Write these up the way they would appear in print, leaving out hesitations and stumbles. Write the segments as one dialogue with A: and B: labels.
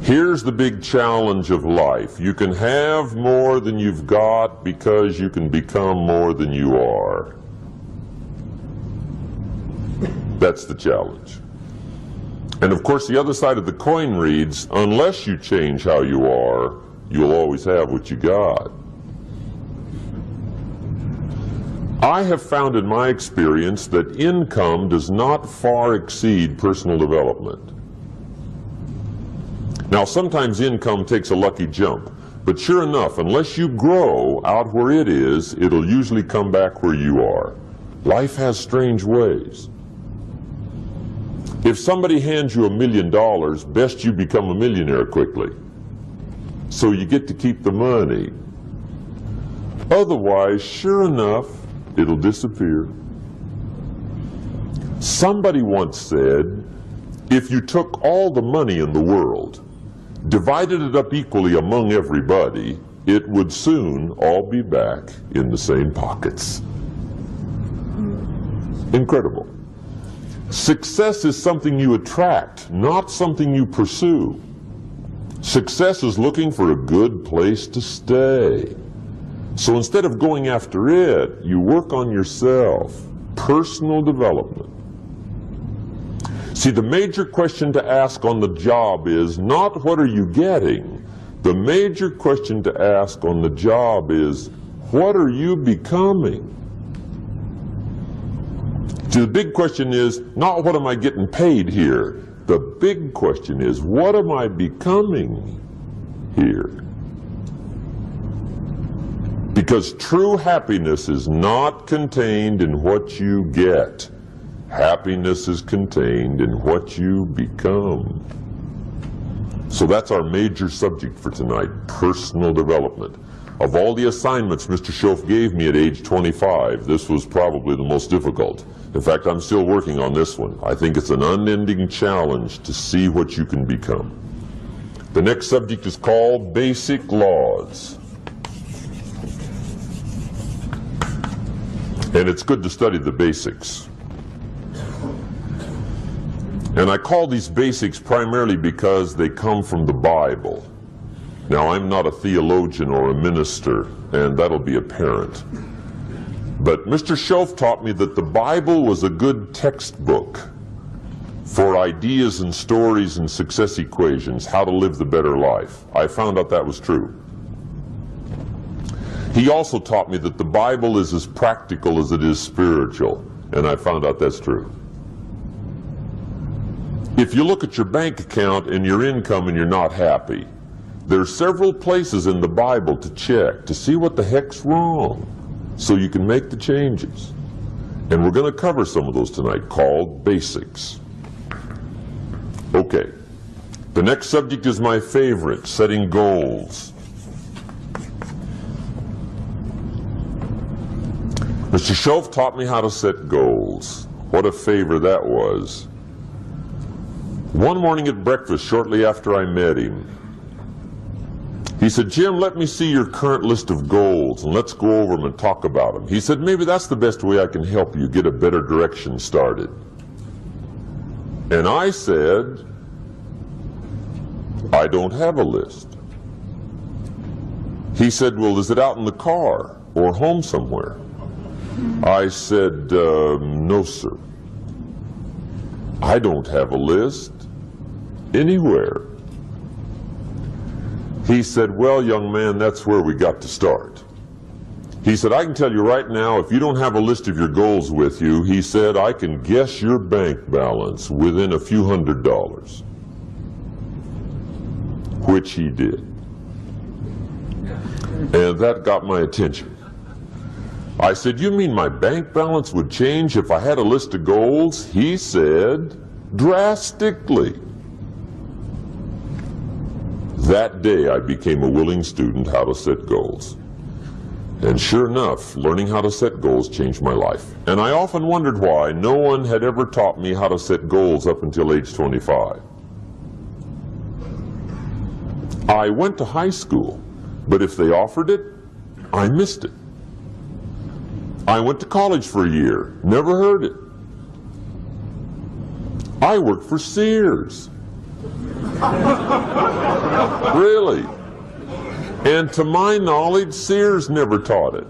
A: Here's the big challenge of life. You can have more than you've got because you can become more than you are. That's the challenge. And of course, the other side of the coin reads, unless you change how you are, you'll always have what you got. I have found in my experience that income does not far exceed personal development. Now, sometimes income takes a lucky jump, but sure enough, unless you grow out where it is, it'll usually come back where you are. Life has strange ways. If somebody hands you $1 million, best you become a millionaire quickly, so you get to keep the money. Otherwise, sure enough, it'll disappear. Somebody once said, if you took all the money in the world, divided it up equally among everybody, it would soon all be back in the same pockets. Incredible. Success is something you attract, not something you pursue. Success is looking for a good place to stay. So instead of going after it, you work on yourself. Personal development. See, the major question to ask on the job is not what are you getting? The major question to ask on the job is what are you becoming? See, the big question is not what am I getting paid here? The big question is what am I becoming here? Because true happiness is not contained in what you get. Happiness is contained in what you become. So that's our major subject for tonight, personal development. Of all the assignments Mr. Schoaf gave me at age 25, this was probably the most difficult. In fact, I'm still working on this one. I think it's an unending challenge to see what you can become. The next subject is called Basic Laws. And it's good to study the basics. And I call these basics primarily because they come from the Bible. Now, I'm not a theologian or a minister, and that'll be apparent. But Mr. Schoaf taught me that the Bible was a good textbook for ideas and stories and success equations, how to live the better life. I found out that was true. He also taught me that the Bible is as practical as it is spiritual, and I found out that's true. If you look at your bank account and your income and you're not happy, there are several places in the Bible to check to see what the heck's wrong so you can make the changes. And we're going to cover some of those tonight, called basics. Okay, the next subject is my favorite, setting goals. Mr. Schoaf taught me how to set goals. What a favor that was. One morning at breakfast, shortly after I met him, he said, Jim, let me see your current list of goals and let's go over them and talk about them. He said, maybe that's the best way I can help you get a better direction started. And I said, I don't have a list. He said, well, is it out in the car or home somewhere? I said, no, sir. I don't have a list anywhere. He said, well, young man, that's where we got to start. He said, I can tell you right now, if you don't have a list of your goals with you, he said, I can guess your bank balance within a few $100s. Which he did. And that got my attention. I said, you mean my bank balance would change if I had a list of goals? He said, drastically. That day I became a willing student how to set goals. And sure enough, learning how to set goals changed my life. And I often wondered why no one had ever taught me how to set goals up until age 25. I went to high school, but if they offered it, I missed it. I went to college for a year, never heard it. I worked for Sears. Really. And to my knowledge, Sears never taught it.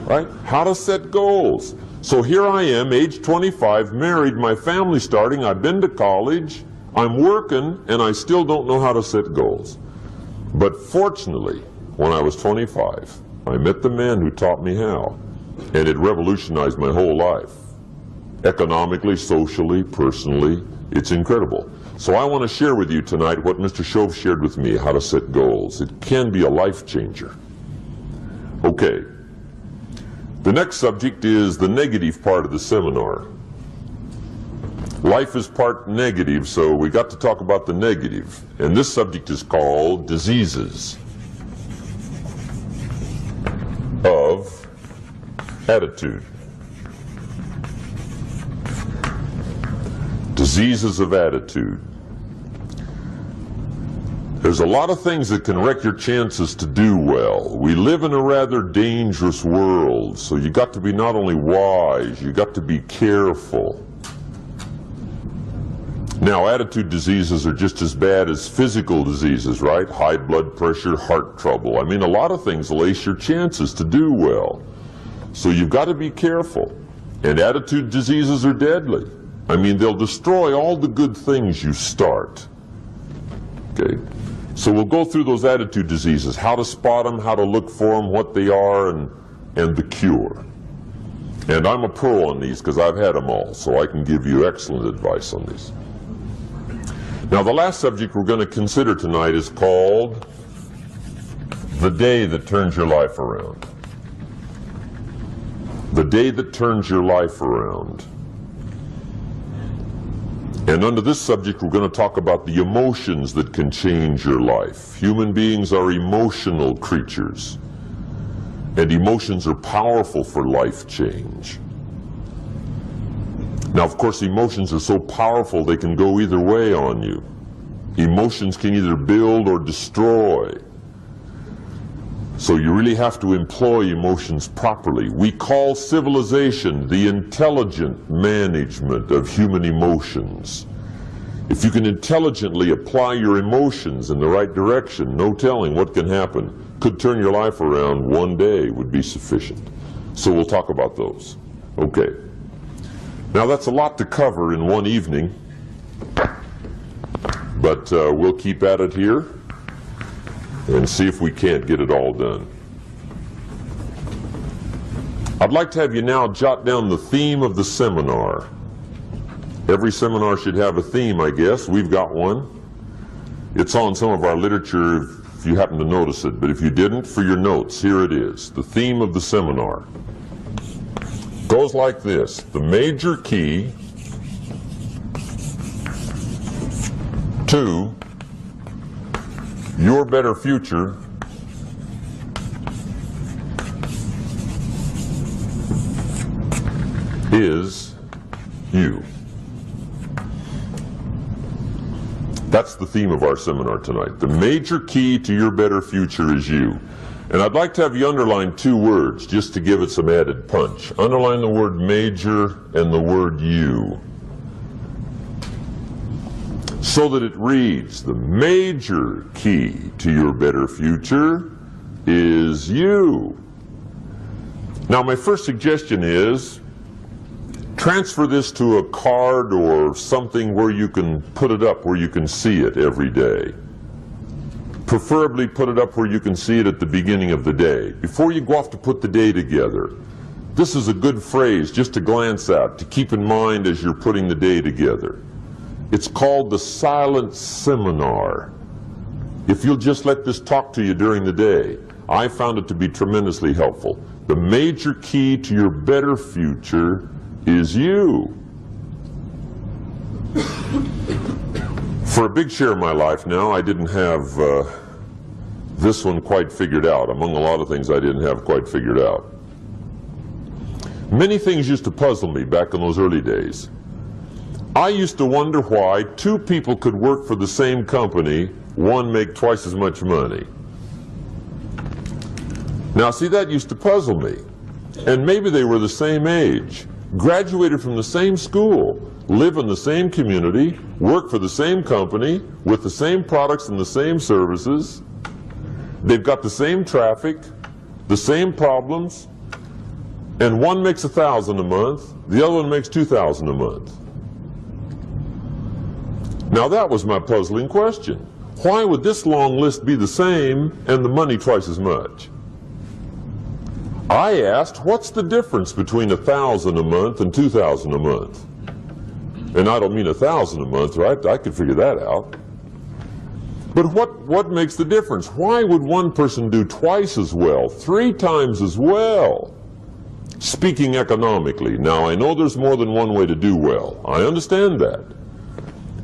A: Right? How to set goals. So here I am, age 25, married, my family's starting, I've been to college, I'm working, and I still don't know how to set goals. But fortunately, when I was 25, I met the man who taught me how. And it revolutionized my whole life. Economically, socially, personally, it's incredible. So I want to share with you tonight what Mr. Shove shared with me, how to set goals. It can be a life changer. Okay. The next subject is the negative part of the seminar. Life is part negative, so we got to talk about the negative. And this subject is called diseases of attitude. Diseases of attitude. There's a lot of things that can wreck your chances to do well. We live in a rather dangerous world, so you got to be not only wise, you got to be careful. Now, attitude diseases are just as bad as physical diseases, right? High blood pressure, heart trouble. I mean, a lot of things lace your chances to do well. So you've got to be careful. And attitude diseases are deadly. I mean, they'll destroy all the good things you start. Okay? So we'll go through those attitude diseases, how to spot them, how to look for them, what they are, and the cure. And I'm a pro on these because I've had them all, so I can give you excellent advice on these. Now, the last subject we're going to consider tonight is called the day that turns your life around. The day that turns your life around. And under this subject, we're going to talk about the emotions that can change your life. Human beings are emotional creatures, and emotions are powerful for life change. Now, of course, emotions are so powerful they can go either way on you. Emotions can either build or destroy. So you really have to employ emotions properly. We call civilization the intelligent management of human emotions. If you can intelligently apply your emotions in the right direction, no telling what can happen. Could turn your life around one day would be sufficient. So we'll talk about those. Okay. Now that's a lot to cover in one evening, but we'll keep at it here and see if we can't get it all done. I'd like to have you now jot down the theme of the seminar. Every seminar should have a theme, I guess. We've got one. It's on some of our literature if you happen to notice it, but if you didn't, for your notes, here it is. The theme of the seminar goes like this. The major key to your better future is you. That's the theme of our seminar tonight. The major key to your better future is you. And I'd like to have you underline two words just to give it some added punch. Underline the word major and the word you, so that it reads, the major key to your better future is you. Now, my first suggestion is transfer this to a card or something where you can put it up, where you can see it every day. Preferably put it up where you can see it at the beginning of the day, before you go off to put the day together. This is a good phrase just to glance at, to keep in mind as you're putting the day together. It's called the silent seminar. If you'll just let this talk to you during the day, I found it to be tremendously helpful. The major key to your better future is you. For a big share of my life now, I didn't have this one quite figured out. Among a lot of things I didn't have quite figured out. Many things used to puzzle me back in those early days. I used to wonder why two people could work for the same company, one make twice as much money. Now, see, that used to puzzle me. And maybe they were the same age, graduated from the same school, live in the same community, work for the same company, with the same products and the same services. They've got the same traffic, the same problems, and one makes $1,000 a month, the other one makes $2,000 a month. Now that was my puzzling question. Why would this long list be the same and the money twice as much? I asked, what's the difference between $1,000 a month and $2,000 a month? And I don't mean $1,000 a month, right? I could figure that out. But what makes the difference? Why would one person do twice as well, 3 times as well? Speaking economically. Now, I know there's more than one way to do well. I understand that.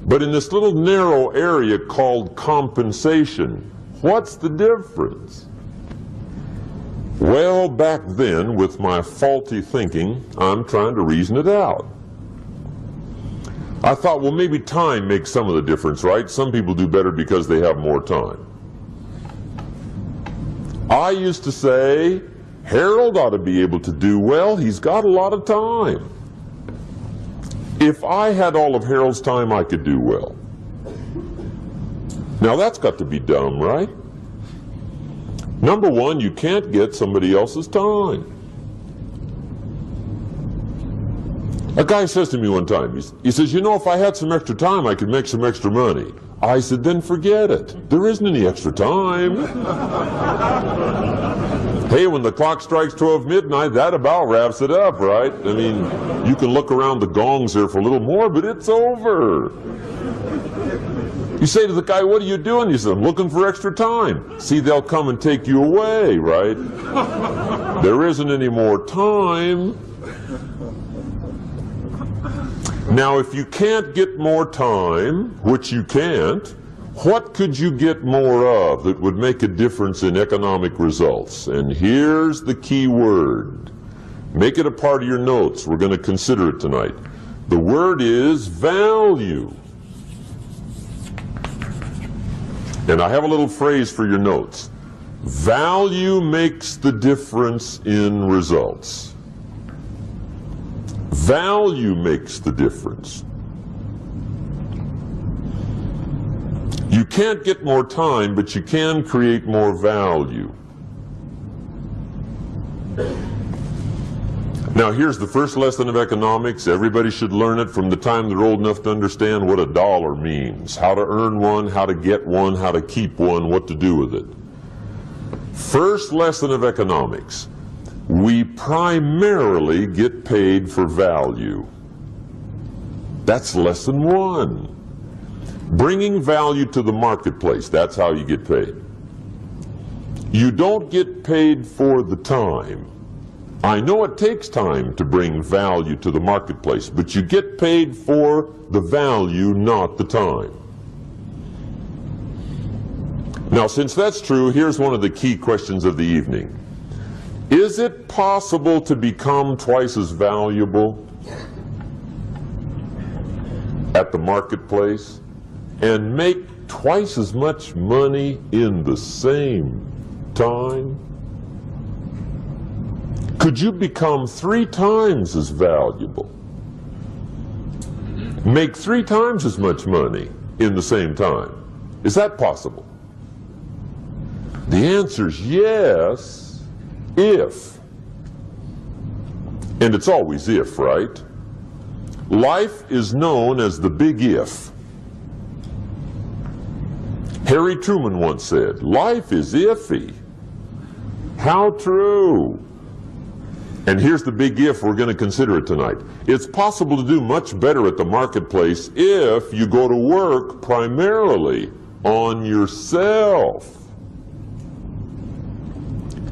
A: But in this little narrow area called compensation, what's the difference? Well, back then, with my faulty thinking, I'm trying to reason it out. I thought, well, maybe time makes some of the difference, right? Some people do better because they have more time. I used to say, Harold ought to be able to do well. He's got a lot of time. If I had all of Harold's time, I could do well. Now that's got to be dumb, right? Number one, you can't get somebody else's time. A guy says to me one time, he says, you know, if I had some extra time, I could make some extra money. I said, then forget it. There isn't any extra time. Hey, when the clock strikes 12 midnight, that about wraps it up, right? I mean, you can look around the gongs there for a little more, but it's over. You say to the guy, what are you doing? He says, I'm looking for extra time. See, they'll come and take you away, right? There isn't any more time. Now, if you can't get more time, which you can't, what could you get more of that would make a difference in economic results? And here's the key word. Make it a part of your notes. We're going to consider it tonight. The word is value. And I have a little phrase for your notes. Value makes the difference in results. Value makes the difference. You can't get more time, but you can create more value. Now here's the first lesson of economics. Everybody should learn it from the time they're old enough to understand what a dollar means. How to earn one, how to get one, how to keep one, what to do with it. First lesson of economics. We primarily get paid for value. That's lesson 1. Bringing value to the marketplace, that's how you get paid. You don't get paid for the time. I know it takes time to bring value to the marketplace, but you get paid for the value, not the time. Now, since that's true, here's one of the key questions of the evening. Is it possible to become twice as valuable at the marketplace and make twice as much money in the same time? Could you become 3 times as valuable? Make 3 times as much money in the same time? Is that possible? The answer is yes, if. And it's always if, right? Life is known as the big if. Harry Truman once said, life is iffy. How true. And here's the big if we're going to consider it tonight. It's possible to do much better at the marketplace if you go to work primarily on yourself.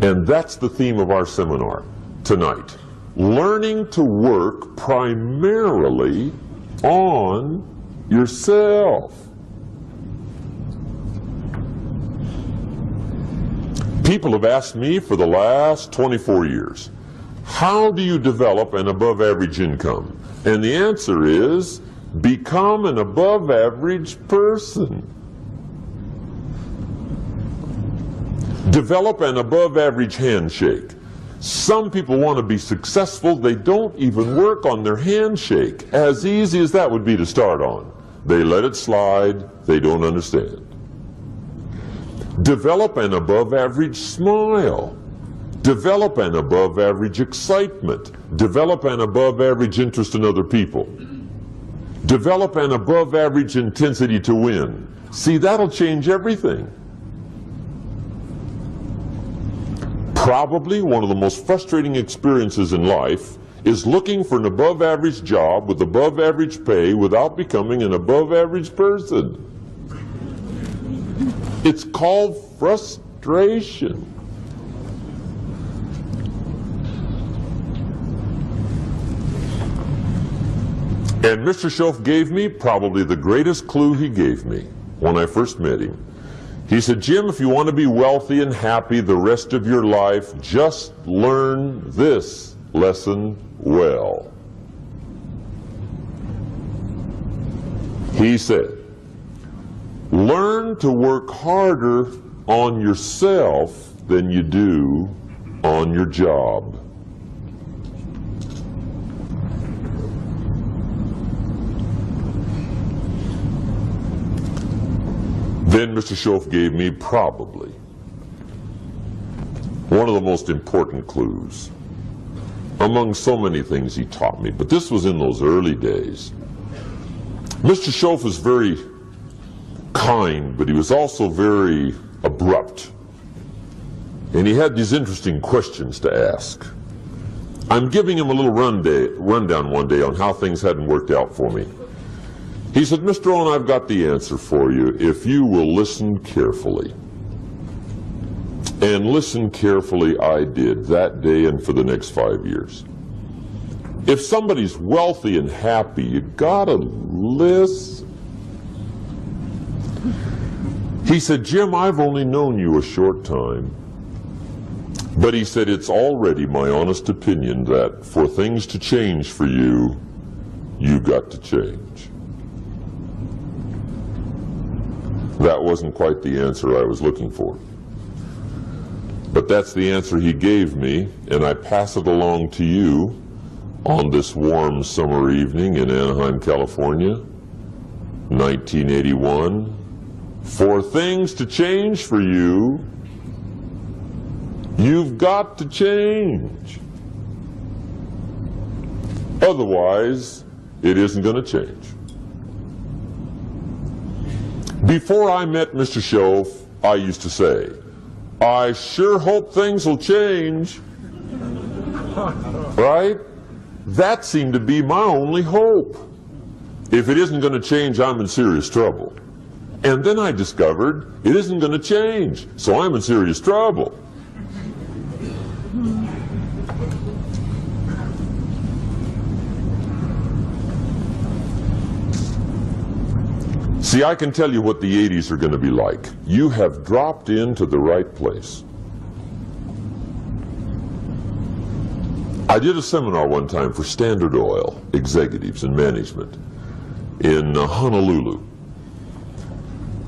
A: And that's the theme of our seminar tonight. Learning to work primarily on yourself. People have asked me for the last 24 years, how do you develop an above average income? And the answer is, become an above average person. Develop an above average handshake. Some people want to be successful. They don't even work on their handshake. As easy as that would be to start on. They let it slide. They don't understand. Develop an above-average smile. Develop an above-average excitement. Develop an above-average interest in other people. Develop an above-average intensity to win. See, that'll change everything. Probably one of the most frustrating experiences in life is looking for an above-average job with above-average pay without becoming an above-average person. It's called frustration. And Mr. Shoaff gave me probably the greatest clue he gave me when I first met him. He said, Jim, if you want to be wealthy and happy the rest of your life, just learn this lesson well. He said, learn to work harder on yourself than you do on your job. Then Mr. Shoaff gave me probably one of the most important clues among so many things he taught me, but this was in those early days. Mr. Shoaff was very kind, but he was also very abrupt. And he had these interesting questions to ask. I'm giving him a little rundown one day on how things hadn't worked out for me. He said, Mr. Rohn, I've got the answer for you if you will listen carefully. And listen carefully I did that day and for the next 5 years. If somebody's wealthy and happy, you gotta listen. He said, Jim, I've only known you a short time. But he said, it's already my honest opinion that for things to change for you, you got to change. That wasn't quite the answer I was looking for. But that's the answer he gave me, and I pass it along to you on this warm summer evening in Anaheim, California, 1981. For things to change for you, you've got to change. Otherwise, it isn't going to change. Before I met Mr. Shoaff, I used to say, I sure hope things will change. Right? That seemed to be my only hope. If it isn't going to change, I'm in serious trouble. And then I discovered it isn't going to change, so I'm in serious trouble. See, I can tell you what the 80s are going to be like. You have dropped into the right place. I did a seminar one time for Standard Oil executives and management in Honolulu.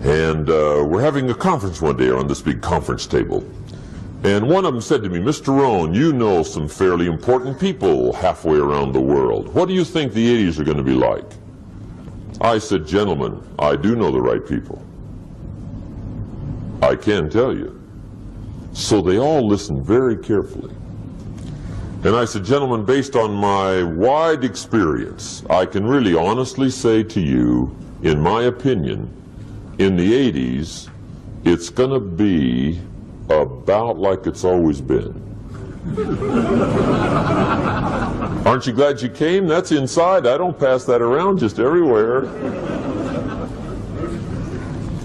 A: And we're having a conference one day around this big conference table. And one of them said to me, Mr. Rohn, you know some fairly important people halfway around the world. What do you think the 80s are going to be like? I said, gentlemen, I do know the right people. I can tell you. So they all listened very carefully. And I said, gentlemen, based on my wide experience, I can really honestly say to you, in my opinion, in the 80s, it's going to be about like it's always been. Aren't you glad you came? That's inside. I don't pass that around just everywhere.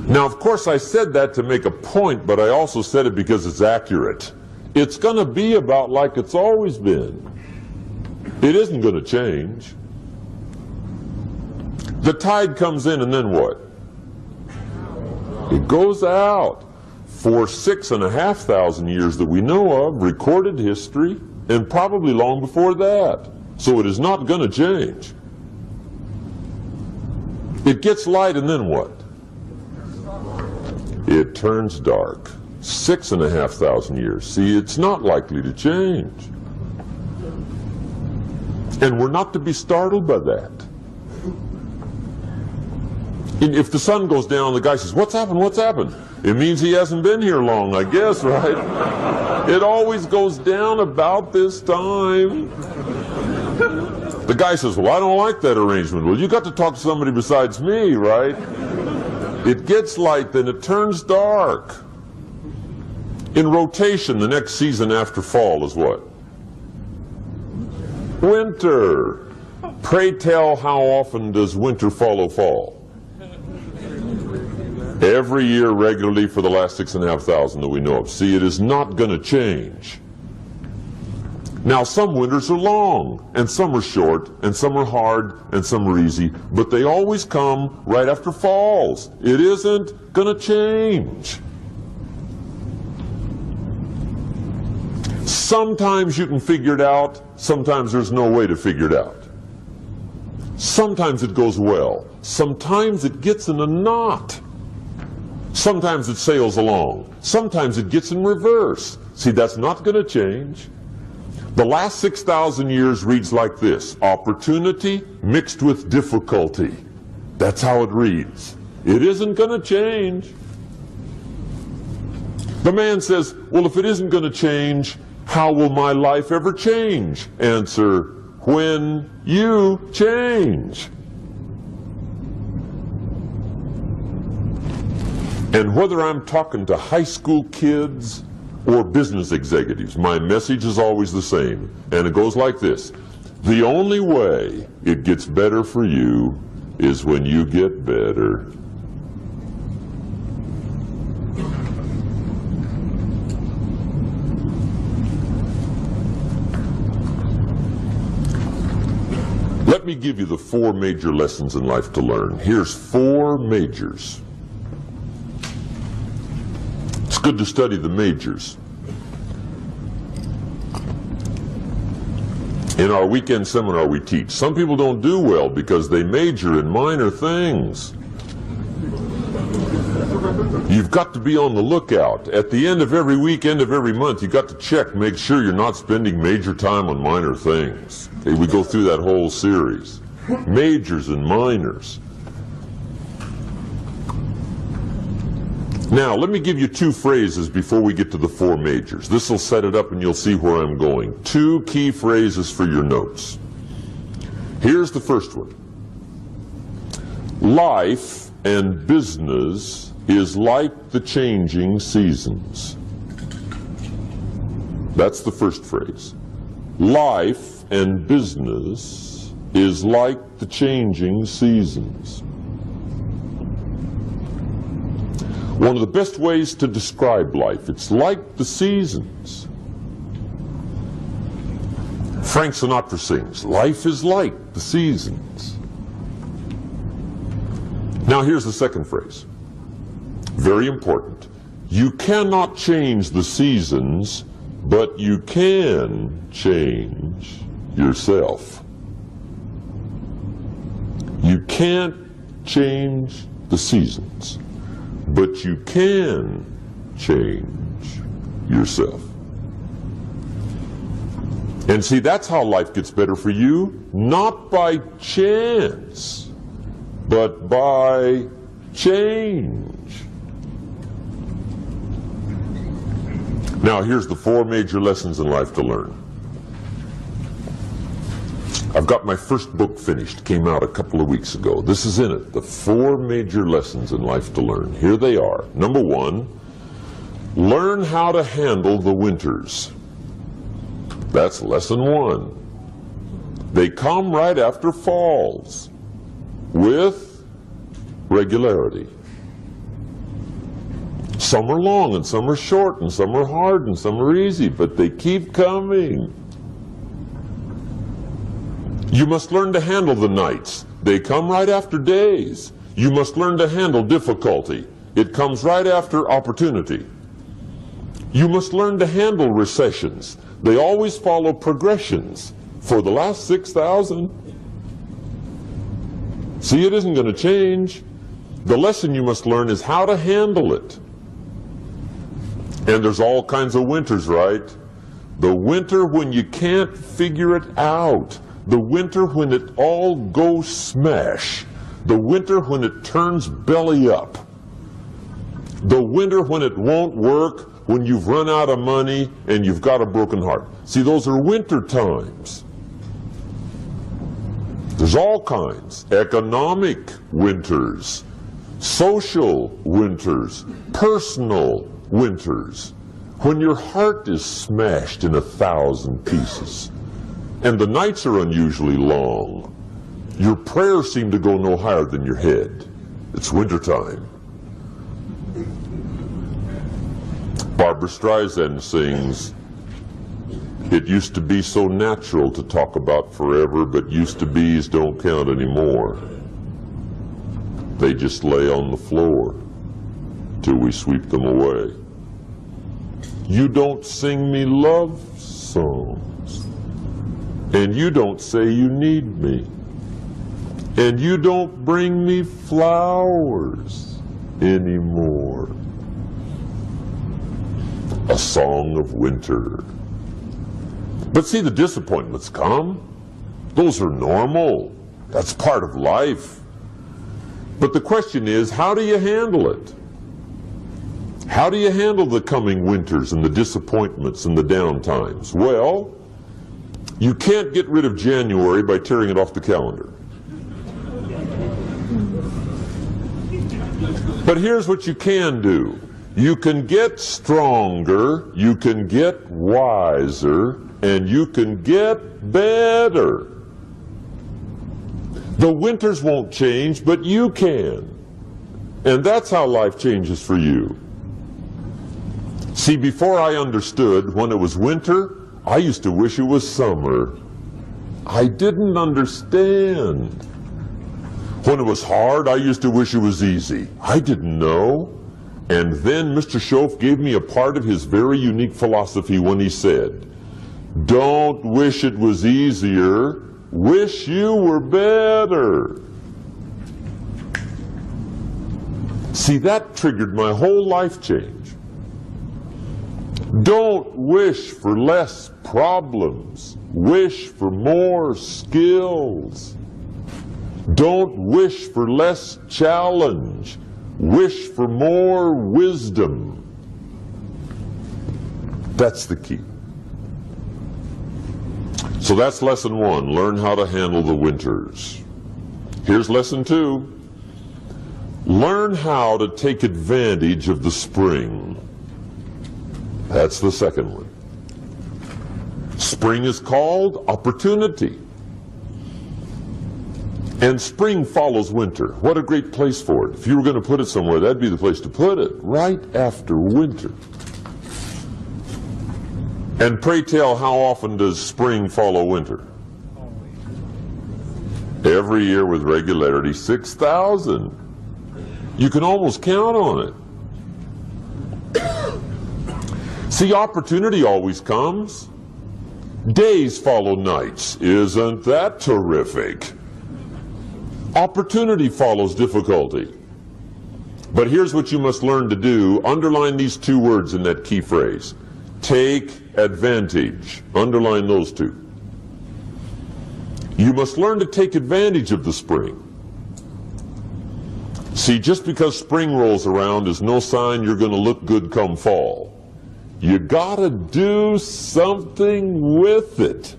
A: Now, of course, I said that to make a point, but I also said it because it's accurate. It's going to be about like it's always been. It isn't going to change. The tide comes in and then what? It goes out. For 6,500 years that we know of, recorded history, and probably long before that. So it is not going to change. It gets light and then what? It turns dark. 6,500 years. See, it's not likely to change. And we're not to be startled by that. And if the sun goes down, the guy says, "What's happened? What's happened?" It means he hasn't been here long, I guess, right? It always goes down about this time. The guy says, "Well, I don't like that arrangement." Well, you got to talk to somebody besides me, right? It gets light, then it turns dark. In rotation, the next season after fall is what? Winter. Pray tell, how often does winter follow fall? Every year regularly for the last 6,500 that we know of. See, it is not going to change. Now, some winters are long, and some are short, and some are hard, and some are easy, but they always come right after falls. It isn't going to change. Sometimes you can figure it out, sometimes there's no way to figure it out. Sometimes it goes well, sometimes it gets in a knot. Sometimes it sails along, sometimes it gets in reverse. See, that's not going to change. The last 6,000 years reads like this: opportunity mixed with difficulty. That's how it reads. It isn't going to change. The man says, "Well, if it isn't going to change, how will my life ever change?" Answer: when you change. And whether I'm talking to high school kids or business executives, my message is always the same, and it goes like this: the only way it gets better for you is when you get better. Let me give you the 4 major lessons in life to learn. Here's 4 majors. It's good to study the majors. In our weekend seminar we teach, some people don't do well because they major in minor things. You've got to be on the lookout. At the end of every week, end of every month, you've got to check, make sure you're not spending major time on minor things. Okay, we go through that whole series. Majors and minors. Now, let me give you 2 phrases before we get to the 4 majors. This will set it up and you'll see where I'm going. 2 key phrases for your notes. Here's the first one. Life and business is like the changing seasons. That's the first phrase. Life and business is like the changing seasons. One of the best ways to describe life, it's like the seasons. Frank Sinatra sings, "Life is like the seasons." Now here's the second phrase. Very important. You cannot change the seasons, but you can change yourself. You can't change the seasons, but you can change yourself. And see, that's how life gets better for you, not by chance, but by change. Now, here's the 4 major lessons in life to learn. I've got my first book finished, came out a couple of weeks ago. This is in it, the 4 major lessons in life to learn. Here they are. Number 1, learn how to handle the winters. That's lesson 1. They come right after falls, with regularity. Some are long and some are short and some are hard and some are easy, but they keep coming. You must learn to handle the nights. They come right after days. You must learn to handle difficulty. It comes right after opportunity. You must learn to handle recessions. They always follow progressions. For the last 6,000. See, it isn't going to change. The lesson you must learn is how to handle it. And there's all kinds of winters, right? The winter when you can't figure it out. The winter when it all goes smash. The winter when it turns belly up. The winter when it won't work, when you've run out of money and you've got a broken heart. See, those are winter times. There's all kinds. Economic winters, social winters, personal winters. When your heart is smashed in 1,000 pieces and the nights are unusually long, your prayers seem to go no higher than your head. It's wintertime. Barbra Streisand sings, "It used to be so natural to talk about forever, but used to be's don't count anymore. They just lay on the floor till we sweep them away. You don't sing me love songs, and you don't say you need me, and you don't bring me flowers anymore." A song of winter. But see, the disappointments come. Those are normal. That's part of life. But the question is, how do you handle it? How do you handle the coming winters and the disappointments and the downtimes? Well, you can't get rid of January by tearing it off the calendar. But here's what you can do. You can get stronger, you can get wiser, and you can get better. The winters won't change, but you can. And that's how life changes for you. See, before I understood when it was winter, I used to wish it was summer. I didn't understand. When it was hard, I used to wish it was easy. I didn't know. And then Mr. Schoaf gave me a part of his very unique philosophy when he said, "Don't wish it was easier, wish you were better." See, that triggered my whole life change. Don't wish for less problems, wish for more skills. Don't wish for less challenge, wish for more wisdom. That's the key. So that's lesson one, learn how to handle the winters. Here's lesson two, learn how to take advantage of the spring. That's the second one. Spring is called opportunity. And spring follows winter. What a great place for it. If you were going to put it somewhere, that'd be the place to put it, right after winter. And pray tell, how often does spring follow winter? Every year with regularity, 6,000. You can almost count on it. See, opportunity always comes. Days follow nights. Isn't that terrific? Opportunity follows difficulty. But here's what you must learn to do. Underline these two words in that key phrase. Take advantage. Underline those two. You must learn to take advantage of the spring. See, just because spring rolls around is no sign you're going to look good come fall. You gotta do something with it.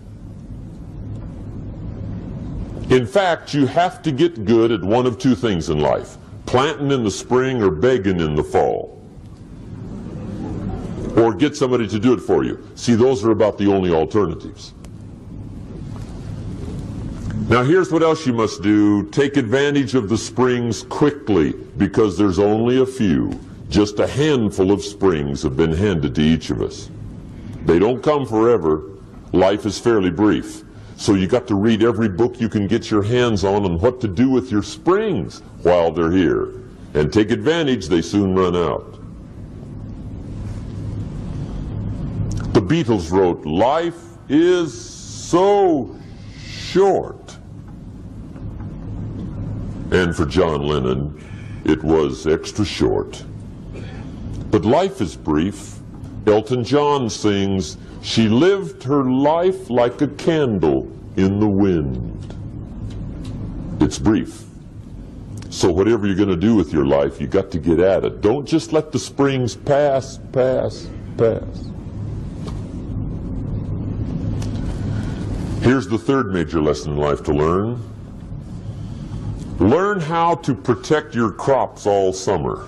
A: In fact, you have to get good at one of two things in life. Planting in the spring or begging in the fall. Or get somebody to do it for you. See, those are about the only alternatives. Now here's what else you must do. Take advantage of the springs quickly, because there's only a few. Just a handful of springs have been handed to each of us. They don't come forever. Life is fairly brief. So you got to read every book you can get your hands on what to do with your springs while they're here. And take advantage, they soon run out. The Beatles wrote, "Life is so short." And for John Lennon, it was extra short. But life is brief. Elton John sings, "She lived her life like a candle in the wind. It's brief. So whatever you're going to do with your life, you got to get at it. Don't just let the springs pass. Here's the third major lesson in life to learn. Learn how to protect your crops all summer.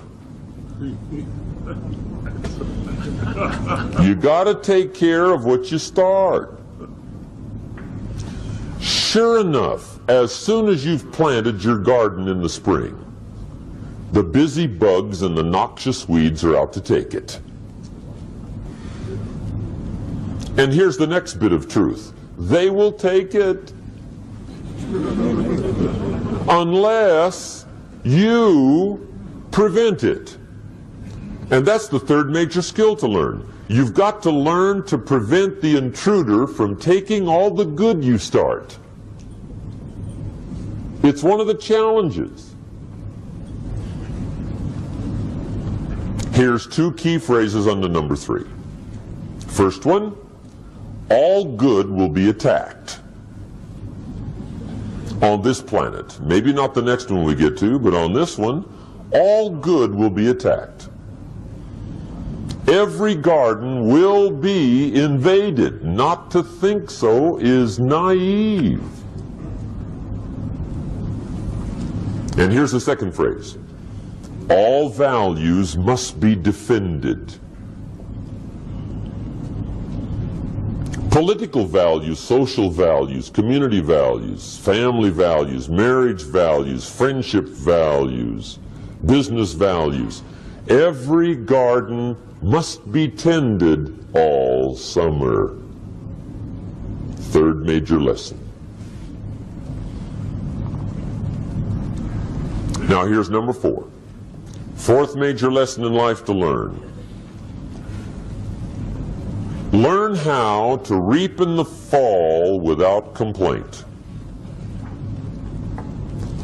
A: You got to take care of what you start. Sure enough, as soon as you've planted your garden in the spring, the busy bugs and the noxious weeds are out to take it. And here's the next bit of truth. They will take it unless you prevent it. And that's the third major skill to learn. You've got to learn to prevent the intruder from taking all the good you start. It's one of the challenges. Here's two key phrases under number 3. First one, all good will be attacked on this planet. Maybe not the next one we get to, but on this one, all good will be attacked. Every garden will be invaded. Not to think so is naive. And here's the second phrase. All values must be defended. Political values, social values, community values, family values, marriage values, friendship values, business values. Every garden must be tended all summer. Third major lesson. Now here's number 4. Fourth major lesson in life to learn. Learn how to reap in the fall without complaint.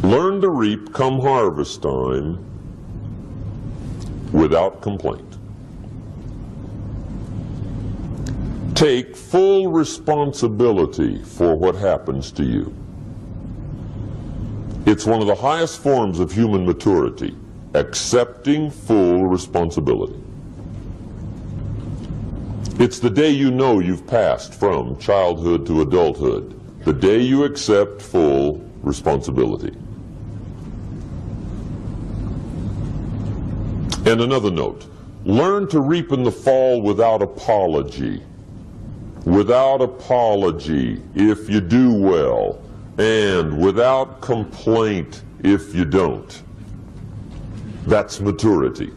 A: Learn to reap come harvest time without complaint. Take full responsibility for what happens to you. It's one of the highest forms of human maturity, accepting full responsibility. It's the day you know you've passed from childhood to adulthood, the day you accept full responsibility. And another note, learn to reap in the fall without apology. Without apology if you do well, and without complaint if you don't. That's maturity.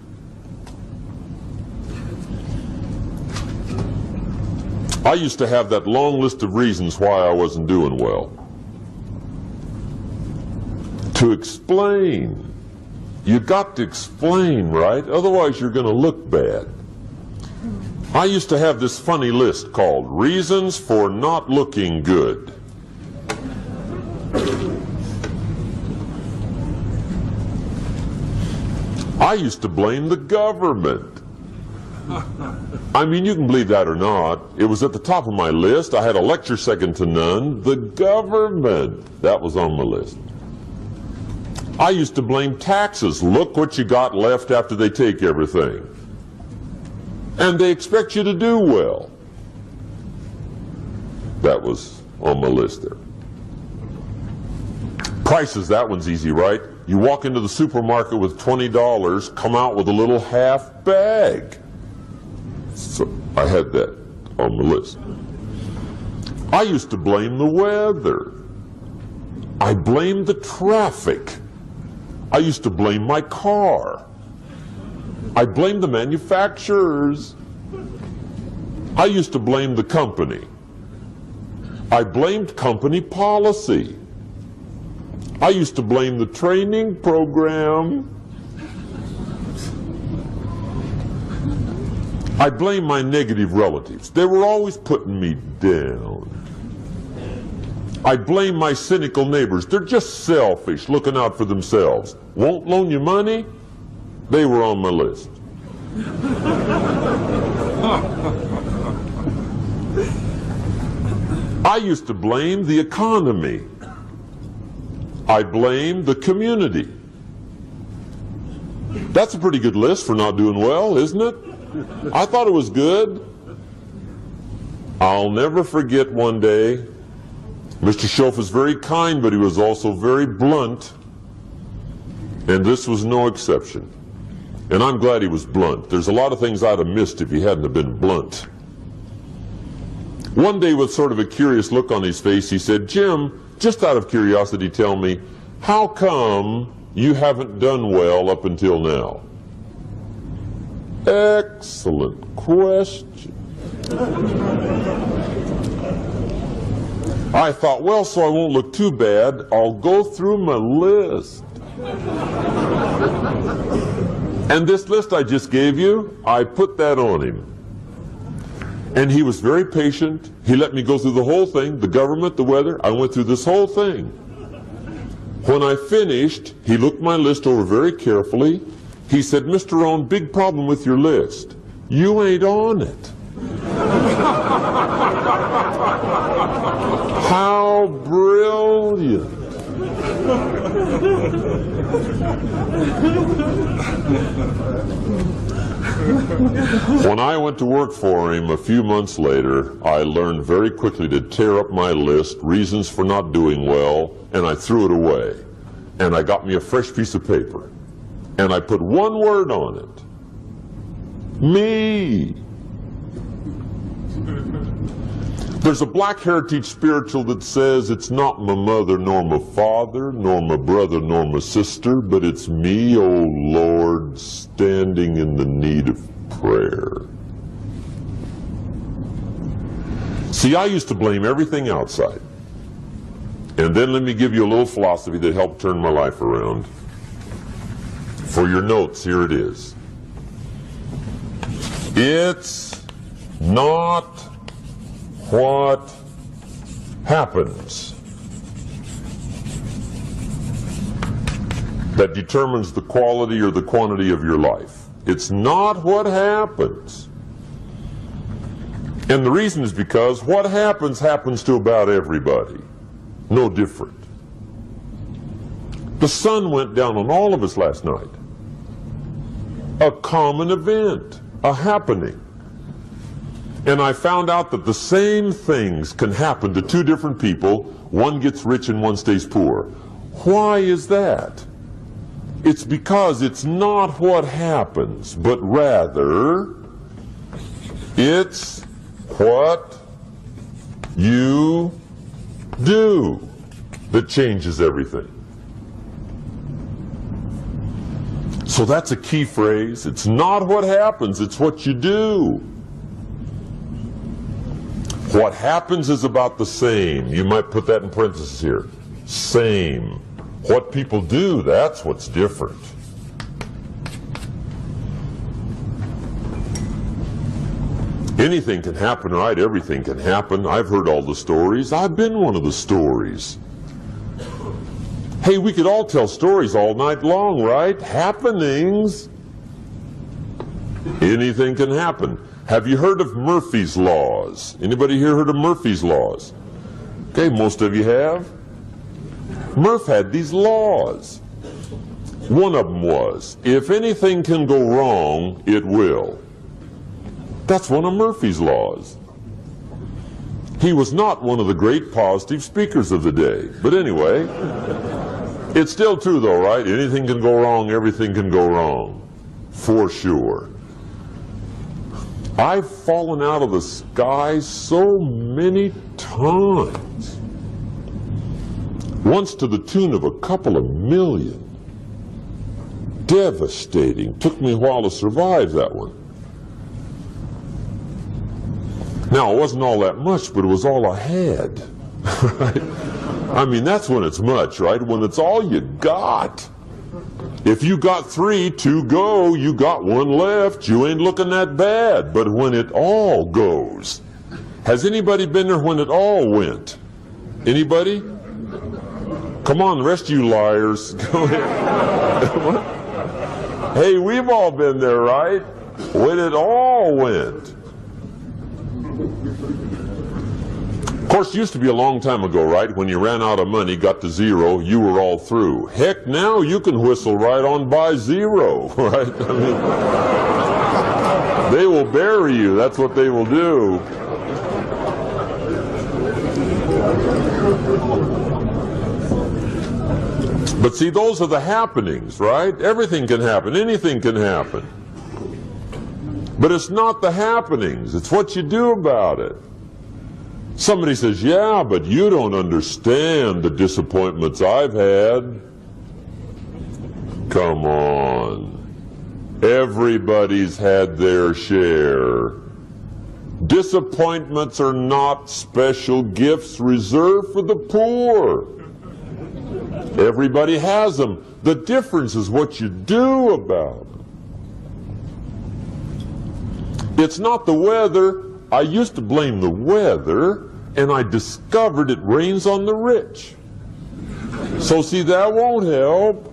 A: I used to have that long list of reasons why I wasn't doing well. To explain. You got to explain, right? Otherwise you're going to look bad. I used to have this funny list called Reasons for Not Looking Good. I used to blame the government. I mean, you can believe that or not. It was at the top of my list. I had a lecture second to none. The government. That was on my list. I used to blame taxes. Look what you got left after they take everything. And they expect you to do well. That was on my list there. Prices, that one's easy, right? You walk into the supermarket with $20, come out with a little half bag. So I had that on the list. I used to blame the weather. I blamed the traffic. I used to blame my car. I blamed the manufacturers. I used to blame the company. I blamed company policy. I used to blame the training program. I blame my negative relatives. They were always putting me down. I blame my cynical neighbors. They're just selfish, looking out for themselves. Won't loan you money? They were on my list. I I used to blame the economy. I blamed the community. That's a pretty good list for not doing well, isn't it? I thought it was good. I'll never forget one day, Mr. Schoaf was very kind, but he was also very blunt, and this was no exception. And I'm glad he was blunt. There's a lot of things I'd have missed if he hadn't have been blunt. One day, with sort of a curious look on his face, he said, "Jim, just out of curiosity, tell me, how come you haven't done well up until now?" Excellent question. I thought, well, so I won't look too bad, I'll go through my list. And this list I just gave you, I put that on him. And he was very patient. He let me go through the whole thing, the government, the weather. I went through this whole thing. When I finished, he looked my list over very carefully. He said, "Mr. Rohn, big problem with your list. You ain't on it." How brilliant. When I went to work for him a few months later, I learned very quickly to tear up my list, reasons for not doing well, and I threw it away. And I got me a fresh piece of paper. And I put one word on it. Me. There's a black heritage spiritual that says it's not my mother nor my father nor my brother nor my sister, but it's me, oh Lord, standing in the need of prayer. See, I used to blame everything outside. And then let me give you a little philosophy that helped turn my life around. For your notes, here it is. It's not what happens that determines the quality or the quantity of your life. It's not what happens. And the reason is because what happens happens to about everybody. No different. The sun went down on all of us last night. A common event, a happening. And I found out that the same things can happen to two different people. One gets rich and one stays poor. Why is that? It's because it's not what happens, but rather it's what you do that changes everything. So that's a key phrase. It's not what happens, it's what you do. What happens is about the same. You might put that in parentheses here. Same. What people do, that's what's different. Anything can happen, right? Everything can happen. I've heard all the stories. I've been one of the stories. Hey, we could all tell stories all night long, right? Happenings. Anything can happen. Have you heard of Murphy's Laws? Anybody here heard of Murphy's Laws? Okay, most of you have. Murph had these laws. One of them was, if anything can go wrong, it will. That's one of Murphy's Laws. He was not one of the great positive speakers of the day. But anyway, it's still true though, right? Anything can go wrong, everything can go wrong. For sure. I've fallen out of the sky so many times. Once to the tune of a couple of million. Devastating. Took me a while to survive that one. Now, it wasn't all that much, but it was all I had. Right? I mean, that's when it's much, right? When it's all you got. If you got 3, 2 go, you got 1 left, you ain't looking that bad. But when it all goes, has anybody been there when it all went? Anybody? Come on, the rest of you liars. Go ahead. Hey, we've all been there, right? When it all went. Of Of course, it used to be a long time ago, right? When you ran out of money, got to zero, you were all through. Heck, now you can whistle right on by zero, right? I mean, they will bury you. That's what they will do. But see, those are the happenings, right? Everything can happen. Anything can happen. But it's not the happenings. It's what you do about it. Somebody says, yeah, but you don't understand the disappointments I've had. Come on. Everybody's had their share. Disappointments are not special gifts reserved for the poor. Everybody has them. The difference is what you do about them. It's not the weather. I used to blame the weather, and I discovered it rains on the rich. So see, that won't help.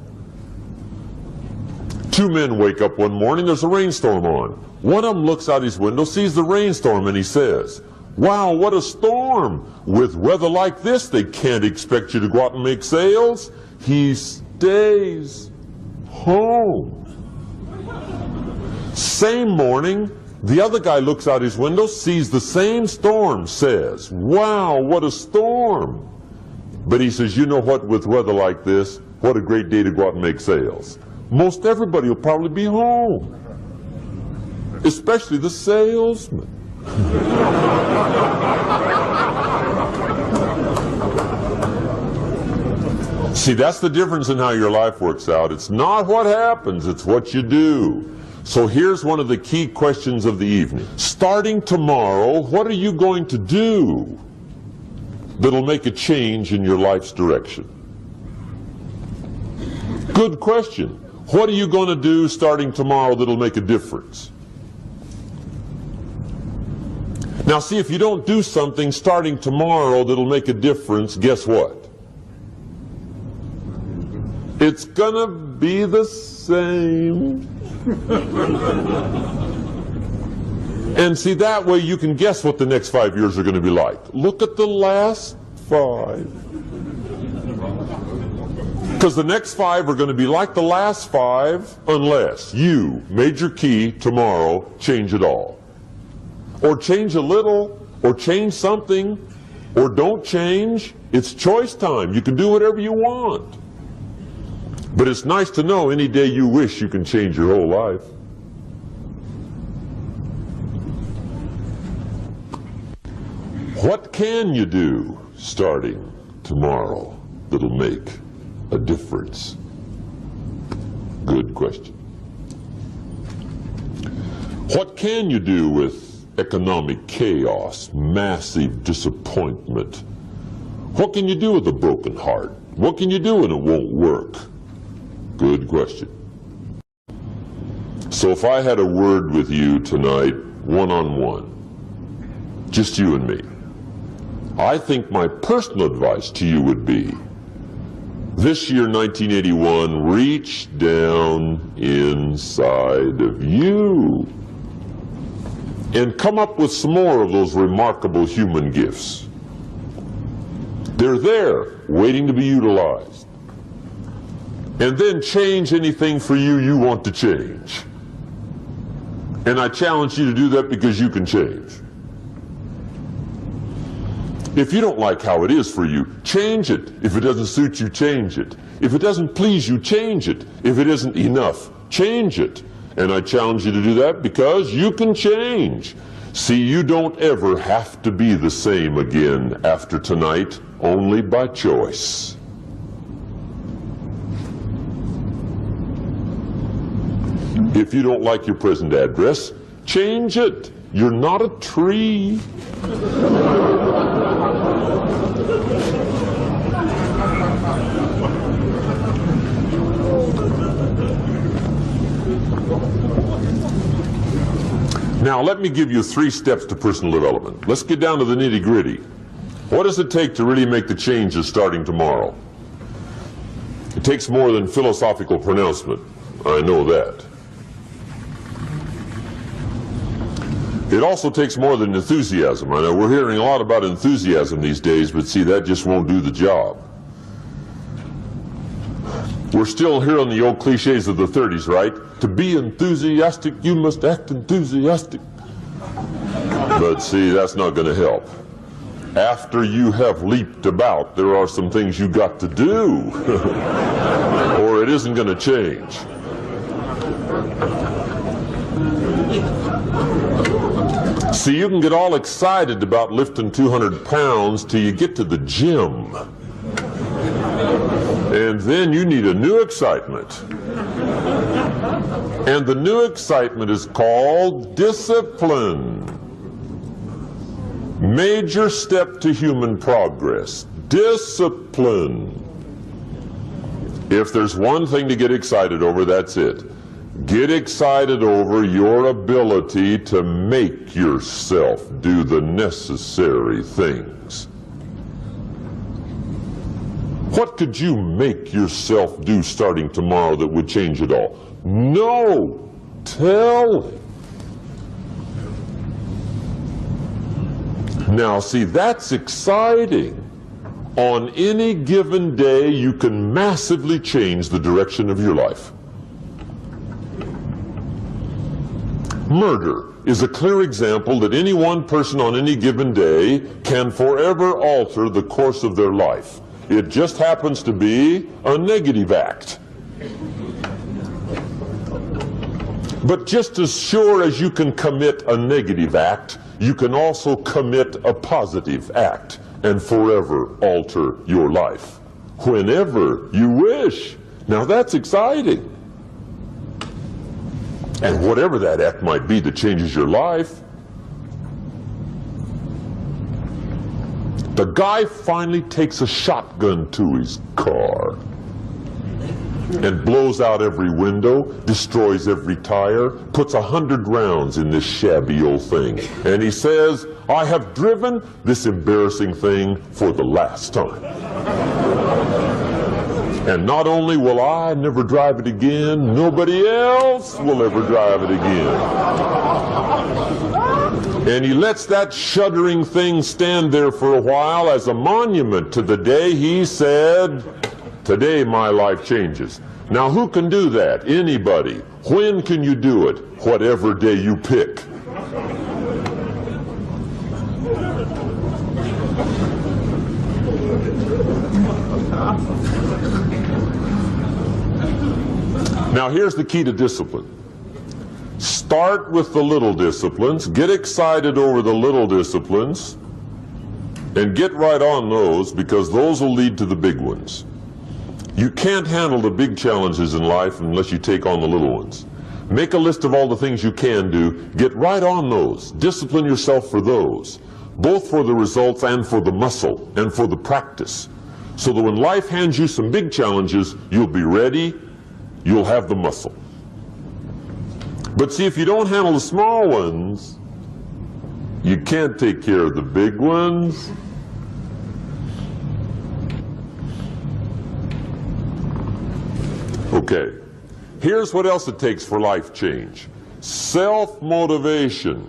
A: Two men wake up one morning, there's a rainstorm on. One of them looks out his window, sees the rainstorm, and he says, wow, what a storm. With weather like this, they can't expect you to go out and make sales. He stays home. Same morning, the other guy looks out his window, sees the same storm, says, wow, what a storm. But he says, you know what, with weather like this, what a great day to go out and make sales. Most everybody will probably be home, especially the salesman. See, that's the difference in how your life works out. It's not what happens, it's what you do. So here's one of the key questions of the evening. Starting tomorrow, what are you going to do that'll make a change in your life's direction? Good question. What are you going to do starting tomorrow that'll make a difference? Now see, if you don't do something starting tomorrow that'll make a difference, guess what? It's gonna be the same. And see, that way you can guess what the next 5 years are going to be like. Look at the last 5. Because the next 5 are going to be like the last 5 unless you, major key, tomorrow, change it all. Or change a little, or change something, or don't change. It's choice time. You can do whatever you want. But it's nice to know any day you wish you can change your whole life. What can you do starting tomorrow that'll make a difference? Good question. What can you do with economic chaos, massive disappointment? What can you do with a broken heart? What can you do when it won't work? Good question. So if I had a word with you tonight, one-on-one, just you and me, I think my personal advice to you would be, this year, 1981, reach down inside of you and come up with some more of those remarkable human gifts. They're there, waiting to be utilized. And then change anything for you want to change. And I challenge you to do that because you can change. If you don't like how it is for you, change it. If it doesn't suit you, change it. If it doesn't please you, change it. If it isn't enough, change it. And I challenge you to do that because you can change. See, you don't ever have to be the same again after tonight, only by choice. If you don't like your present address, change it. You're not a tree. Now, let me give you 3 steps to personal development. Let's get down to the nitty-gritty. What does it take to really make the changes starting tomorrow? It takes more than philosophical pronouncement. I know that. It also takes more than enthusiasm. I know we're hearing a lot about enthusiasm these days, but see, that just won't do the job. We're still hearing the old cliches of the 30s, right? To be enthusiastic, you must act enthusiastic. But see, that's not going to help. After you have leaped about, there are some things you got to do, or it isn't going to change. See, you can get all excited about lifting 200 pounds till you get to the gym. And then you need a new excitement. And the new excitement is called discipline. Major step to human progress. Discipline. If there's one thing to get excited over, that's it. Get excited over your ability to make yourself do the necessary things. What could you make yourself do starting tomorrow that would change it all? No! Tell him. Now, see, that's exciting. On any given day, you can massively change the direction of your life. Murder is a clear example that any one person on any given day can forever alter the course of their life. It just happens to be a negative act. But just as sure as you can commit a negative act, you can also commit a positive act and forever alter your life whenever you wish. Now that's exciting. And whatever that act might be that changes your life. The guy finally takes a shotgun to his car and blows out every window, destroys every tire, puts 100 rounds in this shabby old thing. And he says, I have driven this embarrassing thing for the last time. And not only will I never drive it again, nobody else will ever drive it again. And he lets that shuddering thing stand there for a while as a monument to the day he said, today my life changes. Now who can do that? Anybody. When can you do it? Whatever day you pick. Now here's the key to discipline. Start with the little disciplines, get excited over the little disciplines, and get right on those, because those will lead to the big ones. You can't handle the big challenges in life unless you take on the little ones. Make a list of all the things you can do, get right on those, discipline yourself for those, both for the results and for the muscle and for the practice, so that when life hands you some big challenges, you'll be ready, you'll have the muscle. But see, if you don't handle the small ones, you can't take care of the big ones. Okay, here's what else it takes for life change. Self-motivation.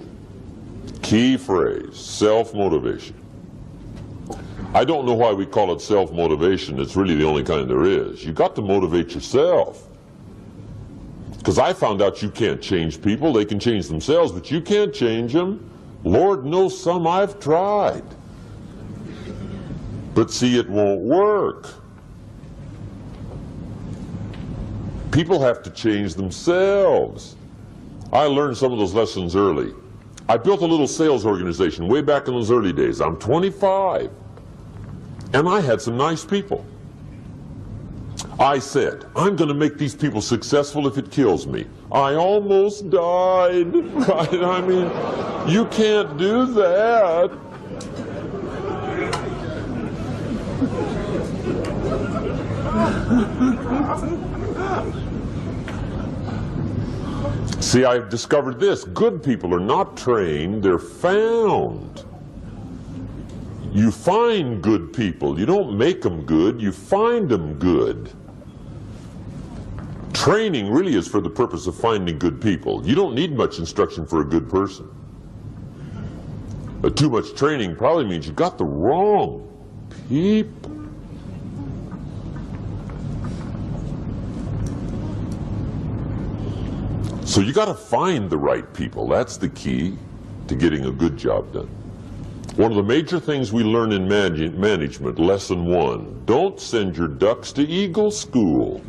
A: Key phrase, self-motivation. I don't know why we call it self-motivation. It's really the only kind there is. You got to motivate yourself. Because I found out you can't change people. They can change themselves, but you can't change them. Lord knows some I've tried. But see, it won't work. People have to change themselves. I learned some of those lessons early. I built a little sales organization way back in those early days. I'm 25. And I had some nice people. I said, I'm going to make these people successful if it kills me. I almost died. Right? I mean, you can't do that. See, I've discovered this. Good people are not trained, they're found. You find good people. You don't make them good, you find them good. Training really is for the purpose of finding good people. You don't need much instruction for a good person. Too much training probably means you got the wrong people. So you got to find the right people. That's the key to getting a good job done. One of the major things we learn in management, lesson 1, don't send your ducks to Eagle School.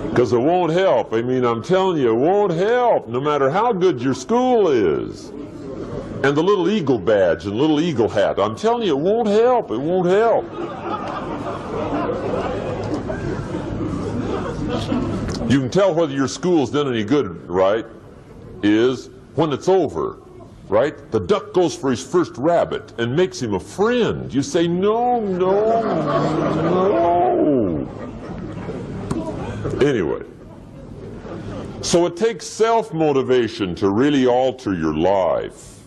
A: Because it won't help. I mean, I'm telling you, it won't help no matter how good your school is. And the little eagle badge and little eagle hat, I'm telling you, it won't help. It won't help. You can tell whether your school's done any good, right, is when it's over, right? The duck goes for his first rabbit and makes him a friend. You say, no, no, no. Anyway, so it takes self-motivation to really alter your life.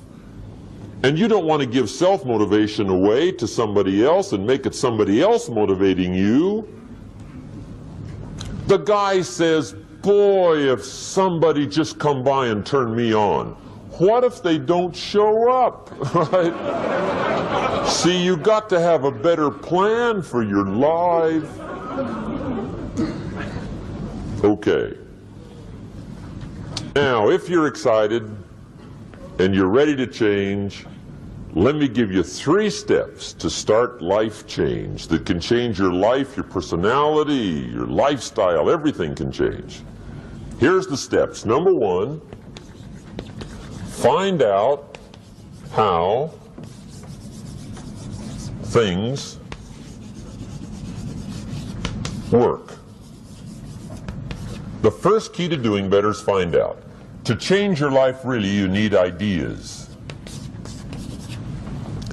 A: And you don't want to give self-motivation away to somebody else and make it somebody else motivating you. The guy says, boy, if somebody just come by and turn me on. What if they don't show up, right? See, you got to have a better plan for your life. Okay. Now, if you're excited and you're ready to change, let me give you 3 steps to start life change that can change your life, your personality, your lifestyle, everything can change. Here's the steps. Number 1, find out how things work. The first key to doing better is find out. To change your life, really, you need ideas.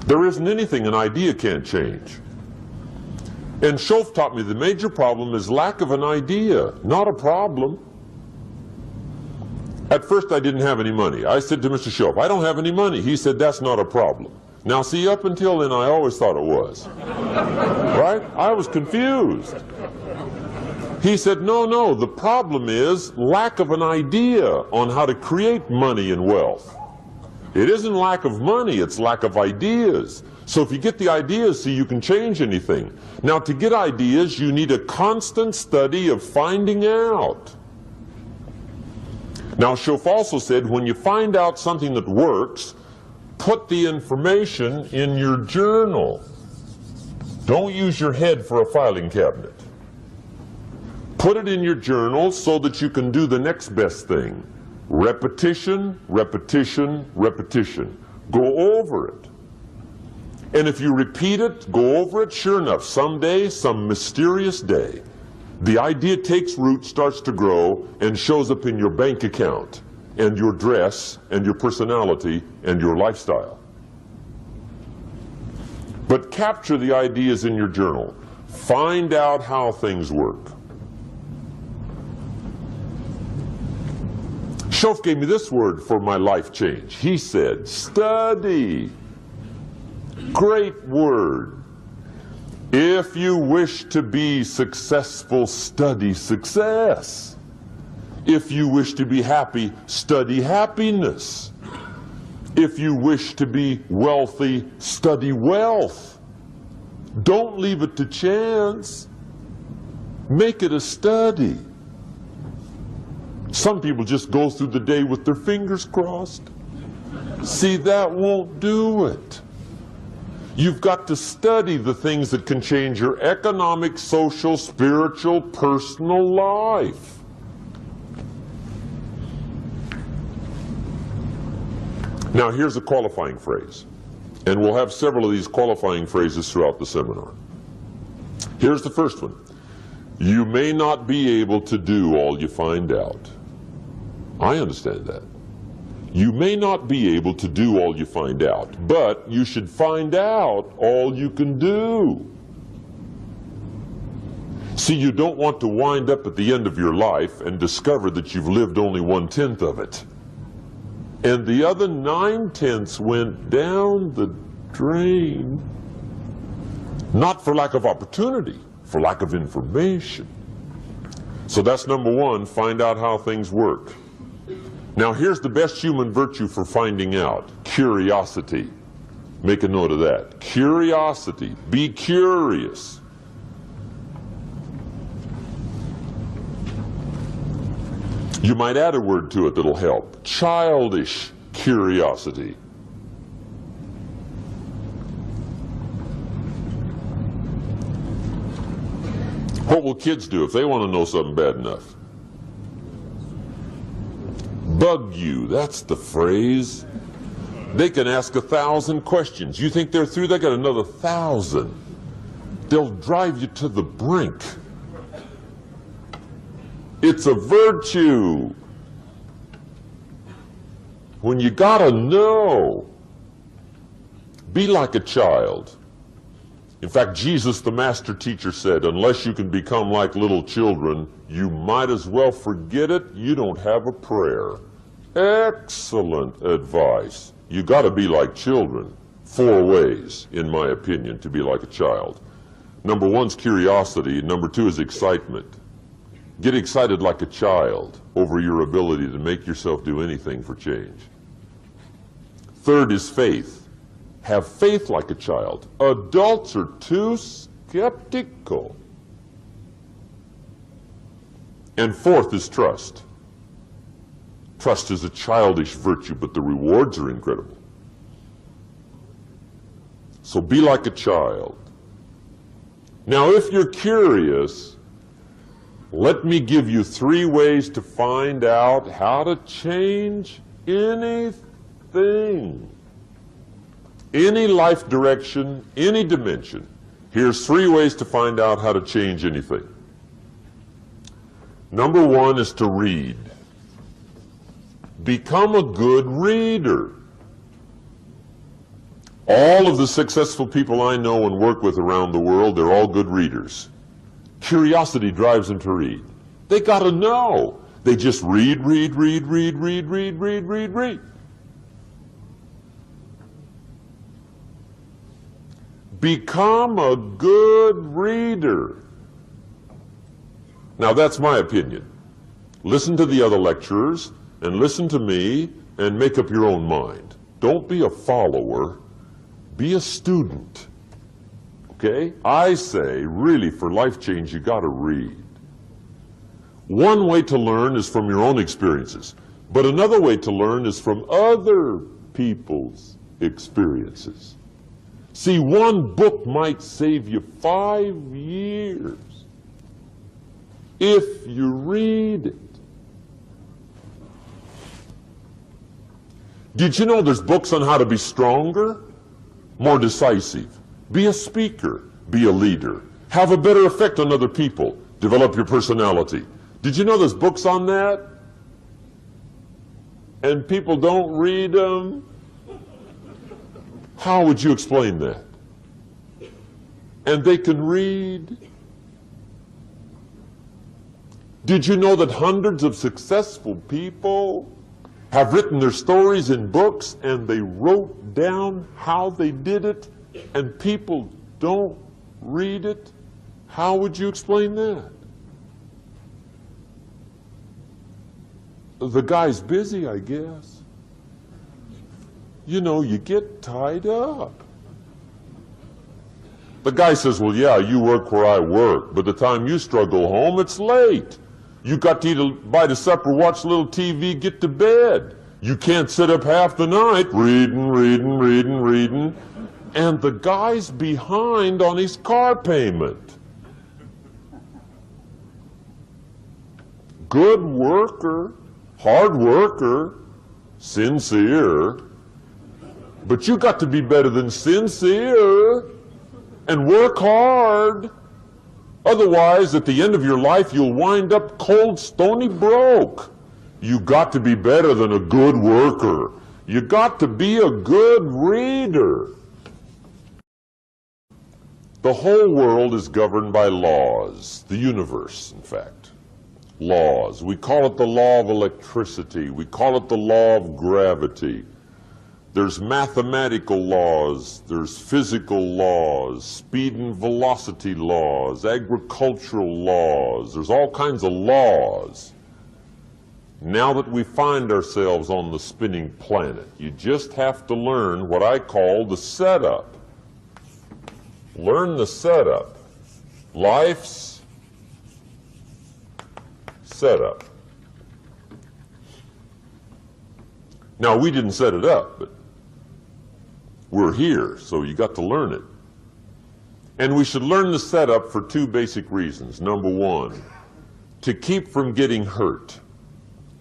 A: There isn't anything an idea can't change. And Schoaf taught me the major problem is lack of an idea, not a problem. At first I didn't have any money. I said to Mr. Schoaf, I don't have any money. He said, that's not a problem. Now see, up until then I always thought it was. Right? I was confused. He said, no, no, the problem is lack of an idea on how to create money and wealth. It isn't lack of money, it's lack of ideas. So if you get the ideas, see, you can change anything. Now, to get ideas, you need a constant study of finding out. Now, Schoaf also said, when you find out something that works, put the information in your journal. Don't use your head for a filing cabinet. Put it in your journal so that you can do the next best thing. Repetition, repetition, repetition. Go over it. And if you repeat it, go over it, sure enough, someday, some mysterious day, the idea takes root, starts to grow, and shows up in your bank account, and your dress, and your personality, and your lifestyle. But capture the ideas in your journal. Find out how things work. Schoaf gave me this word for my life change. He said, study. Great word. If you wish to be successful, study success. If you wish to be happy, study happiness. If you wish to be wealthy, study wealth. Don't leave it to chance. Make it a study. Some people just go through the day with their fingers crossed. See, that won't do it. You've got to study the things that can change your economic, social, spiritual, personal life. Now, here's a qualifying phrase. And we'll have several of these qualifying phrases throughout the seminar. Here's the first one. You may not be able to do all you find out. I understand that. You may not be able to do all you find out, but you should find out all you can do. See, you don't want to wind up at the end of your life and discover that you've lived only 1/10 of it. And the other 9/10 went down the drain. Not for lack of opportunity, for lack of information. So that's number one, find out how things work. Now here's the best human virtue for finding out, curiosity. Make a note of that. Curiosity. Be curious. You might add a word to it that'll help. Childish curiosity. What will kids do if they want to know something bad enough? Bug you, that's the phrase. They can ask 1,000 questions. You think they're through? They got another 1,000. They'll drive you to the brink. It's a virtue. When you gotta know, be like a child. In fact, Jesus, the master teacher, said, unless you can become like little children, you might as well forget it. You don't have a prayer. Excellent advice. You got to be like children. 4 ways, in my opinion, to be like a child. Number 1's curiosity. Number 2 is excitement. Get excited like a child over your ability to make yourself do anything for change. 3rd is faith. Have faith like a child. Adults are too skeptical. And 4th is trust. Trust is a childish virtue, but the rewards are incredible. So be like a child. Now, if you're curious, let me give you 3 ways to find out how to change anything. Any life direction, any dimension. Here's 3 ways to find out how to change anything. Number 1 is to read. Become a good reader. All of the successful people I know and work with around the world, they're all good readers. Curiosity drives them to read. They gotta know. They just read. Become a good reader. Now that's my opinion. Listen to the other lecturers and listen to me and make up your own mind. Don't be a follower, be a student. Okay? I say, really, for life change, you gotta read. One way to learn is from your own experiences, but another way to learn is from other people's experiences. See, one book might save you 5 years if you read it. Did you know there's books on how to be stronger, more decisive? Be a speaker, be a leader, have a better effect on other people, develop your personality. Did you know there's books on that? And people don't read them? How would you explain that? And they can read. Did you know that hundreds of successful people have written their stories in books and they wrote down how they did it and people don't read it? How would you explain that? The guy's busy, I guess. You know, you get tied up. The guy says, well, yeah, you work where I work, but the time you struggle home, it's late. You got to eat, buy the supper, watch a little TV, get to bed. You can't sit up half the night reading. And the guy's behind on his car payment. Good worker, hard worker, sincere. But you got to be better than sincere and work hard. Otherwise, at the end of your life, you'll wind up cold, stony broke. You got to be better than a good worker. You got to be a good reader. The whole world is governed by laws. The universe, in fact. Laws. We call it the law of electricity. We call it the law of gravity. There's mathematical laws, there's physical laws, speed and velocity laws, agricultural laws. There's all kinds of laws. Now that we find ourselves on the spinning planet, you just have to learn what I call the setup. Learn the setup. Life's setup. Now, we didn't set it up, but we're here, so you got to learn it. And we should learn the setup for two basic reasons. Number one, to keep from getting hurt.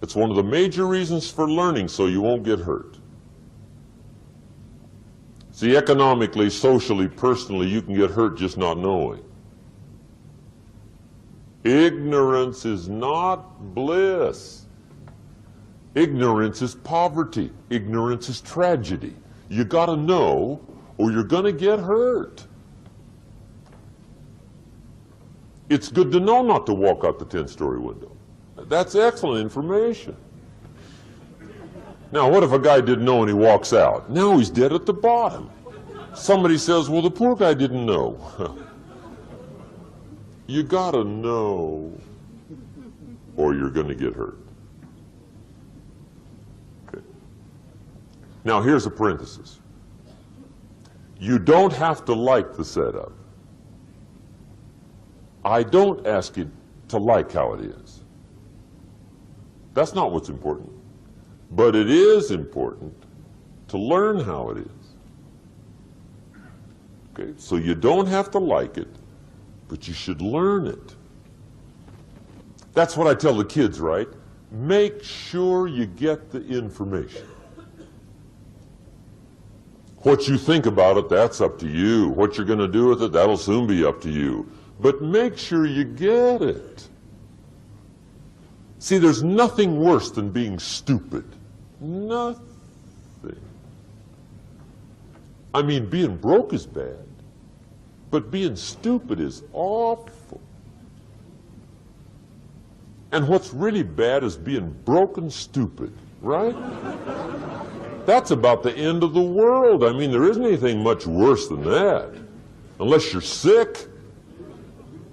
A: It's one of the major reasons for learning, so you won't get hurt. See, economically, socially, personally, you can get hurt just not knowing. Ignorance is not bliss. Ignorance is poverty. Ignorance is tragedy. You got to know, or you're going to get hurt. It's good to know not to walk out the 10-story window. That's excellent information. Now, what if a guy didn't know and he walks out? Now he's dead at the bottom. Somebody says, well, the poor guy didn't know. You got to know, or you're going to get hurt. Now, here's a parenthesis. You don't have to like the setup. I don't ask you to like how it is. That's not what's important. But it is important to learn how it is. Okay, so you don't have to like it, but you should learn it. That's what I tell the kids, right? Make sure you get the information. What you think about it, that's up to you. What you're going to do with it, that'll soon be up to you. But make sure you get it. See, there's nothing worse than being stupid. Nothing. I mean, being broke is bad, but being stupid is awful. And what's really bad is being broke and stupid, right? That's about the end of the world. I mean, there isn't anything much worse than that. Unless you're sick.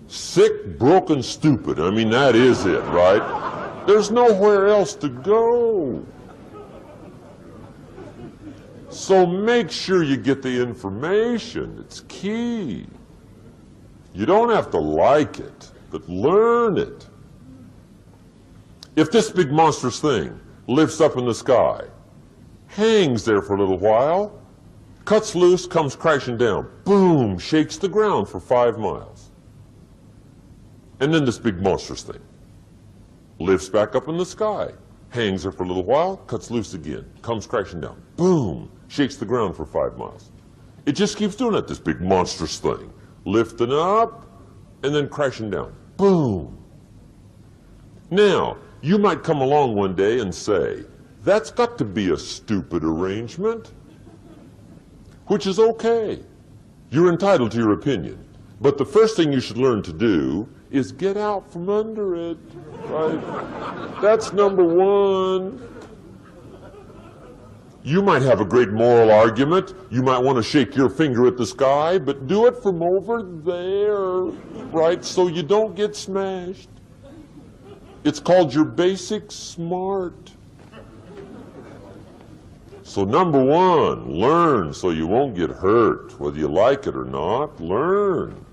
A: Sick, broken, stupid. I mean, that is it, right? There's nowhere else to go. So make sure you get the information. It's key. You don't have to like it, but learn it. If this big monstrous thing lifts up in the sky, hangs there for a little while, cuts loose, comes crashing down, boom, shakes the ground for 5 miles. And then this big monstrous thing lifts back up in the sky, hangs there for a little while, cuts loose again, comes crashing down, boom, shakes the ground for 5 miles. It just keeps doing that, this big monstrous thing, lifting up and then crashing down, boom. Now, you might come along one day and say, that's got to be a stupid arrangement, which is okay. You're entitled to your opinion. But the first thing you should learn to do is get out from under it, right? That's number one. You might have a great moral argument. You might want to shake your finger at the sky, but do it from over there, right? So you don't get smashed. It's called your basic smart. So number one, learn so you won't get hurt, whether you like it or not, learn.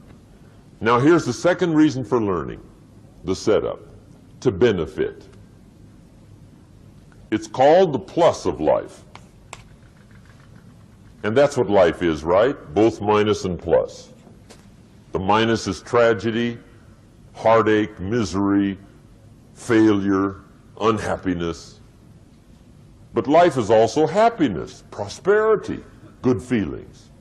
A: Now here's the second reason for learning, the setup, to benefit. It's called the plus of life. And that's what life is, right? Both minus and plus. The minus is tragedy, heartache, misery, failure, unhappiness. But life is also happiness, prosperity, good feelings.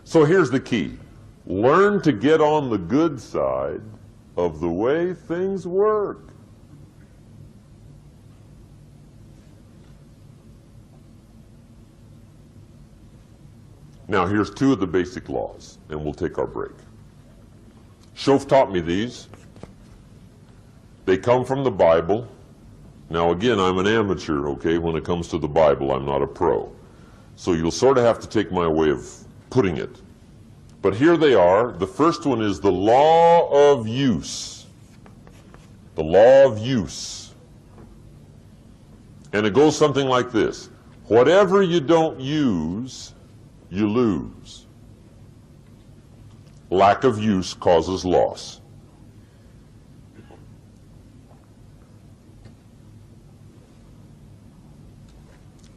A: So here's the key. Learn to get on the good side of the way things work. Now here's two of the basic laws, and we'll take our break. Shof taught me these. They come from the Bible. Now again, I'm an amateur, okay, when it comes to the Bible. I'm not a pro. So you'll sort of have to take my way of putting it. But here they are. The first one is the law of use. The law of use. And it goes something like this. Whatever you don't use, you lose. Lack of use causes loss.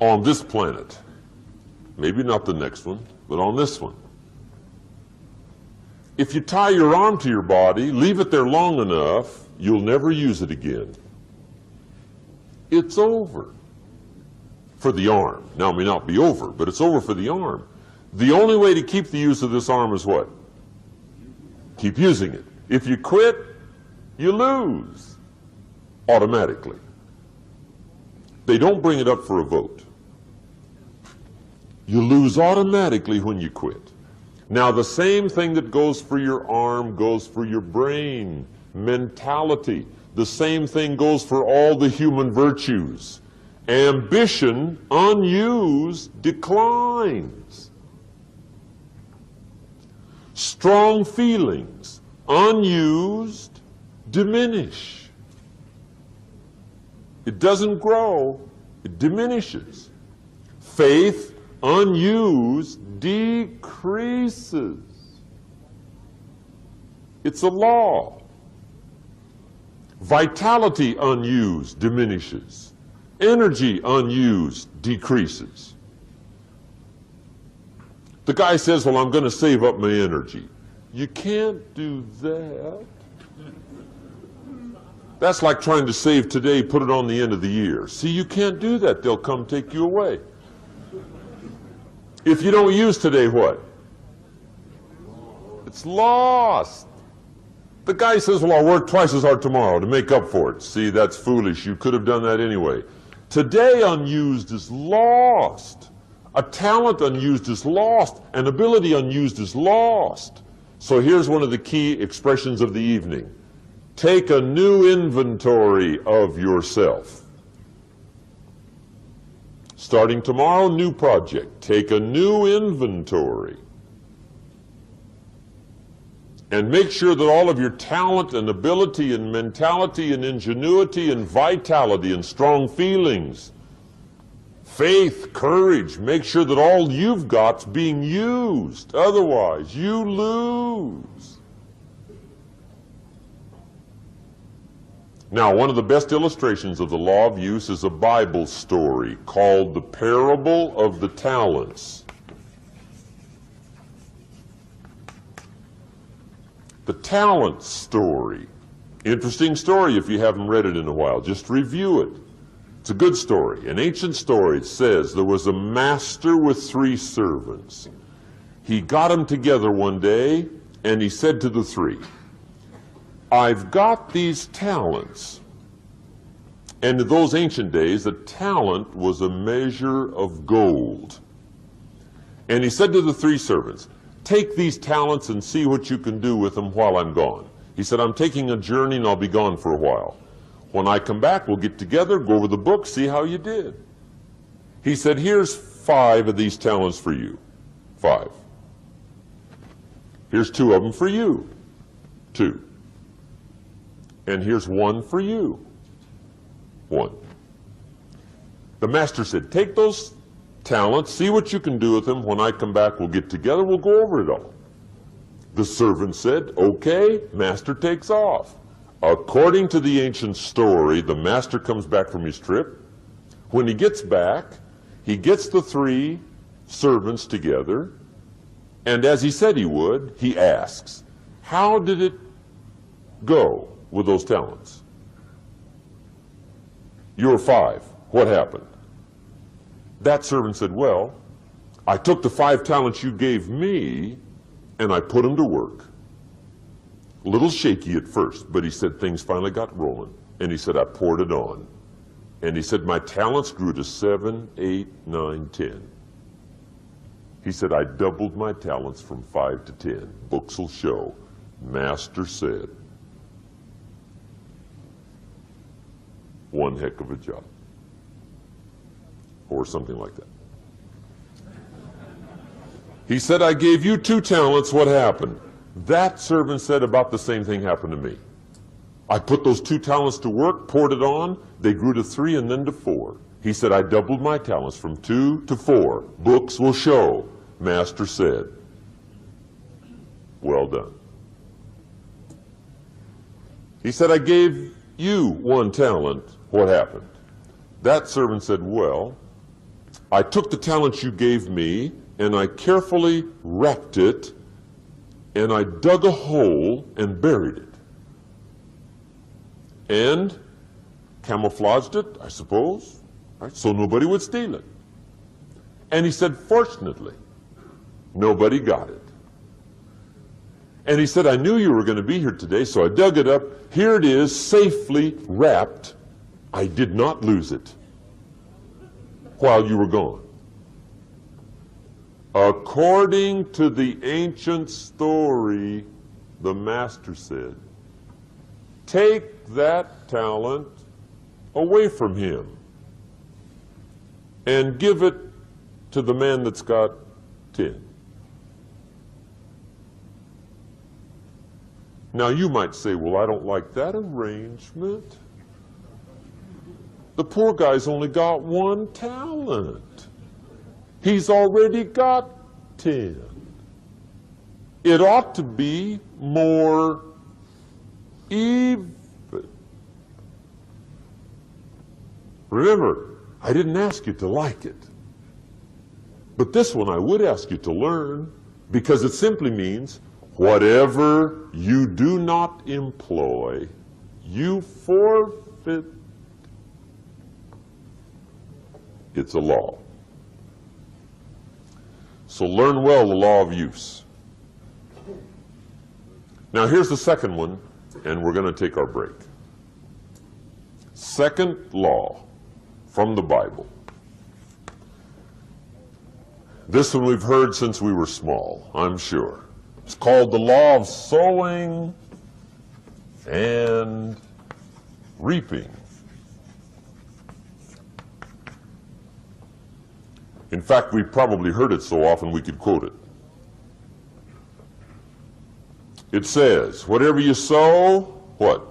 A: On this planet, maybe not the next one, but on this one, if you tie your arm to your body, leave it there long enough, you'll never use it again. It's over for the arm. Now, it may not be over, but it's over for the arm. The only way to keep the use of this arm is what? Keep using it. If you quit, you lose automatically. They don't bring it up for a vote. You lose automatically when you quit. Now, the same thing that goes for your arm goes for your brain, mentality. The same thing goes for all the human virtues. Ambition, unused, declines. Strong feelings, unused, diminish. It doesn't grow, it diminishes. Faith, unused, decreases. It's a law. Vitality, unused, diminishes. Energy, unused, decreases. The guy says, well, I'm going to save up my energy. You can't do that. That's like trying to save today, put it on the end of the year. See, you can't do that. They'll come take you away. If you don't use today, what? It's lost. The guy says, well, I'll work twice as hard tomorrow to make up for it. See, that's foolish. You could have done that anyway. Today unused is lost. A talent unused is lost. An ability unused is lost. So here's one of the key expressions of the evening. Take a new inventory of yourself. Starting tomorrow, new project. Take a new inventory. And make sure that all of your talent and ability and mentality and ingenuity and vitality and strong feelings, faith, courage, make sure that all you've got's being used. Otherwise, you lose. Now, one of the best illustrations of the law of use is a Bible story called the Parable of the Talents. The talent story. Interesting story if you haven't read it in a while. Just review it. It's a good story. An ancient story. It says there was a master with 3 servants. He got them together one day and he said to the 3, I've got these talents. And in those ancient days, a talent was a measure of gold. And he said to the 3 servants, take these talents and see what you can do with them while I'm gone. He said, I'm taking a journey and I'll be gone for a while. When I come back, we'll get together, go over the book, see how you did. He said, here's 5 of these talents for you. 5. Here's 2 of them for you. 2. And here's 1 for you. 1. The master said, take those talents, see what you can do with them. When I come back, we'll get together, we'll go over it all. The servant said, okay, master takes off. According to the ancient story, the master comes back from his trip. When he gets back, he gets the 3 servants together, and as he said he would, he asks, how did it go with those talents? You were 5. What happened? That servant said, well, I took the 5 talents you gave me and I put them to work. A little shaky at first, but he said things finally got rolling. And he said, I poured it on. And he said, my talents grew to 7, 8, 9, 10. He said, I doubled my talents from 5 to 10. Books will show. Master said, one heck of a job. Or something like that. He said, I gave you 2 talents, what happened? That servant said, about the same thing happened to me. I put those 2 talents to work, poured it on, they grew to 3 and then to 4. He said, I doubled my talents from 2 to 4. Books will show. Master said, well done. He said, I gave you 1 talent. What happened? That servant said, well, I took the talent you gave me and I carefully wrapped it and I dug a hole and buried it. And camouflaged it, I suppose, right, so nobody would steal it. And he said, fortunately, nobody got it. And he said, I knew you were going to be here today, so I dug it up. Here it is, safely wrapped. I did not lose it while you were gone. According to the ancient story, the master said, take that talent away from him and give it to the man that's got 10. Now you might say, well, I don't like that arrangement. The poor guy's only got 1 talent. He's already got 10. It ought to be more even. Remember, I didn't ask you to like it. But this one I would ask you to learn, because it simply means whatever you do not employ, you forfeit. It's a law. So learn well the law of use. Now here's the second one, and we're going to take our break. Second law from the Bible. This one we've heard since we were small, I'm sure. It's called the law of sowing and reaping. In fact, we've probably heard it so often we could quote it. It says, whatever you sow, what?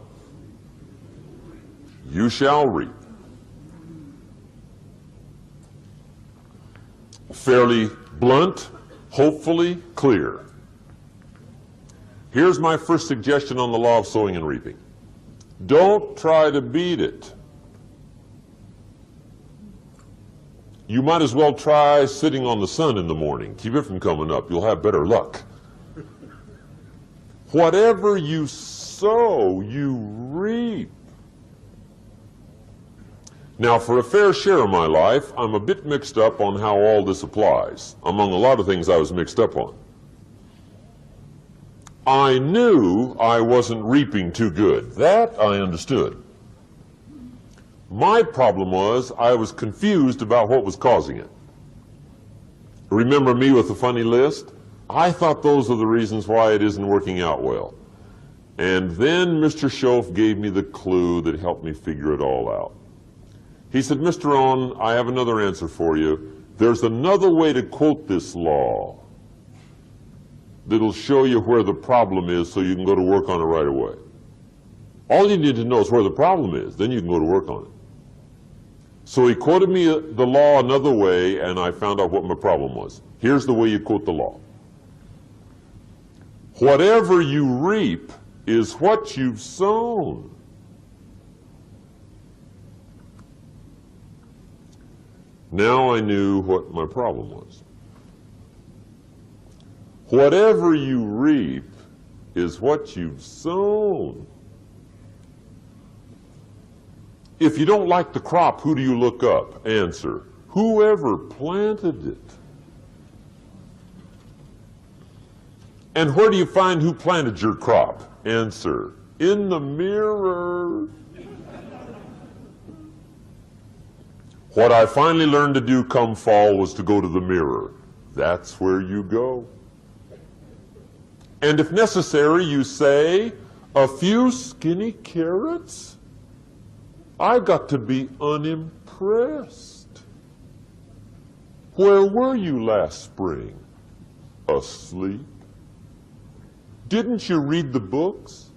A: You shall reap. Fairly blunt, hopefully clear. Here's my first suggestion on the law of sowing and reaping. Don't try to beat it. You might as well try sitting on the sun in the morning. Keep it from coming up. You'll have better luck. Whatever you sow, you reap. Now, for a fair share of my life, I'm a bit mixed up on how all this applies. Among a lot of things I was mixed up on. I knew I wasn't reaping too good. That I understood. My problem was I was confused about what was causing it. Remember me with the funny list? I thought those are the reasons why it isn't working out well. And then Mr. Schoaf gave me the clue that helped me figure it all out. He said, Mr. Rohn, I have another answer for you. There's another way to quote this law that'll show you where the problem is so you can go to work on it right away. All you need to know is where the problem is, then you can go to work on it. So he quoted me the law another way, and I found out what my problem was. Here's the way you quote the law. Whatever you reap is what you've sown. Now I knew what my problem was. Whatever you reap is what you've sown. If you don't like the crop, who do you look up? Answer, whoever planted it. And where do you find who planted your crop? Answer, in the mirror. What I finally learned to do come fall was to go to the mirror. That's where you go. And if necessary, you say, a few skinny carrots? I got to be unimpressed. Where were you last spring? Asleep? Didn't you read the books?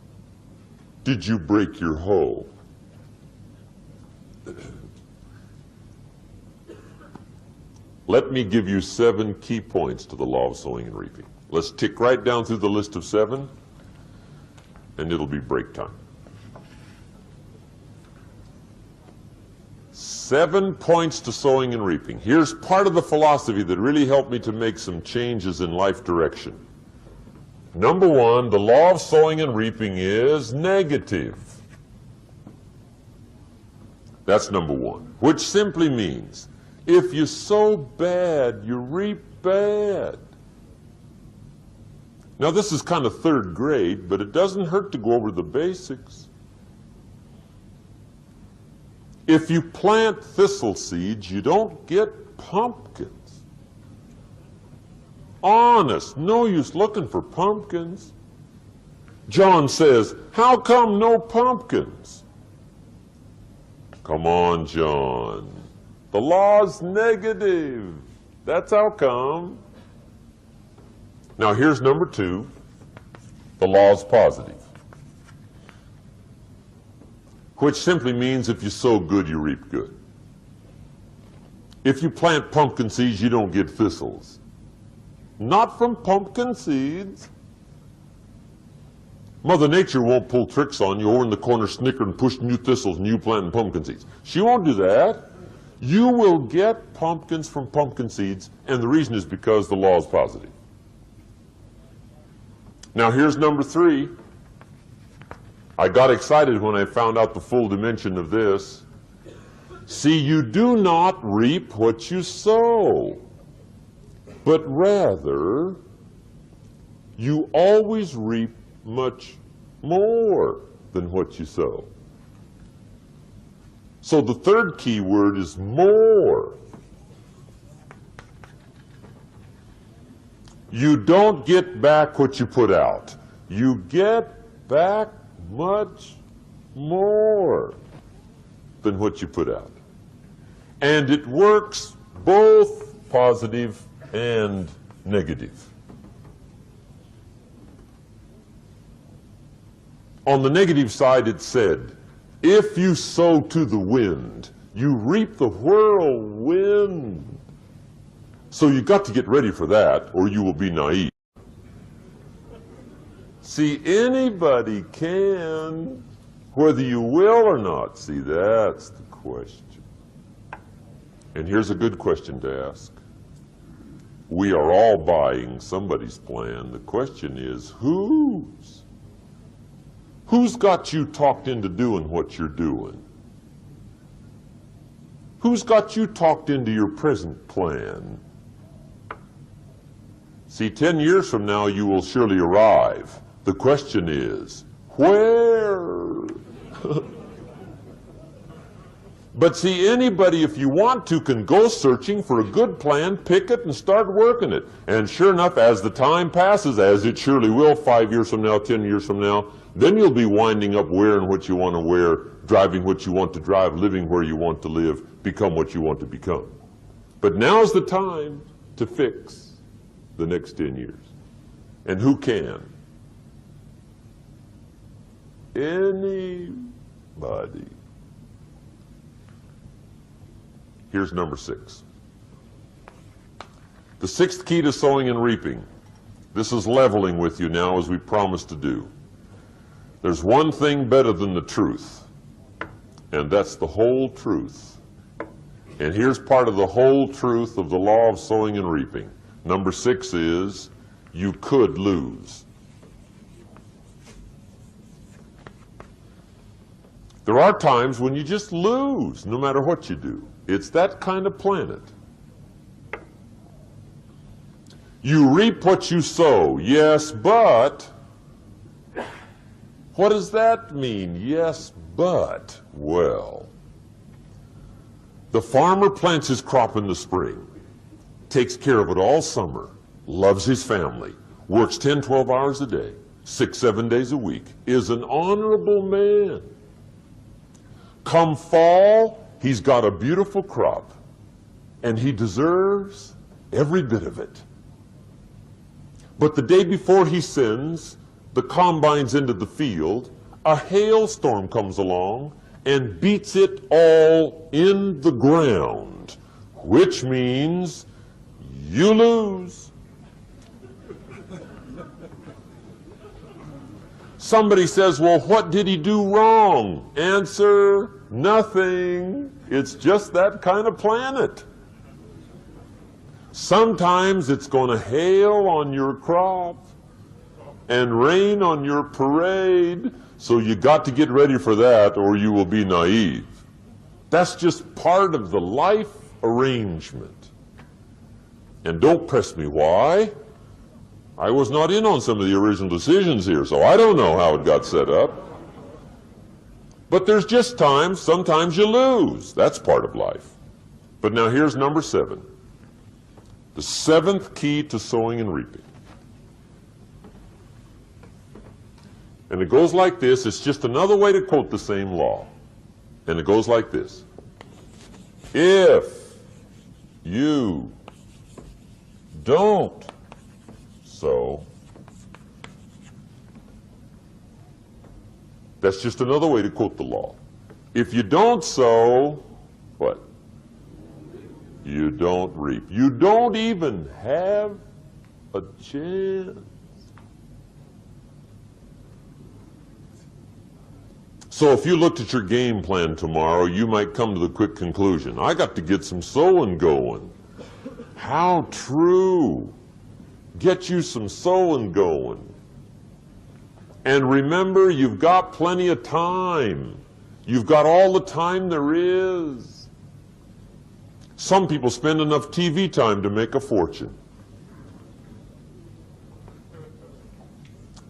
A: Did you break your hoe? Let me give you 7 key points to the law of sowing and reaping. Let's tick right down through the list of 7, and it'll be break time. 7 points to sowing and reaping. Here's part of the philosophy that really helped me to make some changes in life direction. Number 1, the law of sowing and reaping is negative. That's number 1, which simply means if you sow bad, you reap bad. Now this is kind of 3rd grade, but it doesn't hurt to go over the basics. If you plant thistle seeds, you don't get pumpkins. Honest, no use looking for pumpkins. John says, how come no pumpkins? Come on, John. The law's negative. That's how come. Now here's number 2. The law's positive. Which simply means if you sow good, you reap good. If you plant pumpkin seeds, you don't get thistles. Not from pumpkin seeds. Mother Nature won't pull tricks on you over in the corner snickering, pushing new thistles and you planting pumpkin seeds. She won't do that. You will get pumpkins from pumpkin seeds, and the reason is because the law is positive. Now here's number 3. I got excited when I found out the full dimension of this. See, you do not reap what you sow, but rather you always reap much more than what you sow. So the 3rd key word is more. You don't get back what you put out. You get back much more than what you put out. And it works both positive and negative. On the negative side, it said, if you sow to the wind, you reap the whirlwind. So you got to get ready for that, or you will be naive. See, anybody can, whether you will or not. See, that's the question. And here's a good question to ask. We are all buying somebody's plan. The question is, whose? Who's got you talked into doing what you're doing? Who's got you talked into your present plan? See, 10 years from now, you will surely arrive. The question is, where? But see, anybody, if you want to, can go searching for a good plan, pick it, and start working it. And sure enough, as the time passes, as it surely will 5 years from now, 10 years from now, then you'll be winding up wearing what you want to wear, driving what you want to drive, living where you want to live, become what you want to become. But now's the time to fix the next 10 years. And who can? Anybody. Here's number 6. The 6th key to sowing and reaping. This is leveling with you now, as we promised to do. There's one thing better than the truth, and that's the whole truth. And here's part of the whole truth of the law of sowing and reaping. Number 6 is, you could lose. There are times when you just lose, no matter what you do. It's that kind of planet. You reap what you sow, yes, but what does that mean? Yes, but, well, the farmer plants his crop in the spring, takes care of it all summer, loves his family, works 10, 12 hours a day, 6, 7 days a week, is an honorable man. Come fall, he's got a beautiful crop, and he deserves every bit of it. But the day before he sends the combines into the field, a hailstorm comes along and beats it all in the ground, which means you lose. Somebody says, well, what did he do wrong? Answer, nothing. It's just that kind of planet. Sometimes it's going to hail on your crop and rain on your parade, so you got to get ready for that or you will be naive. That's just part of the life arrangement. And don't press me why. I was not in on some of the original decisions here, so I don't know how it got set up. But there's just times, sometimes you lose. That's part of life. But now here's number 7. The 7th key to sowing and reaping. And it goes like this. It's just another way to quote the same law. And it goes like this. If you don't sow, that's just another way to quote the law. If you don't sow, what? You don't reap. You don't even have a chance. So if you looked at your game plan tomorrow, you might come to the quick conclusion, I got to get some sowing going. How true. Get you some sowing going. And remember, you've got plenty of time. You've got all the time there is. Some people spend enough TV time to make a fortune.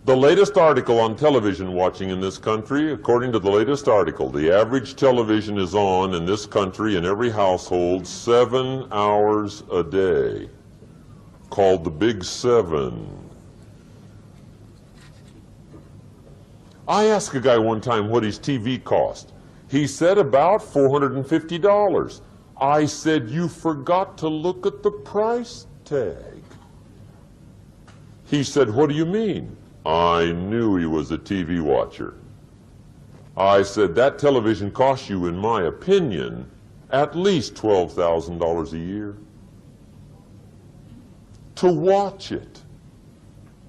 A: The latest article on television watching in this country, according to the latest article, the average television is on in this country in every household 7 hours a day, called the Big 7. I asked a guy one time what his TV cost. He said about $450. I said, you forgot to look at the price tag. He said, what do you mean? I knew he was a TV watcher. I said, that television costs you, in my opinion, at least $12,000 a year. To watch it,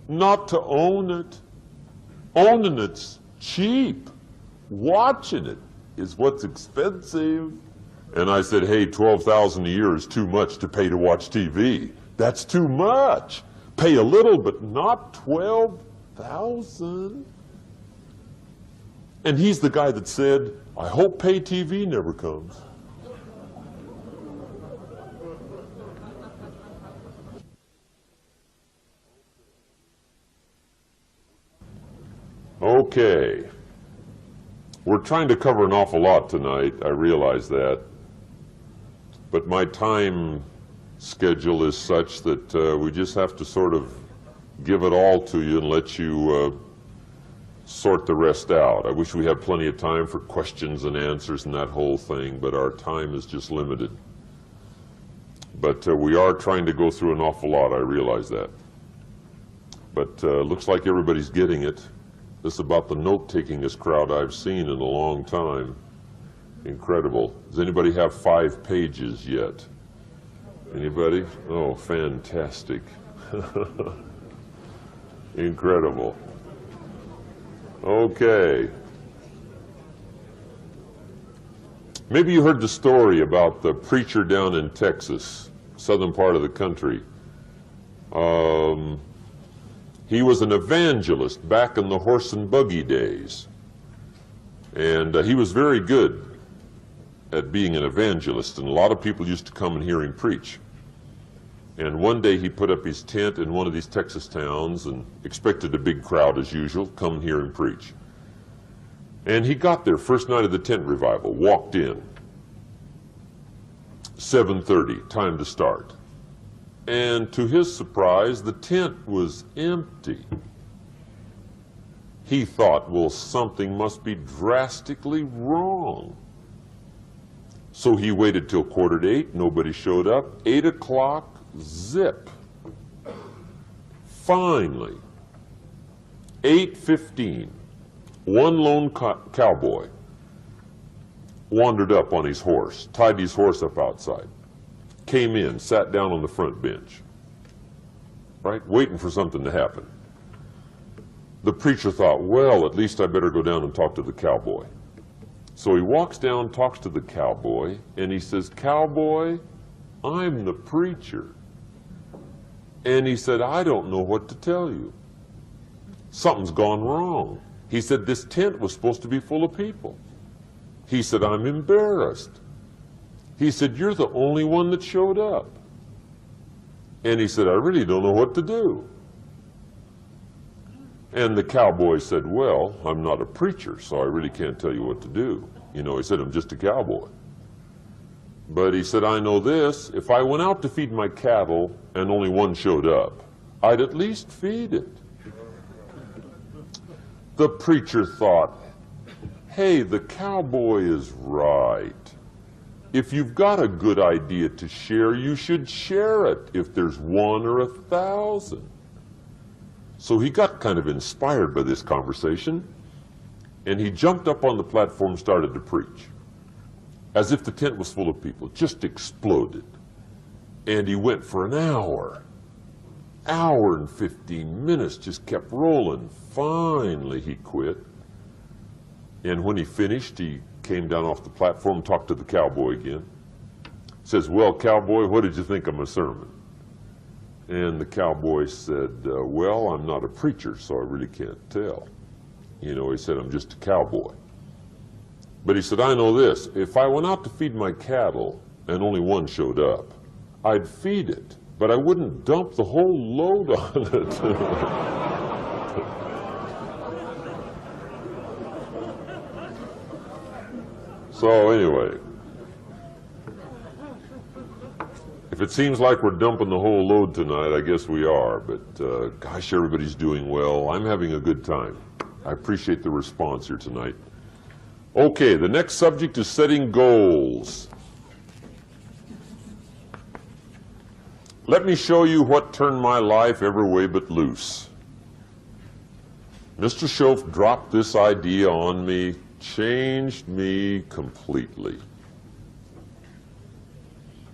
A: not to own it. Owning it's cheap. Watching it is what's expensive. And I said, hey, $12,000 a year is too much to pay to watch TV. That's too much. Pay a little, but not $12,000. And he's the guy that said, I hope pay TV never comes. Okay. We're trying to cover an awful lot tonight, I realize that. But my time schedule is such that we just have to sort of give it all to you and let you sort the rest out. I wish we had plenty of time for questions and answers and that whole thing, but our time is just limited. But we are trying to go through an awful lot, I realize that. But looks like everybody's getting it. This is about the note-takingest crowd I've seen in a long time. Incredible. Does anybody have 5 pages yet? Anybody? Oh, fantastic. Incredible. Okay. Maybe you heard the story about the preacher down in Texas, southern part of the country. He was an evangelist back in the horse and buggy days. And he was very good at being an evangelist, and a lot of people used to come and hear him preach. And one day he put up his tent in one of these Texas towns and expected a big crowd as usual, come and hear him preach. And he got there, first night of the tent revival, walked in. 7:30, time to start. And to his surprise, the tent was empty. He thought, well, something must be drastically wrong. So he waited till 7:45, nobody showed up. 8 o'clock, zip. Finally, 8:15, one lone cowboy wandered up on his horse, tied his horse up outside, came in, sat down on the front bench, right, waiting for something to happen. The preacher thought, well, at least I better go down and talk to the cowboy. So he walks down, talks to the cowboy, and he says, "Cowboy, I'm the preacher." And he said, "I don't know what to tell you. Something's gone wrong." He said, "This tent was supposed to be full of people." He said, "I'm embarrassed." He said, "You're the only one that showed up." And he said, "I really don't know what to do." And the cowboy said, "Well, I'm not a preacher, so I really can't tell you what to do." You know, he said, "I'm just a cowboy." But he said, "I know this, if I went out to feed my cattle and only one showed up, I'd at least feed it." The preacher thought, hey, the cowboy is right. If you've got a good idea to share, you should share it if there's 1 or 1,000. So he got kind of inspired by this conversation, and he jumped up on the platform and started to preach. As if the tent was full of people. It just exploded. And he went for an hour. Hour and 15 minutes, just kept rolling. Finally, he quit. And when he finished, he came down off the platform, talked to the cowboy again. Says, "Well, cowboy, what did you think of my sermon?" And the cowboy said, "Well, I'm not a preacher, so I really can't tell." You know, he said, "I'm just a cowboy." But he said, "I know this, if I went out to feed my cattle and only one showed up, I'd feed it, but I wouldn't dump the whole load on it." So anyway, if it seems like we're dumping the whole load tonight, I guess we are, but gosh, everybody's doing well. I'm having a good time. I appreciate the response here tonight. Okay, the next subject is setting goals. Let me show you what turned my life every way but loose. Mr. Schoaf dropped this idea on me, changed me completely.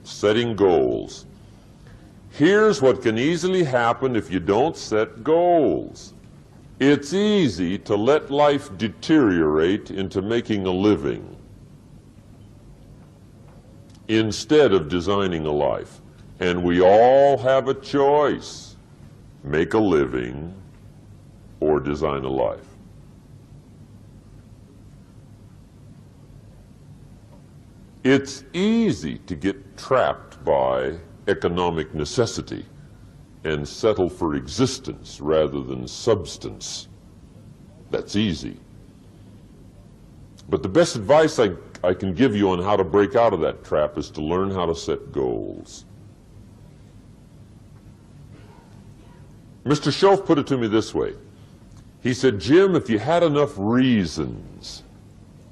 A: Setting goals. Here's what can easily happen if you don't set goals. It's easy to let life deteriorate into making a living instead of designing a life. And we all have a choice: make a living or design a life. It's easy to get trapped by economic necessity and settle for existence rather than substance. That's easy. But the best advice I can give you on how to break out of that trap is to learn how to set goals. Mr. Schoaf put it to me this way. He said, "Jim, if you had enough reasons,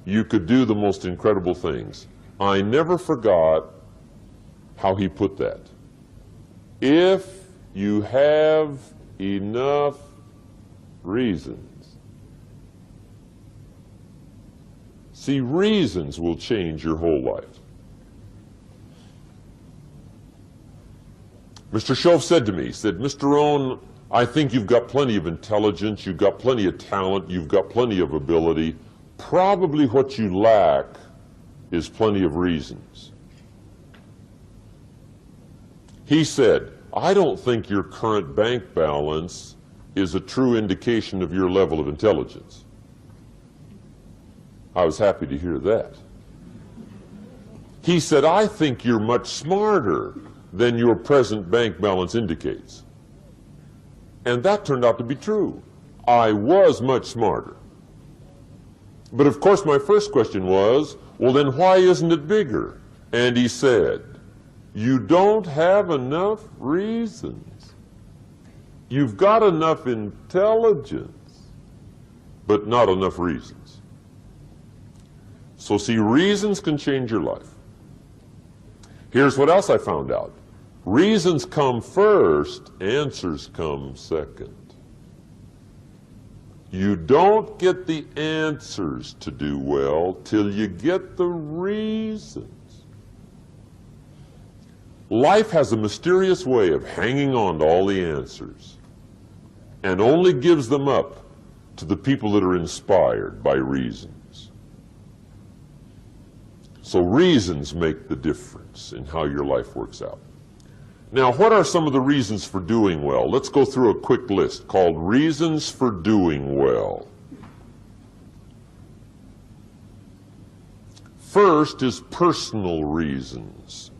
A: you could do the most incredible things." I never forgot how he put that. If you have enough reasons. See, reasons will change your whole life. Mr. Schoaf said to me, he said, "Mr. Rohn, I think you've got plenty of intelligence, you've got plenty of talent, you've got plenty of ability. Probably what you lack is plenty of reasons." He said, "I don't think your current bank balance is a true indication of your level of intelligence." I was happy to hear that. He said, "I think you're much smarter than your present bank balance indicates." And that turned out to be true. I was much smarter. But of course my first question was, well then why isn't it bigger? And he said, "You don't have enough reasons. You've got enough intelligence, but not enough reasons." So see, reasons can change your life. Here's what else I found out. Reasons come first, answers come second. You don't get the answers to do well till you get the reasons. Life has a mysterious way of hanging on to all the answers and only gives them up to the people that are inspired by reasons. So reasons make the difference in how your life works out. Now, what are some of the reasons for doing well? Let's go through a quick list called Reasons for Doing Well. First is personal reasons.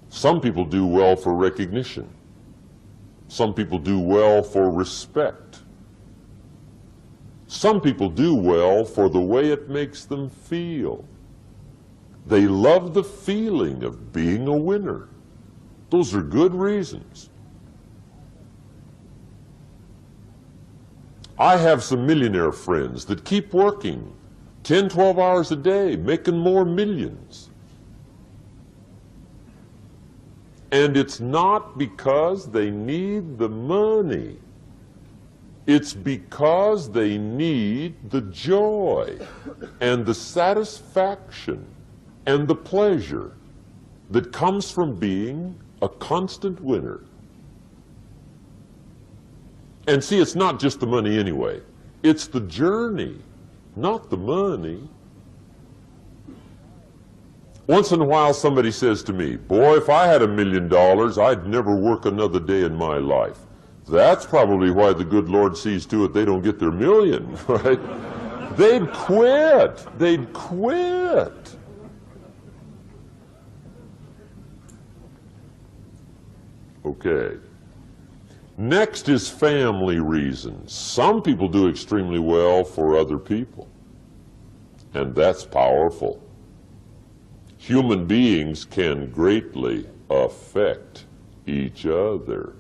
A: Some people do well for recognition. Some people do well for respect. Some people do well for the way it makes them feel. They love the feeling of being a winner. Those are good reasons. I have some millionaire friends that keep working 10, 12 hours a day, making more millions. And it's not because they need the money. It's because they need the joy and the satisfaction and the pleasure that comes from being a constant winner. And see, it's not just the money anyway. It's the journey, not the money. Once in a while somebody says to me, boy, if I had $1 million, I'd never work another day in my life. That's probably why the good Lord sees to it they don't get their million, right? They'd quit. They'd quit. Okay. Next is family reasons. Some people do extremely well for other people, and that's powerful. Human beings can greatly affect each other.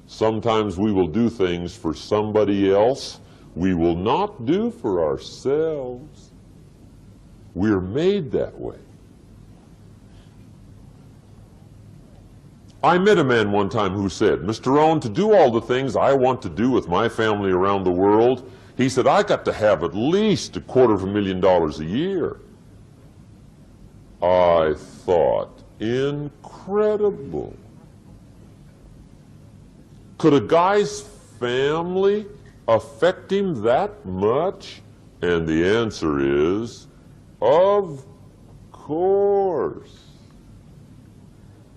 A: Sometimes we will do things for somebody else we will not do for ourselves. We're made that way. I met a man one time who said, Mr. Rohn, to do all the things I want to do with my family around the world, he said, I got to have at least $250,000 a year. I thought, incredible. Could a guy's family affect him that much? And the answer is, of course.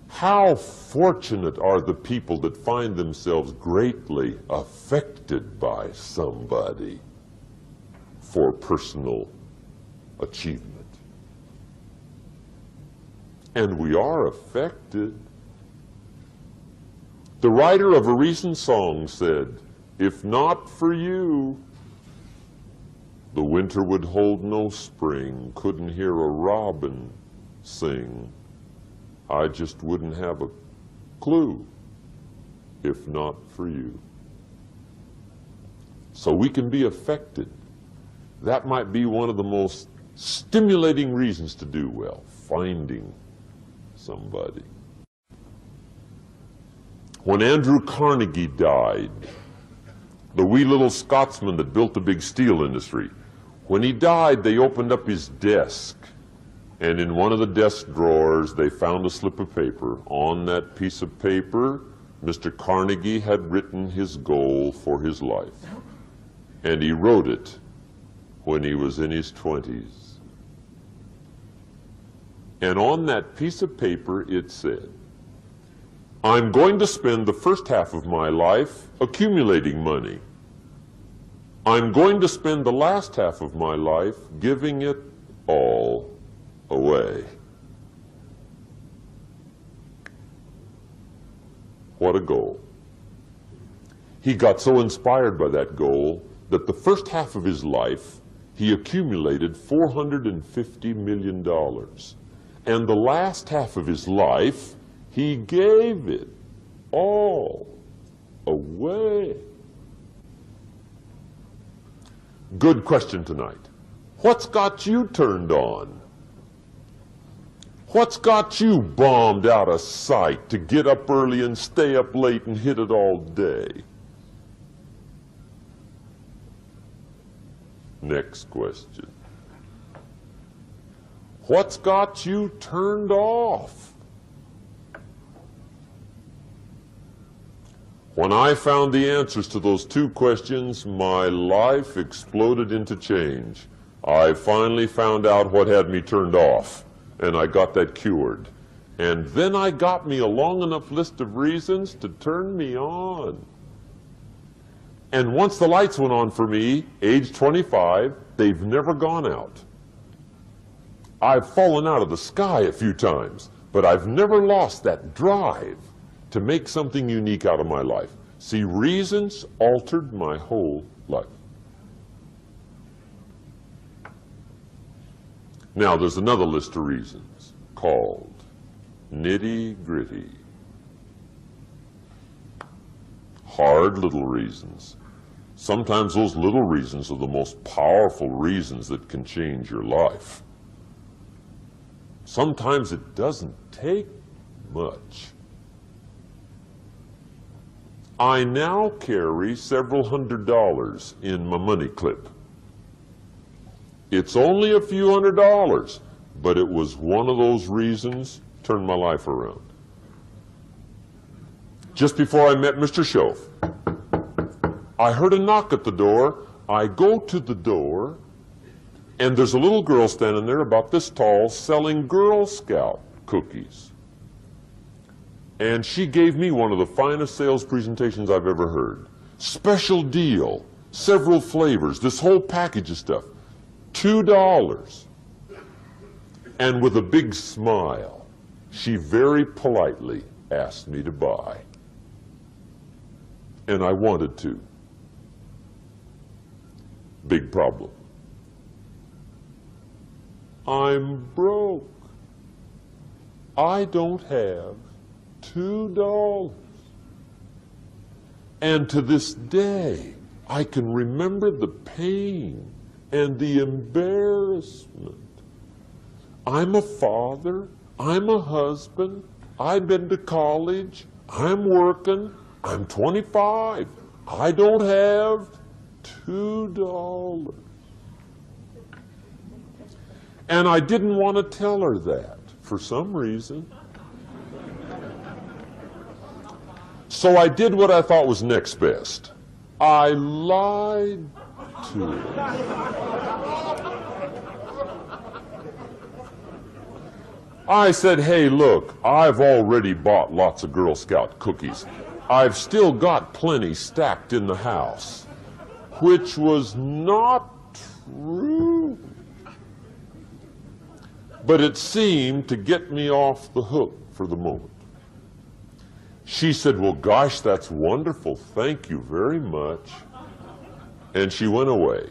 A: How fortunate are the people that find themselves greatly affected by somebody for personal achievement. And we are affected. The writer of a recent song said, if not for you, the winter would hold no spring, couldn't hear a robin sing. I just wouldn't have a clue if not for you. So we can be affected. That might be one of the most stimulating reasons to do well, finding somebody. When Andrew Carnegie died, the wee little Scotsman that built the big steel industry, when he died, they opened up his desk. And in one of the desk drawers, they found a slip of paper. On that piece of paper, Mr. Carnegie had written his goal for his life. And he wrote it when he was in his 20s. And on that piece of paper, it said, I'm going to spend the first half of my life accumulating money. I'm going to spend the last half of my life giving it all away. What a goal. He got so inspired by that goal that the first half of his life he accumulated $450 million. And the last half of his life he gave it all away. Good question tonight. What's got you turned on? What's got you bombed out of sight to get up early and stay up late and hit it all day? Next question. What's got you turned off? When I found the answers to those two questions, my life exploded into change. I finally found out what had me turned off, and I got that cured. And then I got me a long enough list of reasons to turn me on. And once the lights went on for me, age 25, they've never gone out. I've fallen out of the sky a few times, but I've never lost that drive to make something unique out of my life. See, reasons altered my whole life. Now, there's another list of reasons called nitty-gritty. Hard little reasons. Sometimes those little reasons are the most powerful reasons that can change your life. Sometimes it doesn't take much. I now carry several $100s in my money clip. It's only a few $100s, but it was one of those reasons turned my life around. Just before I met Mr. Schoaf, I heard a knock at the door. I go to the door, and there's a little girl standing there about this tall selling Girl Scout cookies. And she gave me one of the finest sales presentations I've ever heard. Special deal, several flavors, this whole package of stuff, $2. And with a big smile, she very politely asked me to buy. And I wanted to. Big problem. I'm broke. I don't have $2. And to this day, I can remember the pain and the embarrassment. I'm a father, I'm a husband, I've been to college, I'm working, I'm 25, I don't have $2. And I didn't want to tell her that for some reason. So I did what I thought was next best. I lied to her. I said, hey, look, I've already bought lots of Girl Scout cookies. I've still got plenty stacked in the house, which was not true. But it seemed to get me off the hook for the moment. She said, well, gosh, that's wonderful. Thank you very much. And she went away.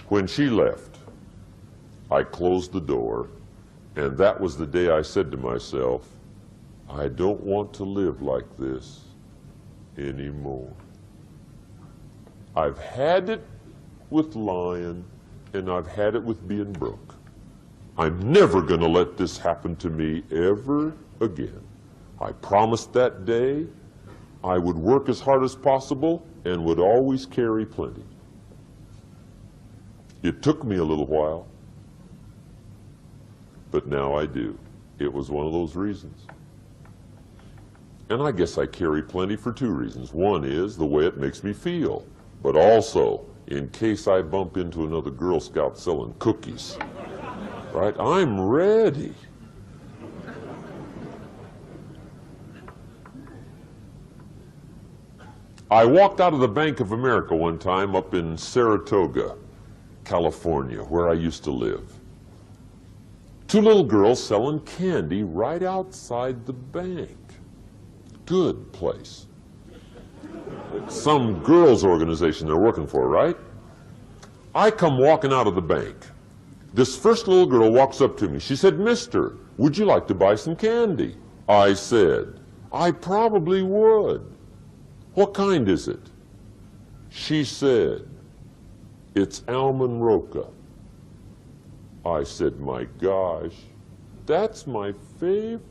A: When she left, I closed the door, and that was the day I said to myself, I don't want to live like this anymore. I've had it with lying, and I've had it with being broke. I'm never going to let this happen to me ever again. I promised that day I would work as hard as possible and would always carry plenty. It took me a little while, but now I do. It was one of those reasons. And I guess I carry plenty for two reasons. One is the way it makes me feel, but also in case I bump into another Girl Scout selling cookies. Right? I'm ready. I walked out of the Bank of America one time up in Saratoga, California, where I used to live. Two little girls selling candy right outside the bank. Good place. It's some girls' organization they're working for, right? I come walking out of the bank. This first little girl walks up to me. She said, "Mister, would you like to buy some candy?" I said, "I probably would. What kind is it?" She said, "It's almond roca." I said, "My gosh, that's my favorite.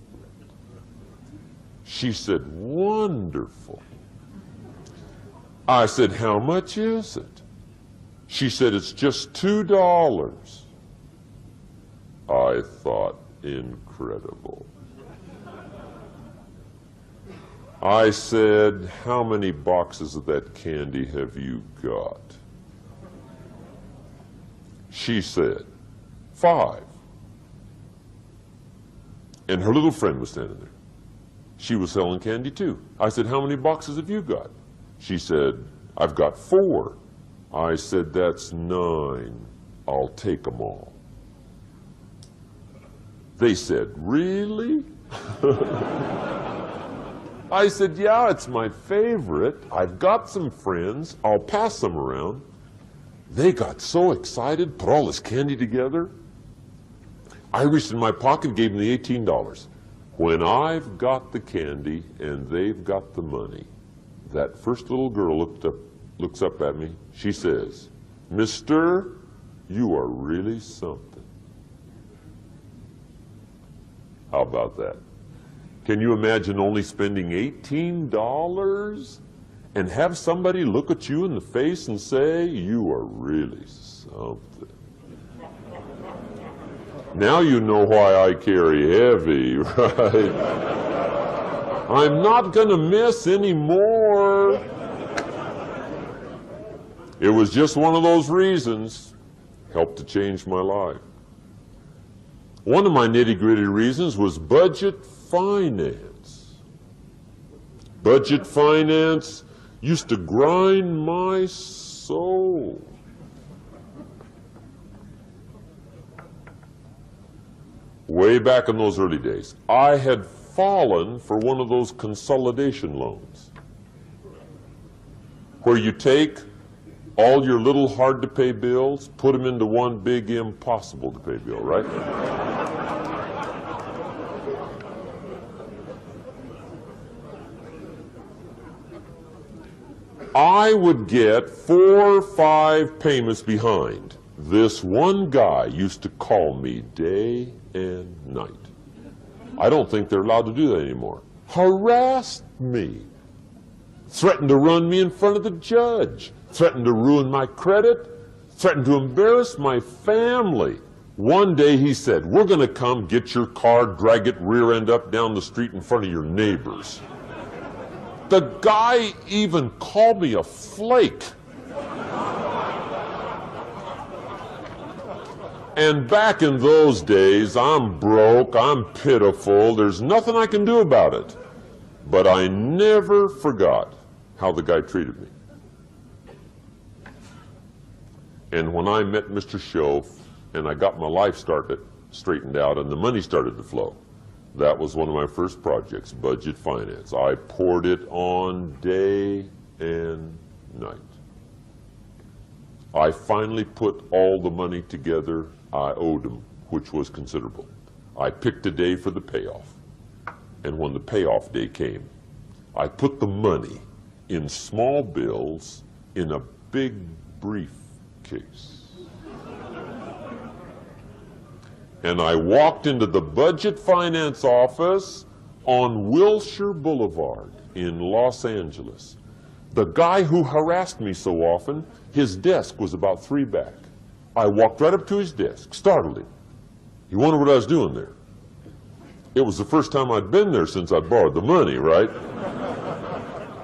A: She said, wonderful. I said, how much is it? She said, it's just $2. I thought, incredible. I said, how many boxes of that candy have you got? She said, 5. And her little friend was standing there. She was selling candy too. I said, how many boxes have you got? She said, I've got 4. I said, that's 9. I'll take them all. They said, really? I said, yeah, it's my favorite. I've got some friends. I'll pass them around. They got so excited, put all this candy together. I reached in my pocket and gave them the $18. When I've got the candy and they've got the money, that first little girl looks up at me. She says, Mister, you are really something. How about that? Can you imagine only spending $18 and have somebody look at you in the face and say, you are really something? Now you know why I carry heavy, right? I'm not going to miss anymore. It was just one of those reasons. Helped to change my life. One of my nitty-gritty reasons was budget finance. Budget finance used to grind my soul. Way back in those early days, I had fallen for one of those consolidation loans where you take all your little hard-to-pay bills, put them into one big impossible-to-pay bill, right? I would get 4 or 5 payments behind. This one guy used to call me day and night. I don't think they're allowed to do that anymore. Harassed me. Threatened to run me in front of the judge. Threatened to ruin my credit. Threatened to embarrass my family. One day he said, we're going to come get your car, drag it rear end up down the street in front of your neighbors. The guy even called me a flake. And back in those days, I'm broke, I'm pitiful, there's nothing I can do about it. But I never forgot how the guy treated me. And when I met Mr. Schoaf and I got my life straightened out and the money started to flow, that was one of my first projects, budget finance. I poured it on day and night. I finally put all the money together I owed him, which was considerable. I picked a day for the payoff. And when the payoff day came, I put the money in small bills in a big briefcase. And I walked into the budget finance office on Wilshire Boulevard in Los Angeles. The guy who harassed me so often, his desk was about 3 back. I walked right up to his desk, startled him. He wondered what I was doing there. It was the first time I'd been there since I'd borrowed the money, right?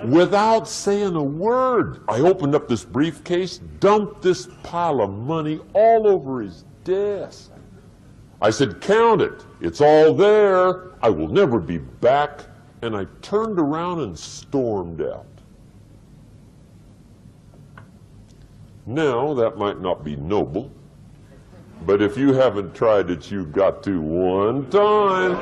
A: Without saying a word, I opened up this briefcase, dumped this pile of money all over his desk. I said, count it. It's all there. I will never be back. And I turned around and stormed out. Now, that might not be noble, but if you haven't tried it, you've got to one time.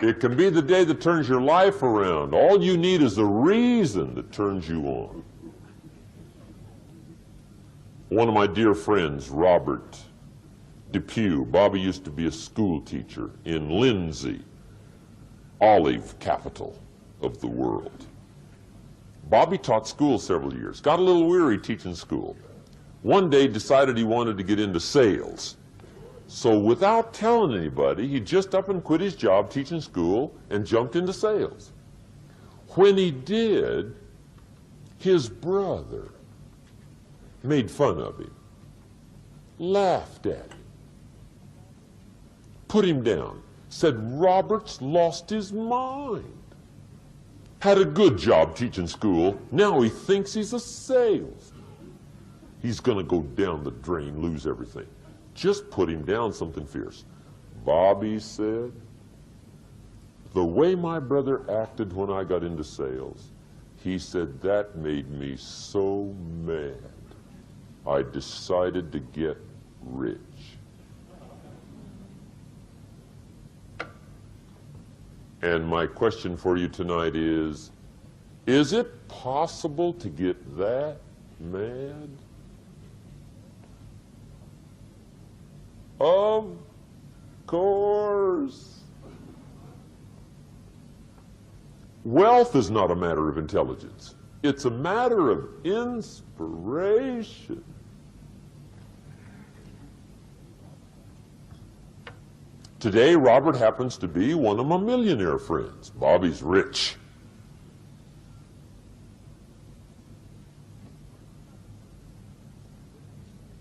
A: It can be the day that turns your life around. All you need is a reason that turns you on. One of my dear friends, Robert Depew, Bobby used to be a school teacher in Lindsay, olive capital of the world. Bobby taught school several years, got a little weary teaching school. One day decided he wanted to get into sales. So without telling anybody, he just up and quit his job teaching school and jumped into sales. When he did, his brother made fun of him, laughed at him, put him down, said Robert's lost his mind. Had a good job teaching school, now he thinks he's a salesman. He's going to go down the drain, lose everything. Just put him down something fierce. Bobby said, the way my brother acted when I got into sales, he said that made me so mad, I decided to get rich. And my question for you tonight is it possible to get that mad? Of course. Wealth is not a matter of intelligence. It's a matter of inspiration. Today, Robert happens to be one of my millionaire friends. Bobby's rich.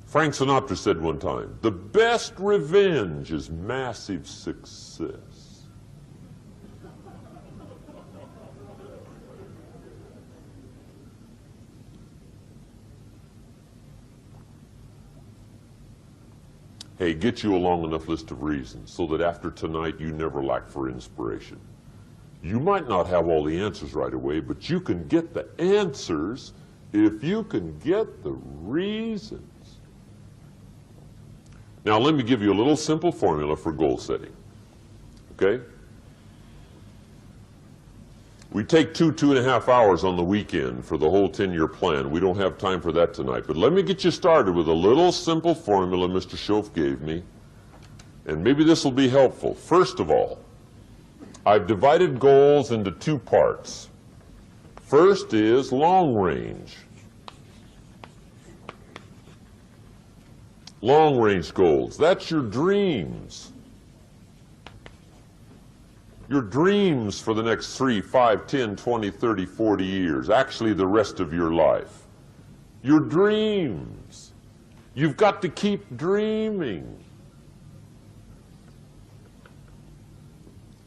A: Frank Sinatra said one time, the best revenge is massive success. Hey, get you a long enough list of reasons so that after tonight you never lack for inspiration. You might not have all the answers right away, but you can get the answers if you can get the reasons. Now, let me give you a little simple formula for goal setting, okay? We take 2.5 hours on the weekend for the whole 10-year plan. We don't have time for that tonight, but let me get you started with a little simple formula Mr. Schoaf gave me, and maybe this will be helpful. First of all, I've divided goals into 2 parts. First is long range. Long-range goals, that's your dreams. Your dreams for the next 3, 5, 10, 20, 30, 40 years, actually the rest of your life. Your dreams. You've got to keep dreaming.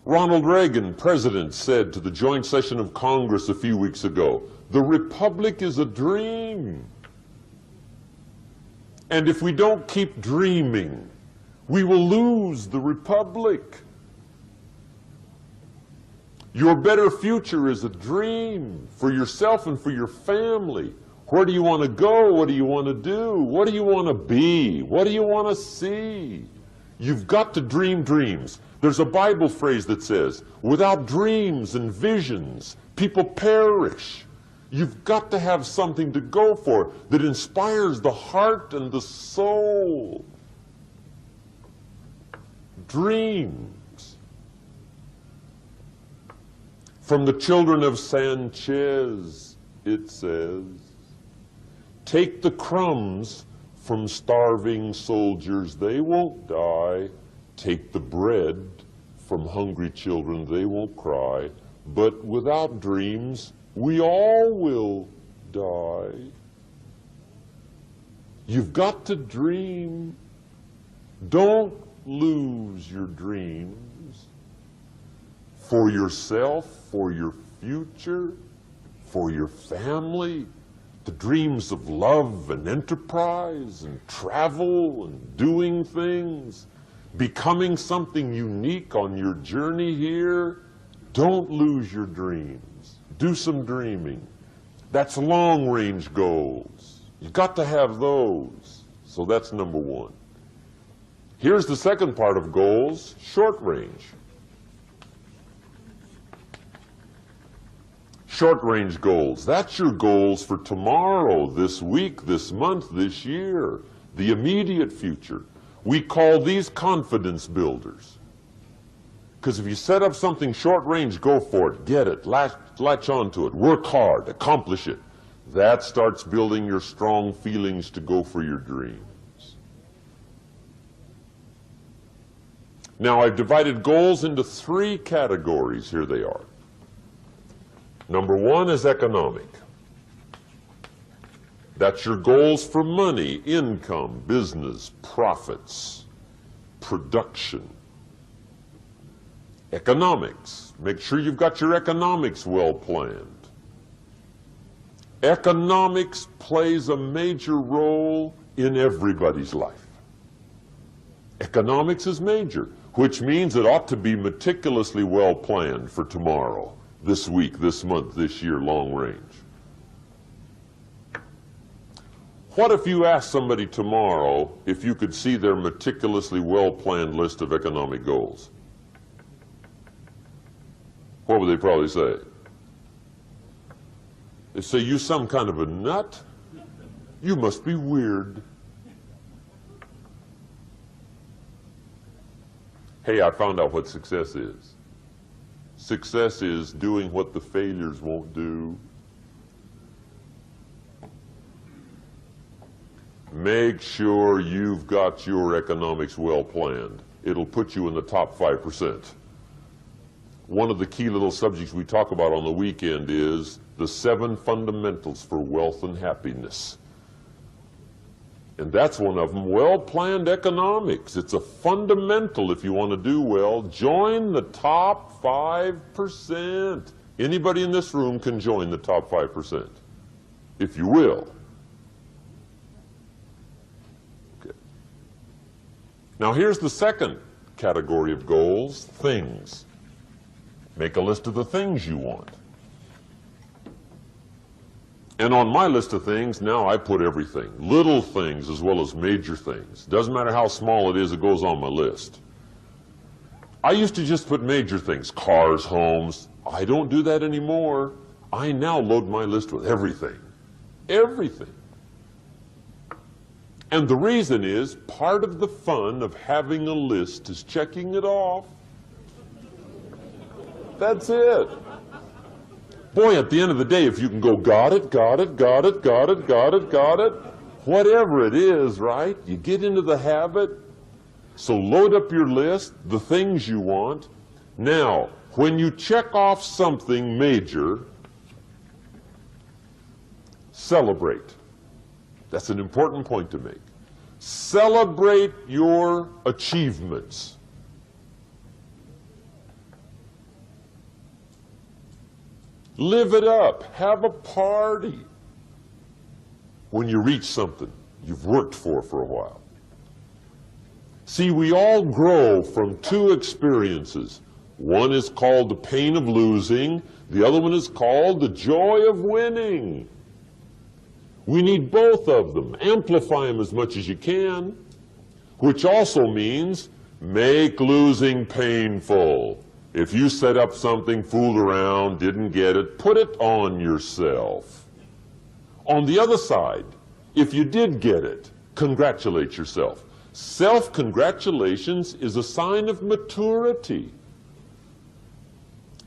A: Ronald Reagan, president, said to the joint session of Congress a few weeks ago, the Republic is a dream. And if we don't keep dreaming, we will lose the Republic. Your better future is a dream for yourself and for your family. Where do you want to go? What do you want to do? What do you want to be? What do you want to see? You've got to dream dreams. There's a Bible phrase that says, without dreams and visions, people perish. You've got to have something to go for that inspires the heart and the soul. Dreams. From the children of Sanchez, it says, take the crumbs from starving soldiers, they won't die. Take the bread from hungry children, they won't cry. But without dreams, we all will die. You've got to dream. Don't lose your dreams for yourself, for your future, for your family. The dreams of love and enterprise and travel and doing things, becoming something unique on your journey here. Don't lose your dreams. Do some dreaming. That's long-range goals. You've got to have those. So that's number 1. Here's the second part of goals, short range. Short-range goals. That's your goals for tomorrow, this week, this month, this year, the immediate future. We call these confidence builders. Because if you set up something short range, go for it, get it, latch onto it, work hard, accomplish it. That starts building your strong feelings to go for your dreams. Now, I've divided goals into 3 categories. Here they are. Number 1 is economic. That's your goals for money, income, business, profits, production. Economics. Make sure you've got your economics well planned. Economics plays a major role in everybody's life. Economics is major, which means it ought to be meticulously well planned for tomorrow, this week, this month, this year, long range. What if you asked somebody tomorrow if you could see their meticulously well-planned list of economic goals? What would they probably say? They say, you some kind of a nut? You must be weird. Hey, I found out what success is. Success is doing what the failures won't do. Make sure you've got your economics well planned. It'll put you in the top 5%. One of the key little subjects we talk about on the weekend is the 7 fundamentals for wealth and happiness. And that's one of them, well-planned economics. It's a fundamental if you want to do well. Join the top 5%. Anybody in this room can join the top 5%, if you will. Okay. Now here's the second category of goals, things. Make a list of the things you want. And on my list of things, now I put everything. Little things as well as major things. Doesn't matter how small it is, it goes on my list. I used to just put major things, cars, homes. I don't do that anymore. I now load my list with everything. Everything. And the reason is, part of the fun of having a list is checking it off. That's it. Boy, at the end of the day, if you can go, got it, got it, got it, got it, got it, got it, whatever it is, right? You get into the habit. So load up your list, the things you want. Now, when you check off something major, celebrate. That's an important point to make. Celebrate your achievements. Live it up. Have a party when you reach something you've worked for a while. See, we all grow from 2 experiences. One is called the pain of losing. The other one is called the joy of winning. We need both of them. Amplify them as much as you can, which also means make losing painful. If you set up something, fooled around, didn't get it, put it on yourself. On the other side, if you did get it, congratulate yourself. Self-congratulations is a sign of maturity.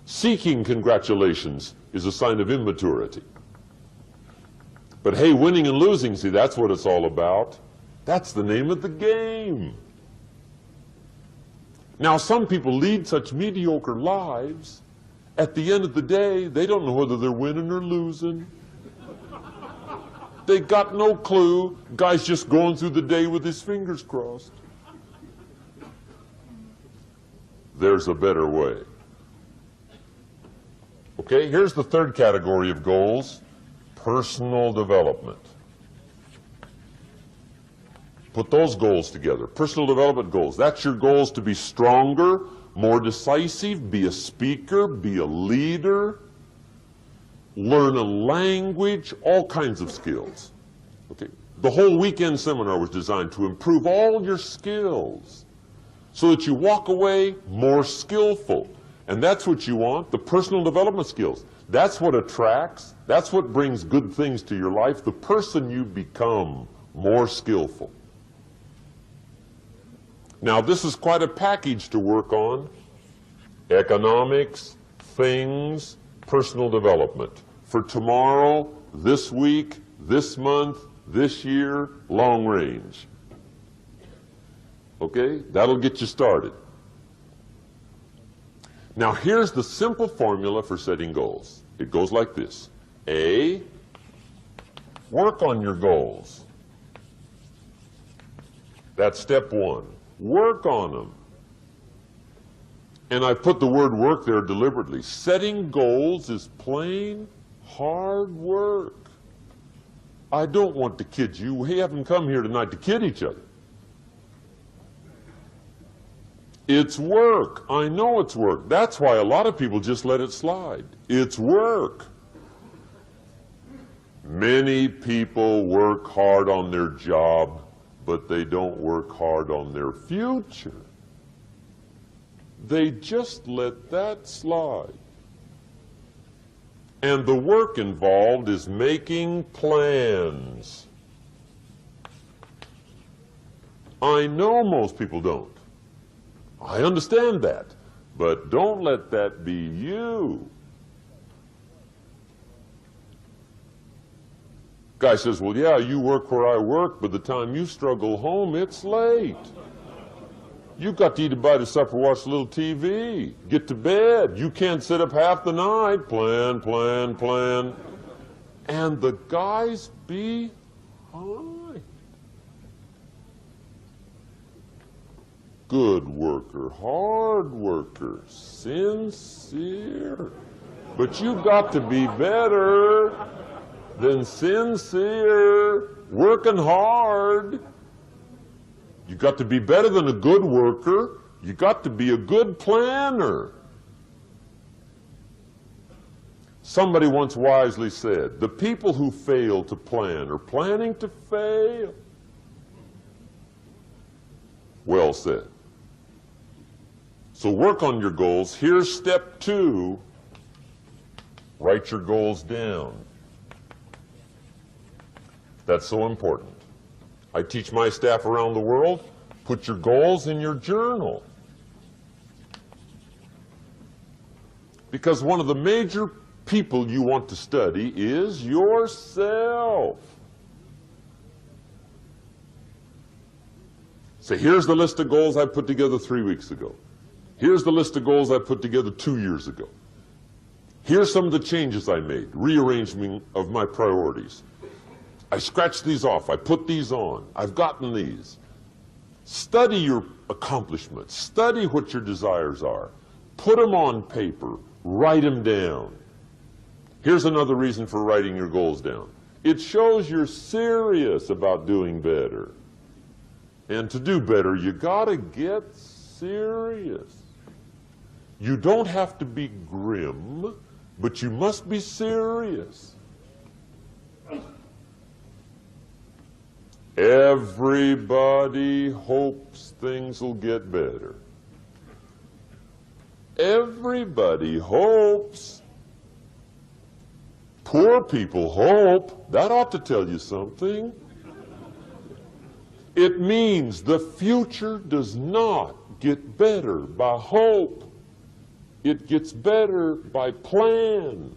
A: Seeking congratulations is a sign of immaturity. But hey, winning and losing, see, that's what it's all about. That's the name of the game. Now, some people lead such mediocre lives, at the end of the day, they don't know whether they're winning or losing. They got no clue. Guy's just going through the day with his fingers crossed. There's a better way. Okay, here's the third category of goals, personal development. Put those goals together. Personal development goals. That's your goals to be stronger, more decisive, be a speaker, be a leader, learn a language, all kinds of skills. Okay. The whole weekend seminar was designed to improve all your skills so that you walk away more skillful. And that's what you want, the personal development skills. That's what attracts, that's what brings good things to your life. The person you become, more skillful. Now, this is quite a package to work on. Economics, things, personal development. For tomorrow, this week, this month, this year, long range. Okay? That'll get you started. Now here's the simple formula for setting goals. It goes like this. A, work on your goals. That's step one. Work on them. And I put the word work there deliberately. Setting goals is plain hard work. I don't want to kid you. We haven't come here tonight to kid each other. It's work. I know it's work. That's why a lot of people just let it slide. It's work. Many people work hard on their job, but they don't work hard on their future. They just let that slide. And the work involved is making plans. I know most people don't. I understand that. But don't let that be you. Guy says, well, yeah, you work where I work, but the time you struggle home, it's late. You got to eat a bite of supper, watch a little TV, get to bed. You can't sit up half the night. Plan, plan, plan. And the guy's behind. Good worker, hard worker, sincere. But you got to be better than sincere, working hard. You got to be better than a good worker. You got to be a good planner. Somebody once wisely said, the people who fail to plan are planning to fail. Well said. So work on your goals. Here's step two. Write your goals down. That's so important. I teach my staff around the world, put your goals in your journal. Because one of the major people you want to study is yourself. So here's the list of goals I put together 3 weeks ago. Here's the list of goals I put together 2 years ago. Here's some of the changes I made, rearrangement of my priorities. I scratched these off. I put these on. I've gotten these. Study your accomplishments. Study what your desires are. Put them on paper. Write them down. Here's another reason for writing your goals down. It shows you're serious about doing better. And to do better, you gotta get serious. You don't have to be grim, but you must be serious. Everybody hopes things will get better. Everybody hopes. Poor people hope. That ought to tell you something. It means the future does not get better by hope. It gets better by plan.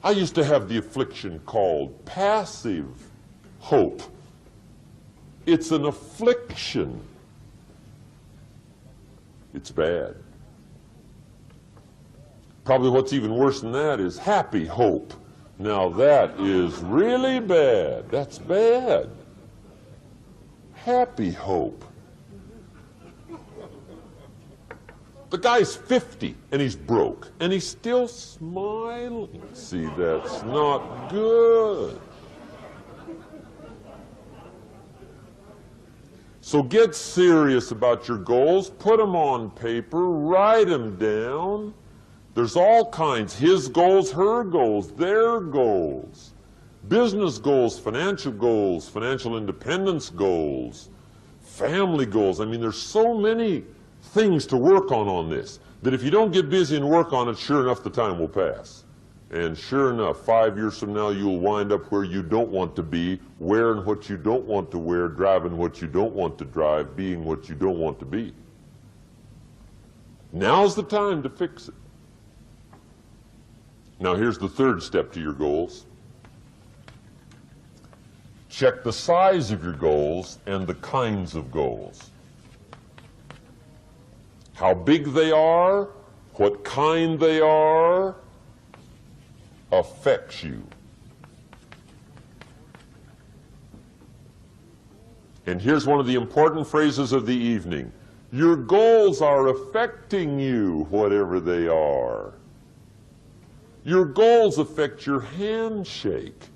A: I used to have the affliction called passive hope. It's an affliction. It's bad. Probably what's even worse than that is happy hope. Now that is really bad. That's bad. Happy hope. The guy's 50 and he's broke and he's still smiling. See, that's not good. So get serious about your goals. Put them on paper. Write them down. There's all kinds. His goals, her goals, their goals. Business goals, financial independence goals, family goals. I mean, there's so many things to work on this that if you don't get busy and work on it, sure enough, the time will pass. And sure enough, 5 years from now, you'll wind up where you don't want to be, wearing what you don't want to wear, driving what you don't want to drive, being what you don't want to be. Now's the time to fix it. Now here's the third step to your goals. Check the size of your goals and the kinds of goals. How big they are, what kind they are, affects you. And here's one of the important phrases of the evening. Your goals are affecting you, whatever they are. Your goals affect your handshake.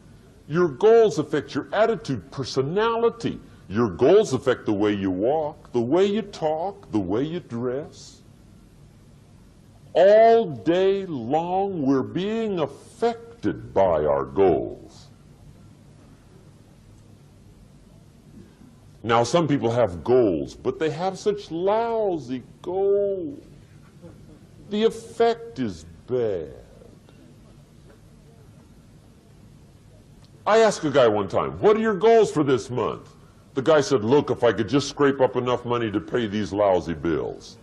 A: Your goals affect your attitude, personality. Your goals affect the way you walk, the way you talk, the way you dress. All day long, we're being affected by our goals. Now, some people have goals, but they have such lousy goals. The effect is bad. I asked a guy one time, what are your goals for this month? The guy said, look, if I could just scrape up enough money to pay these lousy bills.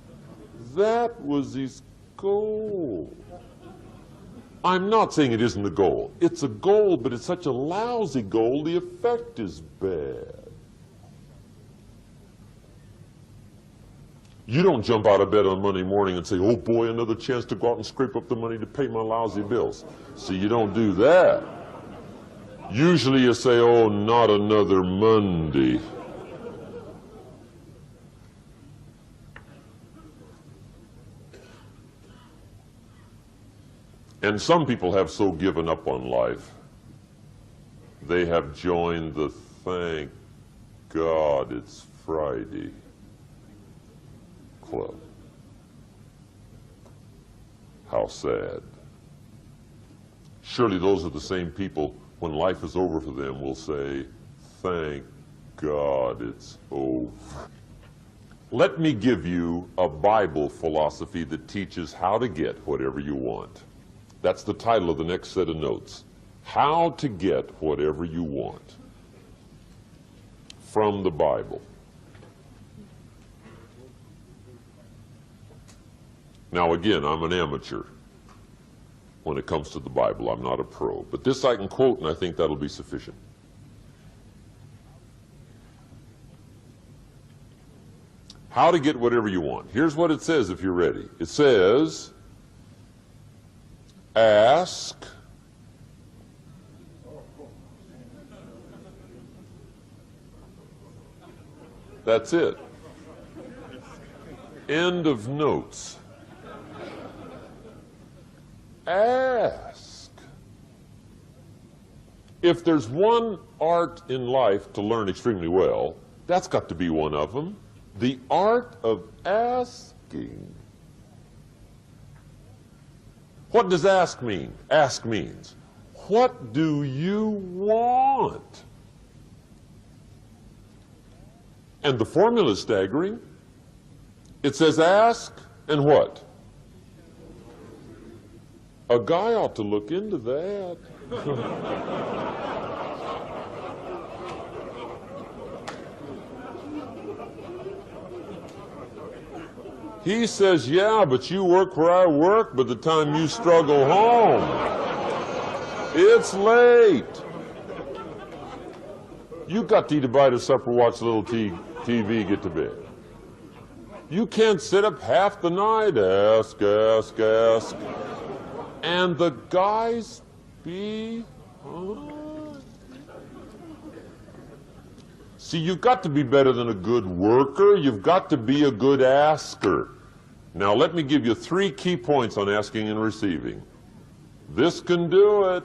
A: That was his goal. I'm not saying it isn't a goal. It's a goal, but it's such a lousy goal, the effect is bad. You don't jump out of bed on Monday morning and say, oh boy, another chance to go out and scrape up the money to pay my lousy bills. See, you don't do that. Usually you say, oh, not another Monday. And some people have so given up on life, they have joined the thank God it's Friday club. How sad. Surely those are the same people, when life is over for them, will say, thank God it's over. Let me give you a Bible philosophy that teaches how to get whatever you want. That's the title of the next set of notes. How to get whatever you want. From the Bible. Now again, I'm an amateur when it comes to the Bible. I'm not a pro. But this I can quote, and I think that'll be sufficient. How to get whatever you want. Here's what it says if you're ready. It says, ask, that's it. End of notes. Ask. If there's one art in life to learn extremely well, that's got to be one of them. The art of asking. What does ask mean? Ask means, what do you want? And the formula is staggering. It says ask and what? A guy ought to look into that. He says, yeah, but you work where I work, by the time you struggle home, it's late. You got to eat a bite of supper, watch a little TV, get to bed. You can't sit up half the night, ask, ask, ask. And the guys behind. See, you've got to be better than a good worker. You've got to be a good asker. Now, let me give you 3 key points on asking and receiving. This can do it.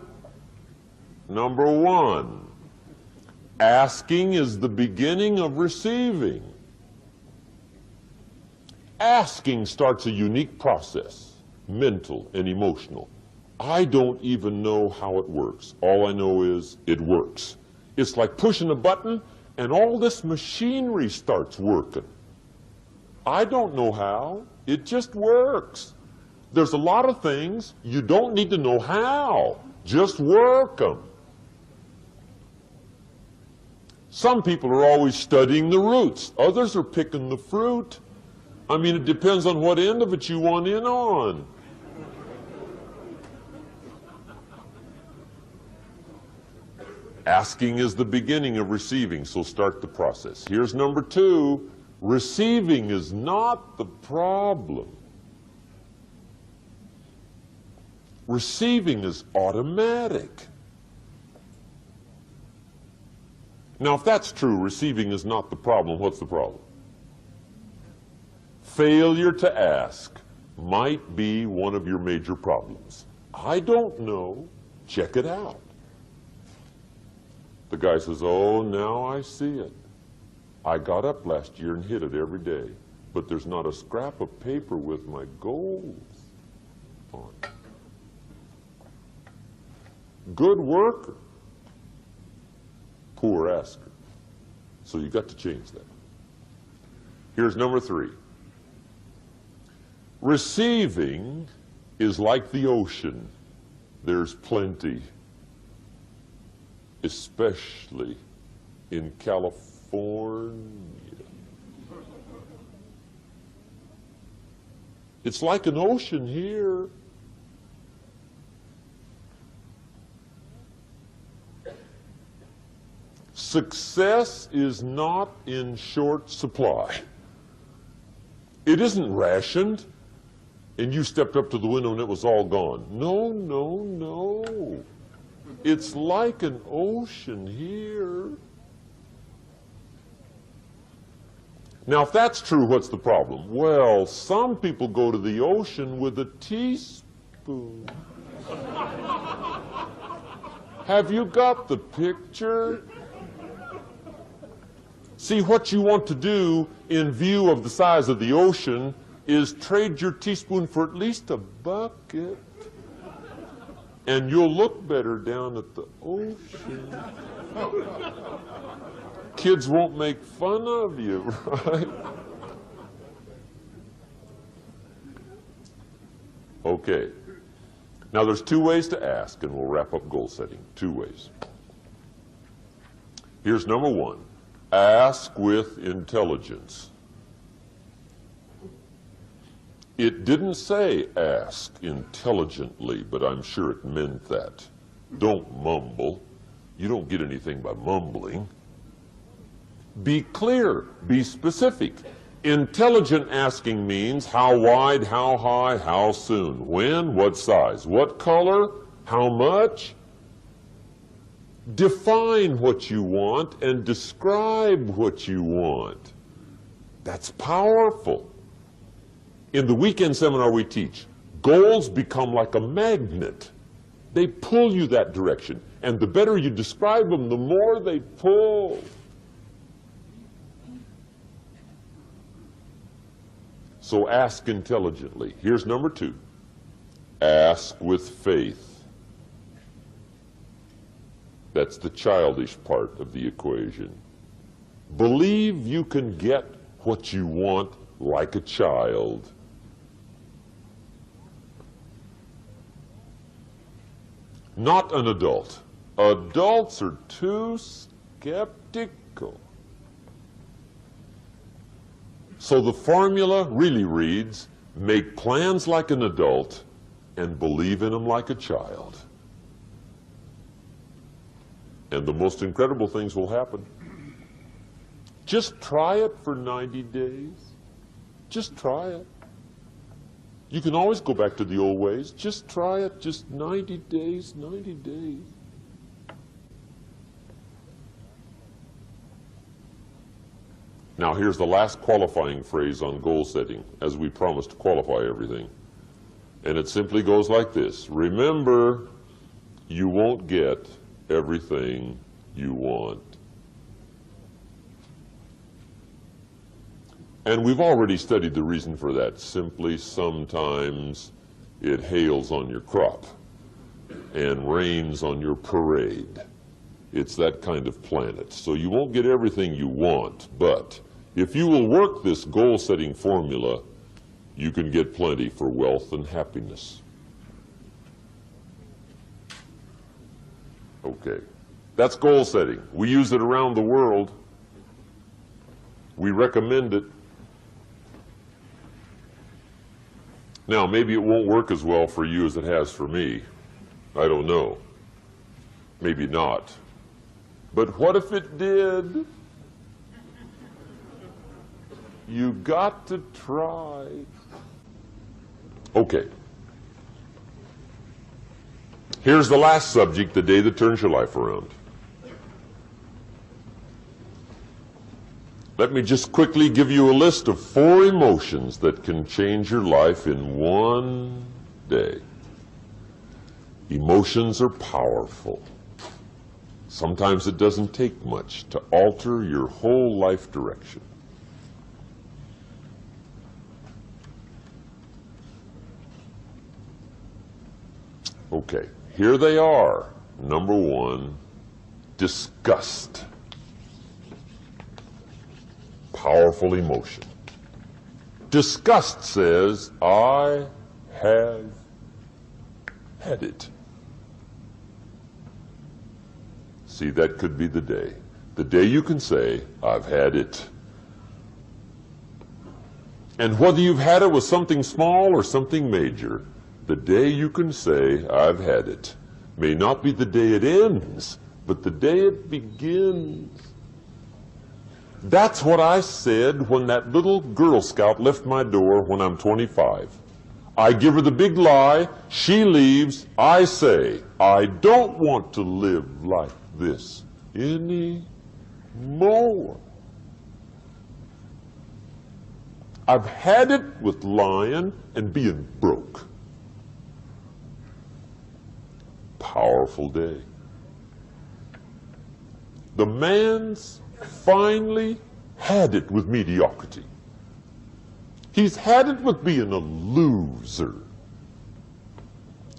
A: Number 1, asking is the beginning of receiving. Asking starts a unique process, mental and emotional. I don't even know how it works. All I know is it works. It's like pushing a button and all this machinery starts working. I don't know how. It just works. There's a lot of things you don't need to know how. Just work them. Some people are always studying the roots. Others are picking the fruit. I mean, it depends on what end of it you want in on. Asking is the beginning of receiving, so start the process. Here's number 2. Receiving is not the problem. Receiving is automatic. Now, if that's true, receiving is not the problem, what's the problem? Failure to ask might be one of your major problems. I don't know. Check it out. The guy says, oh, now I see it. I got up last year and hit it every day, but there's not a scrap of paper with my goals on it. Good worker, poor asker. So you got to change that. Here's number 3. Receiving is like the ocean. There's plenty, especially in California. It's like an ocean here. Success is not in short supply. It isn't rationed, and you stepped up to the window and it was all gone. No, no, no. It's like an ocean here. Now, if that's true, what's the problem? Well, some people go to the ocean with a teaspoon. Have you got the picture? See, what you want to do in view of the size of the ocean is trade your teaspoon for at least a bucket. And you'll look better down at the ocean. Kids won't make fun of you, right? Okay. Now there's 2 ways to ask, and we'll wrap up goal setting. 2 ways. Here's number 1. Ask with intelligence. It didn't say ask intelligently, but I'm sure it meant that. Don't mumble. You don't get anything by mumbling. Be clear. Be specific. Intelligent asking means how wide, how high, how soon, when, what size, what color, how much. Define what you want and describe what you want. That's powerful. In the weekend seminar we teach, goals become like a magnet. They pull you that direction. And the better you describe them, the more they pull. So ask intelligently. Here's number 2. Ask with faith. That's the childish part of the equation. Believe you can get what you want like a child. Not an adult. Adults are too skeptical. So the formula really reads, make plans like an adult and believe in them like a child. And the most incredible things will happen. Just try it for 90 days. Just try it. You can always go back to the old ways. Just try it. Just 90 days, 90 days. Now here's the last qualifying phrase on goal setting, as we promise to qualify everything. And it simply goes like this. Remember, you won't get everything you want. And we've already studied the reason for that. Simply, sometimes it hails on your crop and rains on your parade. It's that kind of planet. So you won't get everything you want, but if you will work this goal-setting formula, you can get plenty for wealth and happiness. Okay, that's goal setting. We use it around the world. We recommend it. Now, maybe it won't work as well for you as it has for me. I don't know. Maybe not. But what if it did? You got to try. Okay. Here's the last subject, the day that turns your life around. Let me just quickly give you a list of 4 emotions that can change your life in one day. Emotions are powerful. Sometimes it doesn't take much to alter your whole life direction. Okay, here they are. Number 1, disgust. Powerful emotion. Disgust says, I have had it. See, that could be the day. The day you can say, I've had it. And whether you've had it with something small or something major, the day you can say, I've had it, may not be the day it ends, but the day it begins. That's what I said when that little Girl Scout left my door when I'm 25. I give her the big lie, she leaves, I say, I don't want to live like this anymore. I've had it with lying and being broke. Powerful day. The man's finally had it with mediocrity. He's had it with being a loser.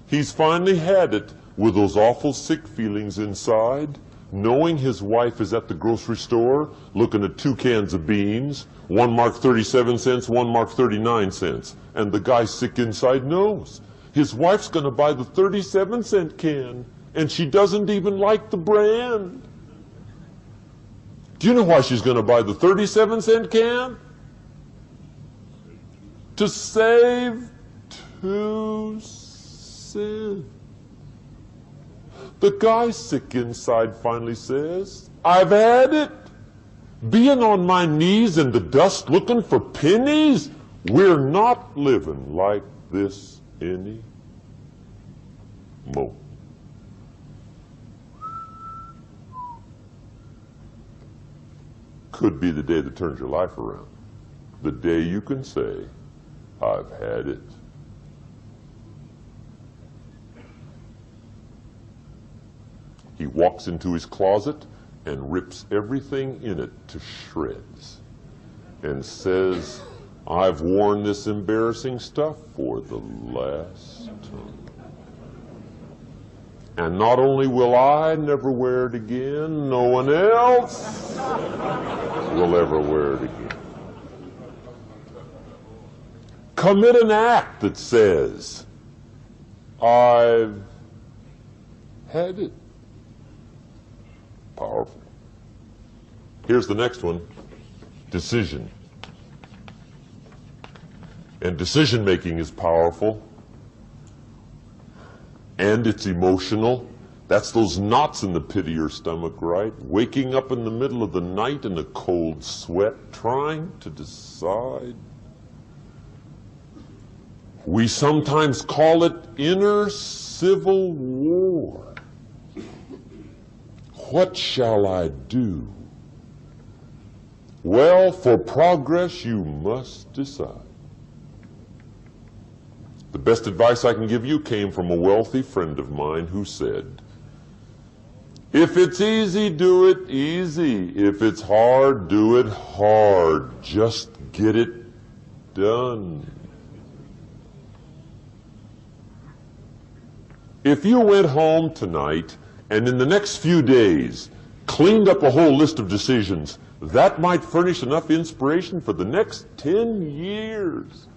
A: He's finally had it with those awful sick feelings inside, knowing his wife is at the grocery store looking at 2 cans of beans, one marked 37 cents, one marked 39 cents, and the guy sick inside knows his wife's going to buy the 37-cent can, and she doesn't even like the brand. Do you know why she's going to buy the 37-cent can? To save 2 cents. The guy sick inside finally says, I've had it. Being on my knees in the dust looking for pennies, we're not living like this anymore. Could be the day that turns your life around. The day you can say, I've had it. He walks into his closet and rips everything in it to shreds and says, I've worn this embarrassing stuff for the last time. And not only will I never wear it again, no one else will ever wear it again. Commit an act that says, I've had it. Powerful. Here's the next one, decision. And decision making is powerful. And it's emotional. That's those knots in the pit of your stomach, right? Waking up in the middle of the night in a cold sweat, trying to decide. We sometimes call it inner civil war. What shall I do? Well, for progress, you must decide. The best advice I can give you came from a wealthy friend of mine who said, if it's easy, do it easy. If it's hard, do it hard. Just get it done. If you went home tonight and in the next few days cleaned up a whole list of decisions, that might furnish enough inspiration for the next 10 years.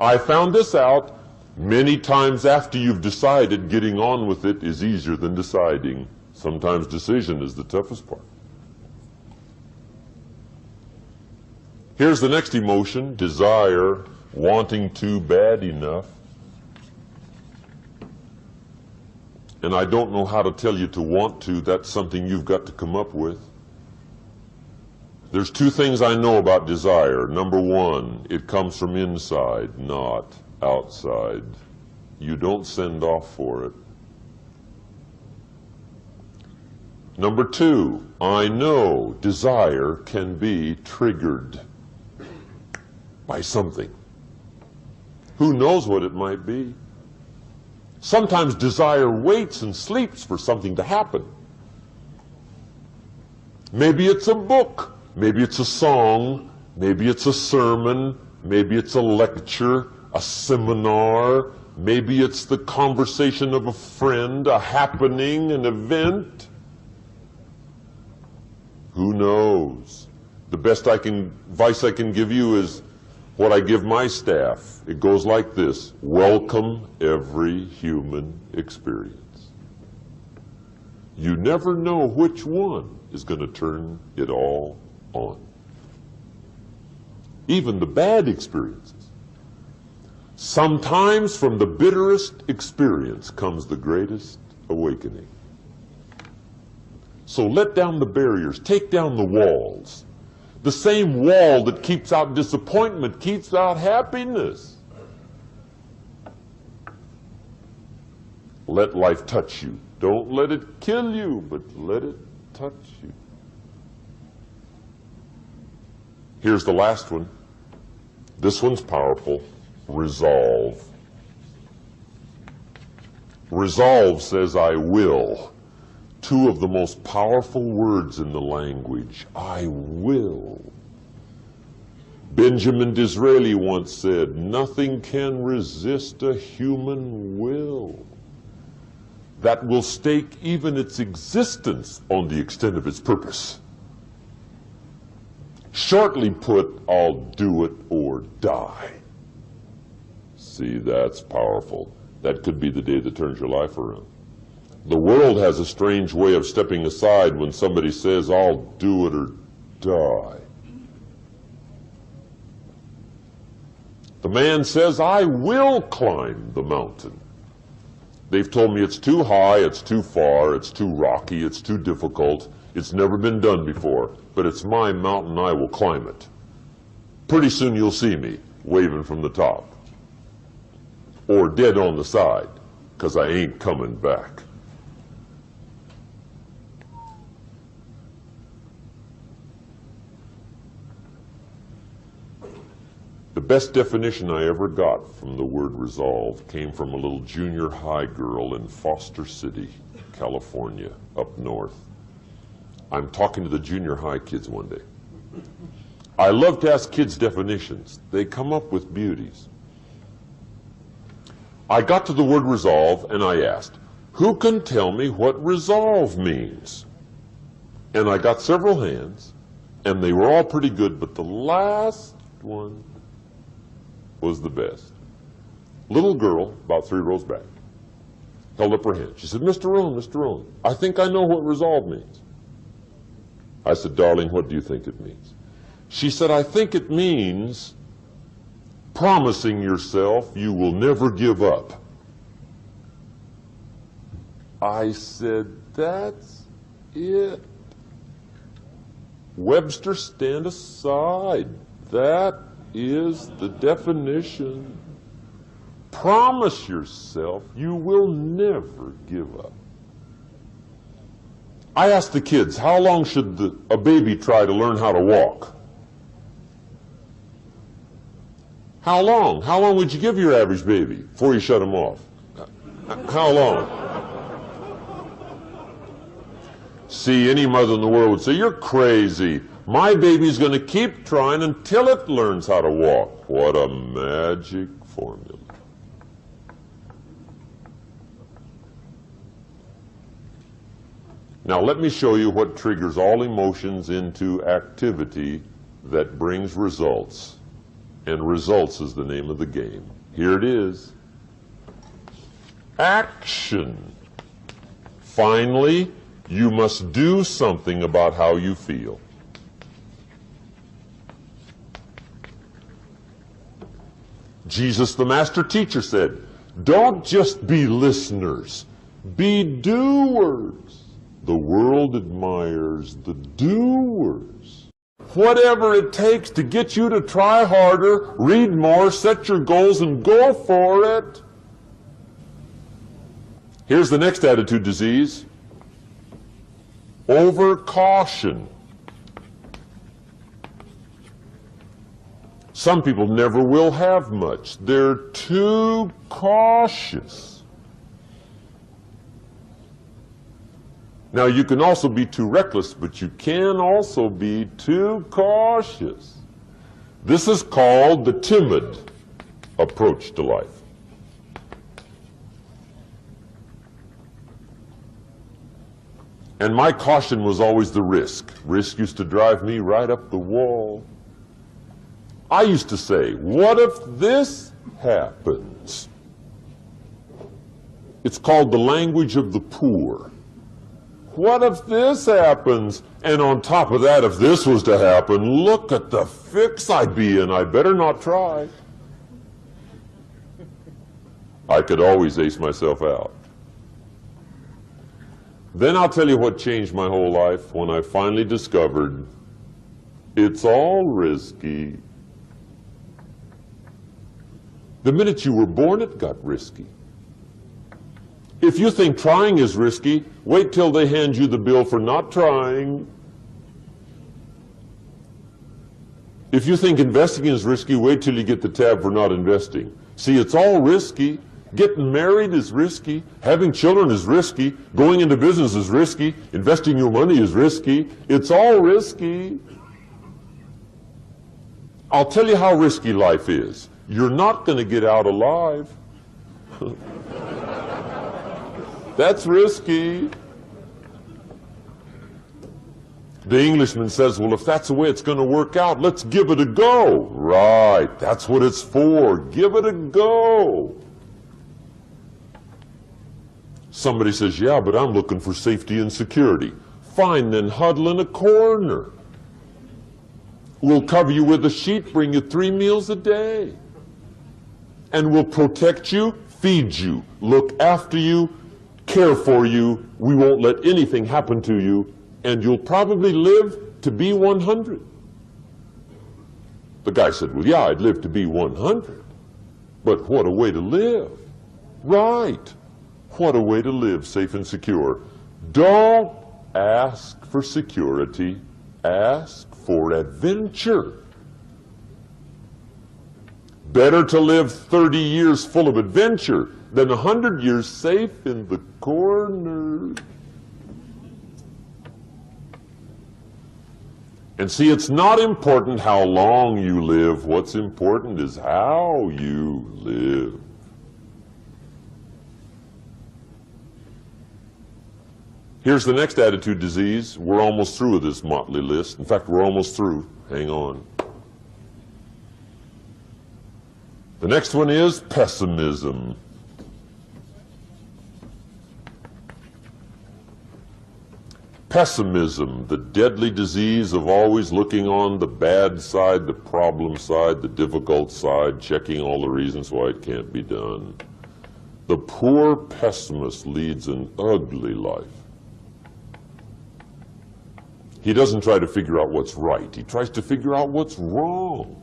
A: I found this out many times after you've decided. Getting on with it is easier than deciding. Sometimes decision is the toughest part. Here's the next emotion, desire, wanting to bad enough. And I don't know how to tell you to want to. That's something you've got to come up with. There's two things I know about desire. Number one, it comes from inside, not outside. You don't send off for it. Number two, I know desire can be triggered by something. Who knows what it might be? Sometimes desire waits and sleeps for something to happen. Maybe it's a book, maybe it's a song, maybe it's a sermon, maybe it's a lecture, a seminar, maybe it's the conversation of a friend, a happening, an event. Who knows? The best advice I can give you is what I give my staff. It goes like this: welcome every human experience. You never know which one is going to turn it all on. Even the bad experiences. Sometimes from the bitterest experience comes the greatest awakening. So let down the barriers, take down the walls. The same wall that keeps out disappointment keeps out happiness. Let life touch you. Don't let it kill you, but let it touch you. Here's the last one. This one's powerful. Resolve. Resolve says, I will. Two of the most powerful words in the language. I will. Benjamin Disraeli once said, nothing can resist a human will that will stake even its existence on the extent of its purpose. Shortly put, I'll do it or die. See, that's powerful. That could be the day that turns your life around. The world has a strange way of stepping aside when somebody says, I'll do it or die. The man says, I will climb the mountain. They've told me it's too high, it's too far, it's too rocky, it's too difficult, it's never been done before, but it's my mountain, I will climb it. Pretty soon you'll see me waving from the top. Or dead on the side, because I ain't coming back. The best definition I ever got from the word resolve came from a little junior high girl in Foster City, California, up north. I'm talking to the junior high kids one day. I love to ask kids definitions. They come up with beauties. I got to the word resolve and I asked, who can tell me what resolve means? And I got several hands, and they were all pretty good, but the last one was the best. Little girl, about 3 rows back, held up her hand. She said, Mr. Rohn, I think I know what resolve means. I said, darling, what do you think it means? She said, I think it means promising yourself you will never give up. I said, that's it. Webster, stand aside. That is the definition. Promise yourself you will never give up. I asked the kids, how long should a baby try to learn how to walk? How long? How long would you give your average baby before you shut him off? How long? See, any mother in the world would say, you're crazy. My baby's going to keep trying until it learns how to walk. What a magic formula. Now let me show you what triggers all emotions into activity that brings results. and results is the name of the game. Here it is. Action. Finally, you must do something about how you feel. Jesus, the master teacher, said, don't just be listeners, be doers. The world admires the doers. Whatever it takes to get you to try harder, read more, set your goals, and go for it. Here's the next attitude disease. Overcaution. Some people never will have much. They're too cautious. Now, you can also be too reckless, but you can also be too cautious. This is called the timid approach to life. And my caution was always the risk. Risk used to drive me right up the wall. I used to say, what if this happens? It's called the language of the poor. What if this happens? And on top of that, if this was to happen, look at the fix I'd be in. I better not try. I could always ace myself out. Then I'll tell you what changed my whole life when I finally discovered it's all risky. The minute you were born, it got risky. If you think trying is risky, wait till they hand you the bill for not trying. If you think investing is risky, wait till you get the tab for not investing. See, it's all risky. Getting married is risky. Having children is risky. Going into business is risky. Investing your money is risky. It's all risky. I'll tell you how risky life is. You're not going to get out alive. That's risky. The Englishman says, well, if that's the way it's going to work out, let's give it a go. Right, that's what it's for. Give it a go. Somebody says, yeah, but I'm looking for safety and security. Fine, then huddle in a corner. We'll cover you with a sheet, bring you 3 meals a day. And we'll protect you, feed you, look after you, care for you. We won't let anything happen to you, and you'll probably live to be 100. The guy said, well, yeah, I'd live to be 100. But what a way to live. Right. What a way to live, safe and secure. Don't ask for security. Ask for adventure. Better to live 30 years full of adventure than 100 years safe in the corner. And see, it's not important how long you live. What's important is how you live. Here's the next attitude disease. We're almost through with this motley list. In fact, we're almost through. Hang on. The next one is pessimism. Pessimism, the deadly disease of always looking on the bad side, the problem side, the difficult side, checking all the reasons why it can't be done. The poor pessimist leads an ugly life. He doesn't try to figure out what's right. He tries to figure out what's wrong.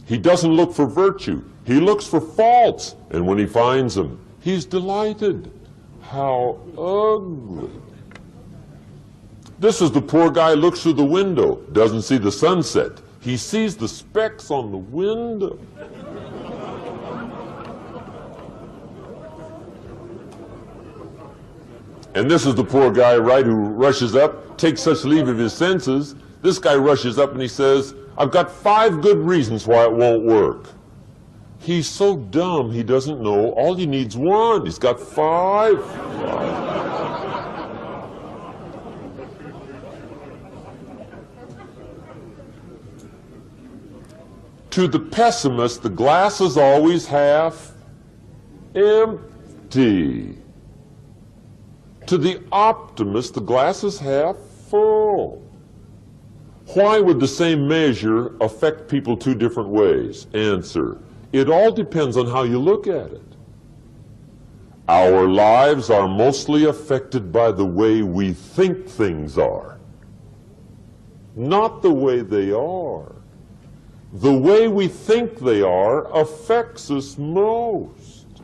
A: He doesn't look for virtue. He looks for faults. And when he finds them, he's delighted. How ugly. This is the poor guy looks through the window, doesn't see the sunset. He sees the specks on the window. And this is the poor guy, right, who rushes up, takes such leave of his senses. This guy rushes up and he says, I've got 5 good reasons why it won't work. He's so dumb he doesn't know all he needs 1. He's got 5. To the pessimist, the glass is always half empty. To the optimist, the glass is half full. Why would the same measure affect people two different ways? Answer: it all depends on how you look at it. Our lives are mostly affected by the way we think things are, not the way they are. The way we think they are affects us most.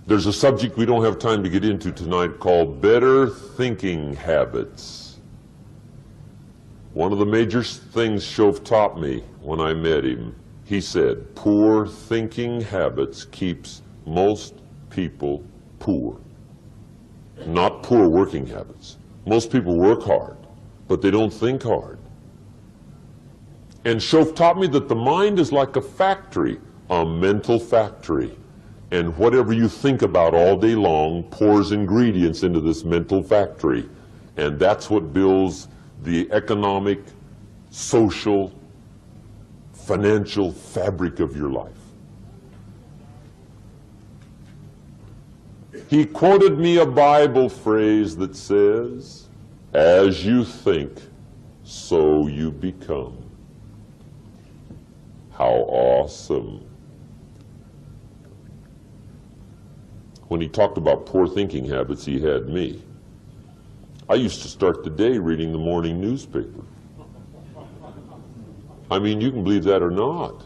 A: There's a subject we don't have time to get into tonight called better thinking habits. One of the major things Shove taught me when I met him, he said, poor thinking habits keeps most people poor. Not poor working habits. Most people work hard, but they don't think hard. And Shove taught me that the mind is like a factory, a mental factory. And whatever you think about all day long pours ingredients into this mental factory. And that's what builds the economic, social, financial fabric of your life. He quoted me a Bible phrase that says, as you think, so you become. How awesome. When he talked about poor thinking habits, he had me. I used to start the day reading the morning newspaper. I mean, you can believe that or not.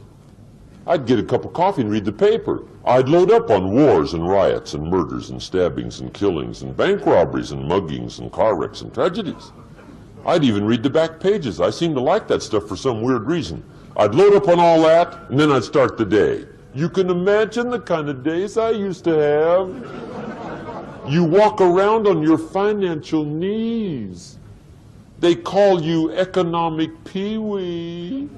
A: I'd get a cup of coffee and read the paper. I'd load up on wars and riots and murders and stabbings and killings and bank robberies and muggings and car wrecks and tragedies. I'd even read the back pages. I seem to like that stuff for some weird reason. I'd load up on all that, and then I'd start the day. You can imagine the kind of days I used to have. You walk around on your financial knees. They call you economic peewee.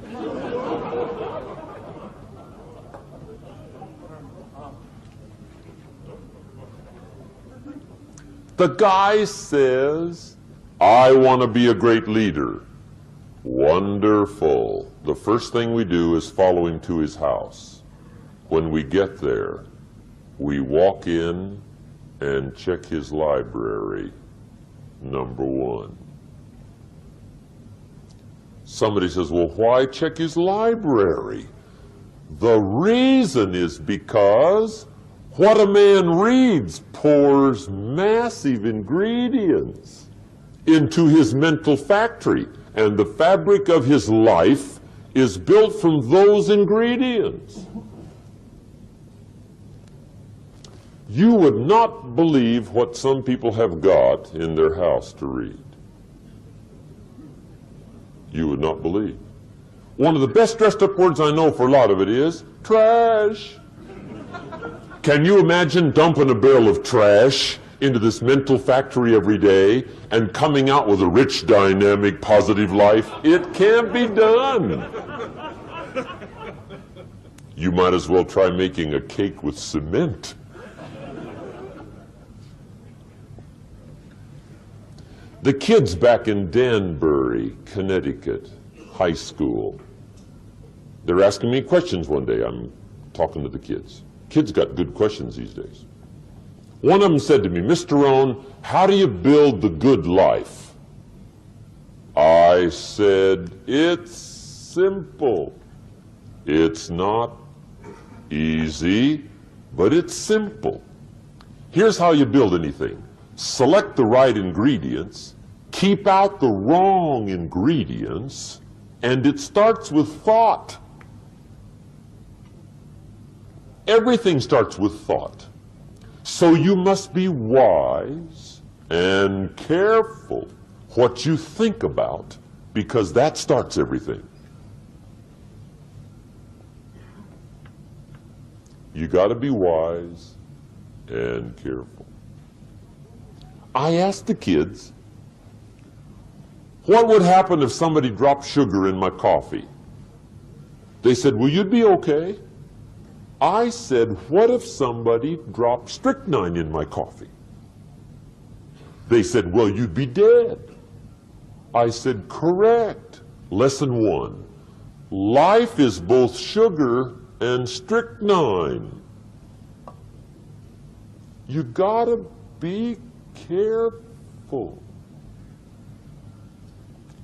A: The guy says, I want to be a great leader. Wonderful. The first thing we do is follow him to his house. When we get there, we walk in and check his library, number one. Somebody says, well, why check his library? The reason is because what a man reads pours massive ingredients into his mental factory, and the fabric of his life is built from those ingredients. You would not believe what some people have got in their house to read. You would not believe. One of the best dressed up words I know for a lot of it is trash. Can you imagine dumping a barrel of trash into this mental factory every day and coming out with a rich, dynamic, positive life? It can't be done. You might as well try making a cake with cement. The kids back in Danbury, Connecticut, high school, they're asking me questions one day. I'm talking to the kids. Kids got good questions these days. One of them said to me, Mr. Rohn, how do you build the good life? I said, it's simple. It's not easy, but it's simple. Here's how you build anything. Select the right ingredients, keep out the wrong ingredients, and it starts with thought. Everything starts with thought. So you must be wise and careful what you think about, because that starts everything. You got to be wise and careful. I asked the kids, what would happen if somebody dropped sugar in my coffee? They said, well, you'd be okay. I said, what if somebody dropped strychnine in my coffee? They said, well, you'd be dead. I said, correct. Lesson 1. Life is both sugar and strychnine. You gotta be careful.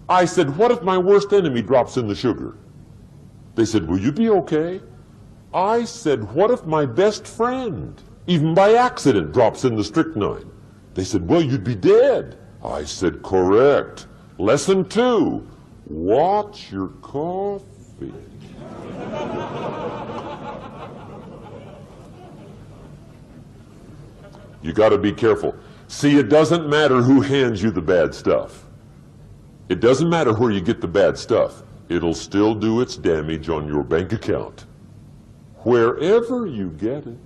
A: I said, what if my worst enemy drops in the sugar? They said, will you be okay? I said, what if my best friend, even by accident, drops in the strychnine? They said, well, you'd be dead. I said, correct. Lesson 2, watch your coffee. You got to be careful. See, it doesn't matter who hands you the bad stuff. It doesn't matter where you get the bad stuff. It'll still do its damage on your bank account, wherever you get it.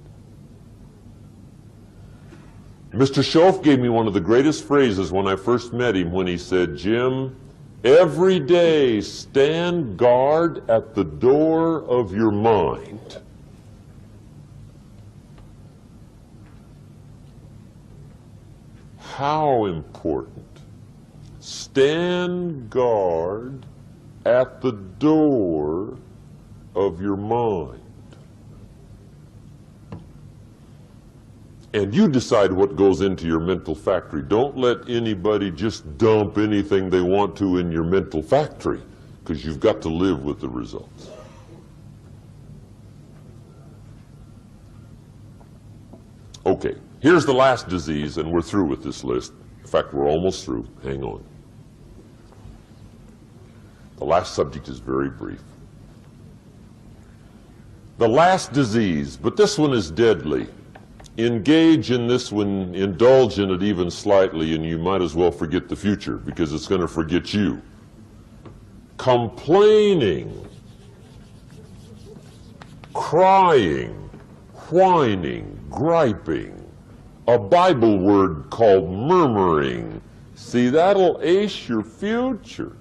A: Mr. Schoaf gave me one of the greatest phrases when I first met him when he said, Jim, every day stand guard at the door of your mind. How important. Stand guard at the door of your mind. And you decide what goes into your mental factory. Don't let anybody just dump anything they want to in your mental factory, because you've got to live with the results. Okay, here's the last disease, and we're through with this list. In fact, we're almost through. Hang on. The last subject is very brief. The last disease, but this one is deadly. Engage in this one, indulge in it even slightly, and you might as well forget the future, because it's going to forget you. Complaining, crying, whining, griping. A Bible word called murmuring. See, that'll ace your future.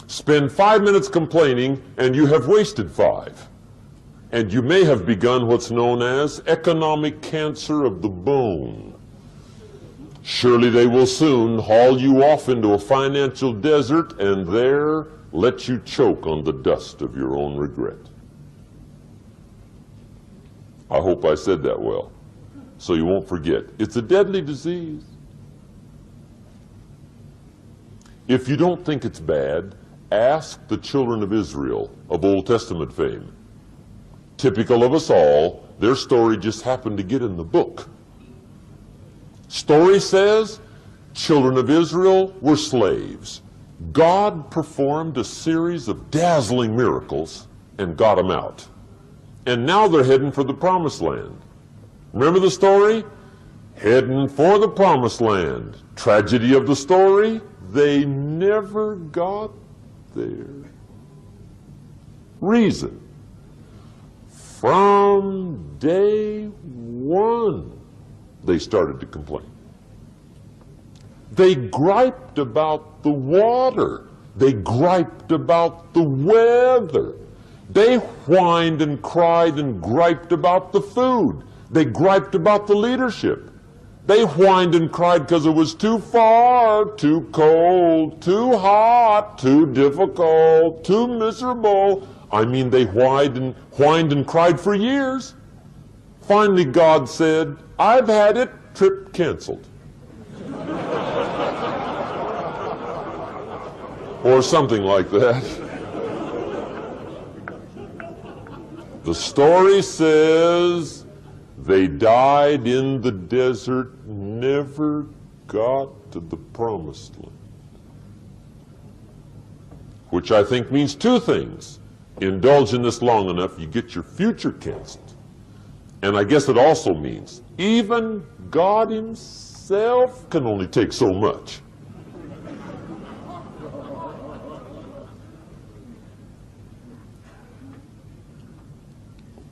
A: Spend 5 minutes complaining, and you have wasted 5. And you may have begun what's known as economic cancer of the bone. Surely they will soon haul you off into a financial desert and there let you choke on the dust of your own regret. I hope I said that well, so you won't forget. It's a deadly disease. If you don't think it's bad, ask the children of Israel of Old Testament fame. Typical of us all, their story just happened to get in the book. Story says, children of Israel were slaves. God performed a series of dazzling miracles and got them out. And now they're heading for the promised land. Remember the story? Heading for the promised land. Tragedy of the story, they never got there. Reason. From day one, they started to complain. They griped about the water. They griped about the weather. They whined and cried and griped about the food. They griped about the leadership. They whined and cried because it was too far, too cold, too hot, too difficult, too miserable. I mean, they whined and cried for years. Finally, God said, I've had it, trip canceled. Or something like that. The story says they died in the desert, never got to the promised land. Which I think means two things. Indulge in this long enough, you get your future canceled. And I guess it also means even God himself can only take so much.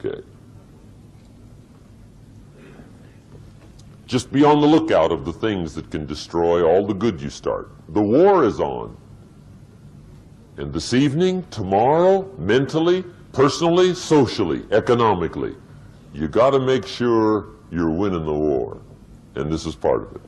A: Okay. Just be on the lookout of the things that can destroy all the good you start. The war is on. And this evening, tomorrow, mentally, personally, socially, economically, you got to make sure you're winning the war. And this is part of it.